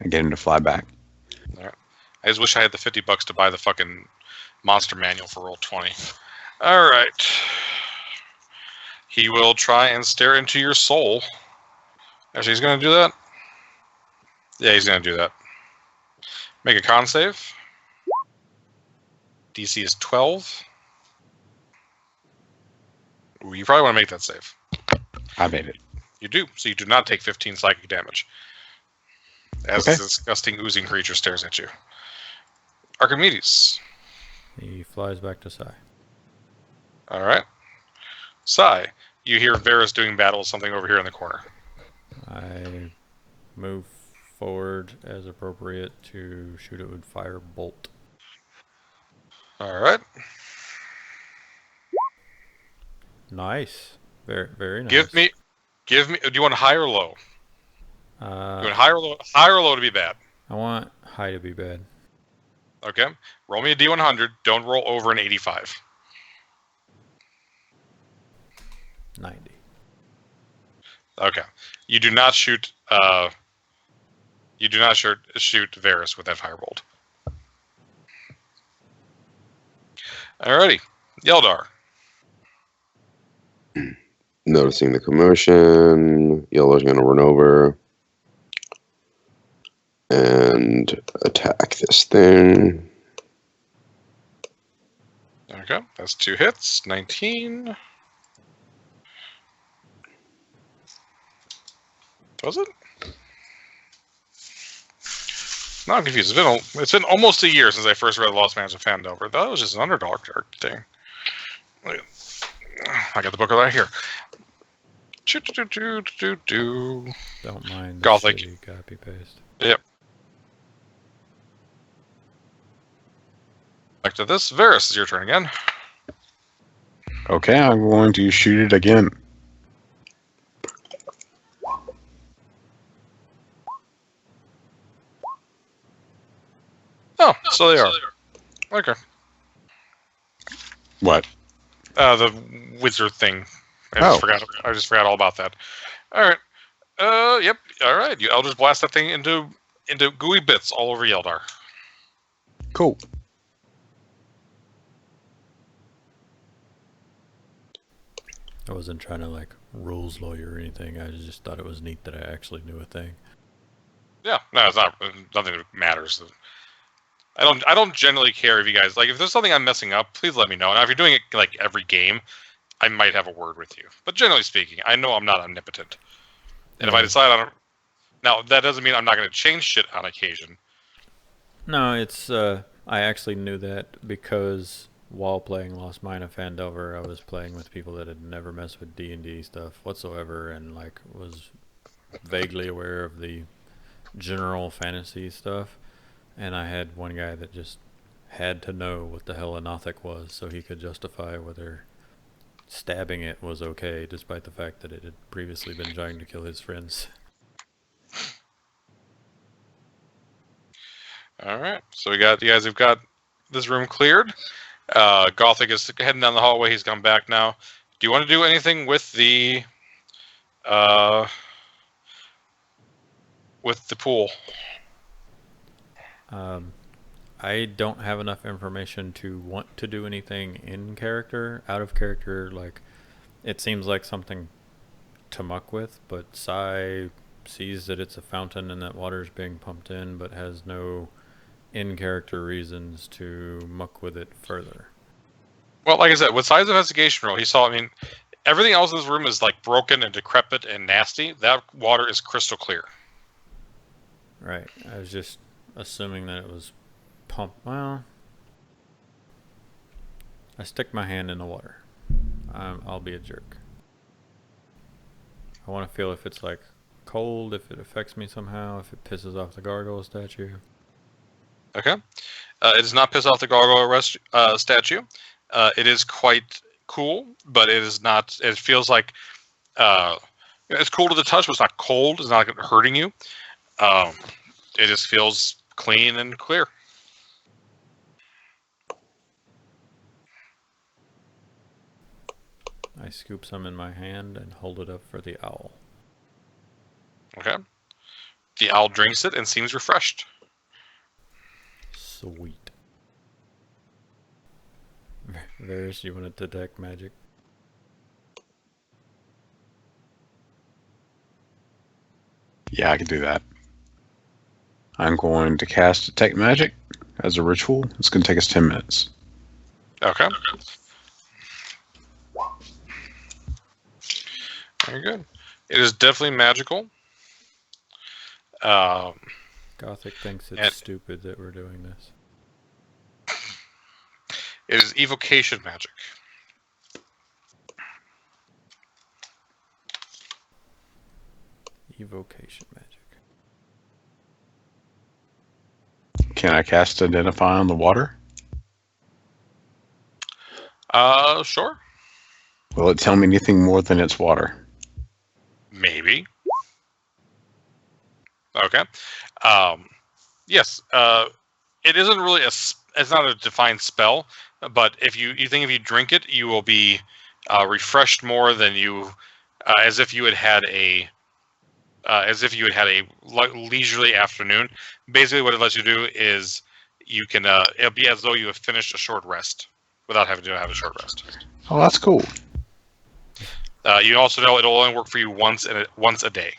and get him to fly back. All right. I just wish I had the $50 to buy the fucking monster manual for Roll20. All right. He will try and stare into your soul. Actually, he's going to do that. Yeah, he's going to do that. Make a con save. DC is 12. Ooh, you probably want to make that save. I made it. You do, so you do not take 15 psychic damage. As Okay. this disgusting oozing creature stares at you. Archimedes. he flies back to Sai. All right. Sai, you hear Varys doing battle with something over here in the corner. I move forward as appropriate to shoot it with fire bolt. All right. Nice. Very, very nice. Give me. Do you want high or low? You want high or low? High or low to be bad. I want high to be bad. Okay. Roll me a D100. Don't roll over an 85. 90. Okay. You do not shoot. You do not shoot Varys with that firebolt. Alrighty, Yeldar. Noticing the commotion, Yellow's going to run over and attack this thing. Okay, that's 2 hits. 19. Was it? No, I'm confused. It's been almost a year since I first read Lost Mines of Fandover. That was just an Underdark thing. I got the book right here. Don't mind the Gothic. shitty copy paste. Yep. Back to this. Varys, it's your turn again. Okay, I'm going to shoot it again. Oh, so they are. Okay. What? The wizard thing. I just forgot all about that. All right. Yep. All right. You Eldritch Blast that thing into gooey bits all over Yeldar. Cool. I wasn't trying to like rules lawyer or anything. I just thought it was neat that I actually knew a thing. Yeah. No, it's not. Nothing matters. I don't generally care if you guys like. If there's something I'm messing up, please let me know. Now, if you're doing it like every game, I might have a word with you. But generally speaking, I know I'm not omnipotent. And if I decide on it, now that doesn't mean I'm not going to change shit on occasion. No, it's I actually knew that because while playing Lost Mine of Phandelver, I was playing with people that had never messed with D&D stuff whatsoever, and like was vaguely aware of the general fantasy stuff. And I had one guy that just had to know what the hell a Nothic was, so he could justify whether stabbing it was okay, despite the fact that it had previously been trying to kill his friends. All right. So you guys have got this room cleared. Gothic is heading down the hallway. He's come back now. Do you want to do anything with the pool? I don't have enough information to want to do anything in character. Out of character, like, it seems like something to muck with, but Sai sees that it's a fountain and that water is being pumped in, but has no in-character reasons to muck with it further. Well, like I said, with Sai's investigation roll, he saw, I mean, everything else in this room is like broken and decrepit and nasty. That water is crystal clear. Right. I was just assuming that it was pumped. Well, I stick my hand in the water. I'll be a jerk. I want to feel if it's like cold, if it affects me somehow, if it pisses off the gargoyle statue. Okay. It does not piss off the gargoyle statue. It is quite cool, but it is not. It feels like it's cool to the touch, but it's not cold. It's not hurting you. It just feels clean and clear. I scoop some in my hand and hold it up for the owl. Okay. The owl drinks it and seems refreshed. Sweet. Varys, you want to detect magic? Yeah, I can do that. I'm going to cast Detect Magic as a ritual. It's going to take us 10 minutes. Okay. Very good. It is definitely magical. Gothic thinks it's stupid that we're doing this. It is evocation magic. Evocation magic. Can I cast Identify on the water? Sure. Will it tell me anything more than it's water? Maybe. Okay. Yes. It isn't really it's not a defined spell, but if you think if you drink it, you will be refreshed more than you, as if you had had a leisurely afternoon. Basically, what it lets you do is you can it'll be as though you have finished a short rest without having to have a short rest. Oh, that's cool. You also know it'll only work for you once a day.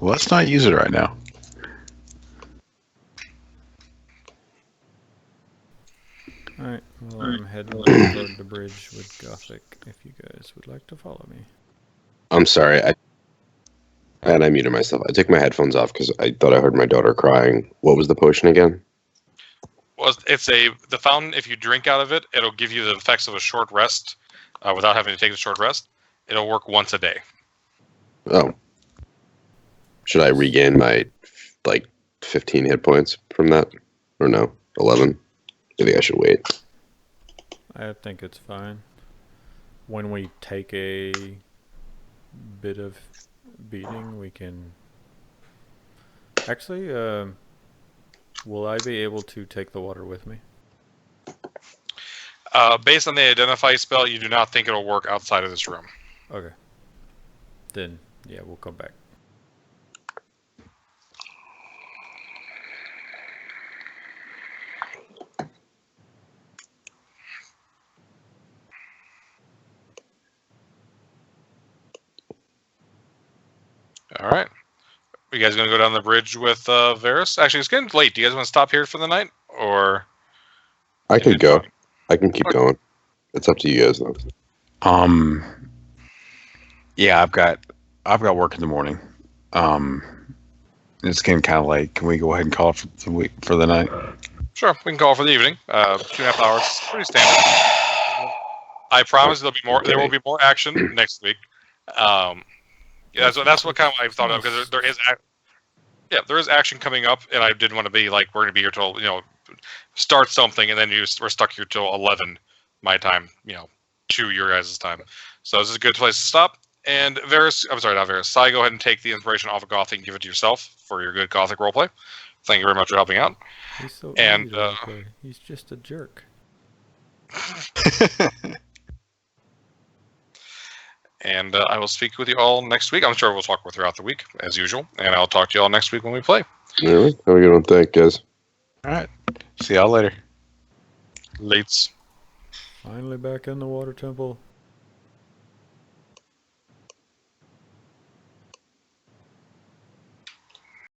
Well, let's not use it right now. Alright, well, I'm heading toward the bridge with Gothic if you guys would like to follow me. I'm sorry. I muted myself. I took my headphones off because I thought I heard my daughter crying. What was the potion again? Well, it's the fountain. If you drink out of it, it'll give you the effects of a short rest without having to take a short rest. It'll work once a day. Oh. Should I regain my, 15 hit points from that? Or no? 11? I think I should wait. I think it's fine. When we take a bit of beating, we can... Actually, will I be able to take the water with me? Based on the identify spell, you do not think it'll work outside of this room. Okay. Then, yeah, we'll come back. All right. You guys going to go down the bridge with Varys? Actually, it's getting late. Do you guys want to stop here for the night? Or I could go. I can keep going. It's up to you guys, though. Yeah, I've got work in the morning. It's getting kind of late. Can we go ahead and call it for the night? Sure, we can call for the evening. 2.5 hours, pretty standard. I promise there'll be more. Okay. There will be more action next week. Yeah, that's what kind of I thought of, because there is action coming up, and I didn't want to be like, we're going to be here till start something, and then we're stuck here till 11 my time, 2 your guys' time. So this is a good place to stop. And Varys, I'm sorry, not Varys. Sai, go ahead and take the inspiration off of Gothic and give it to yourself for your good Gothic roleplay. Thank you very much for helping out. He's so And, easy to play. He's just a jerk. And I will speak with you all next week. I'm sure we'll talk throughout the week, as usual. And I'll talk to you all next week when we play. All right. Have a good one. Thanks, guys. All right. See y'all later. Lates. Finally back in the water temple.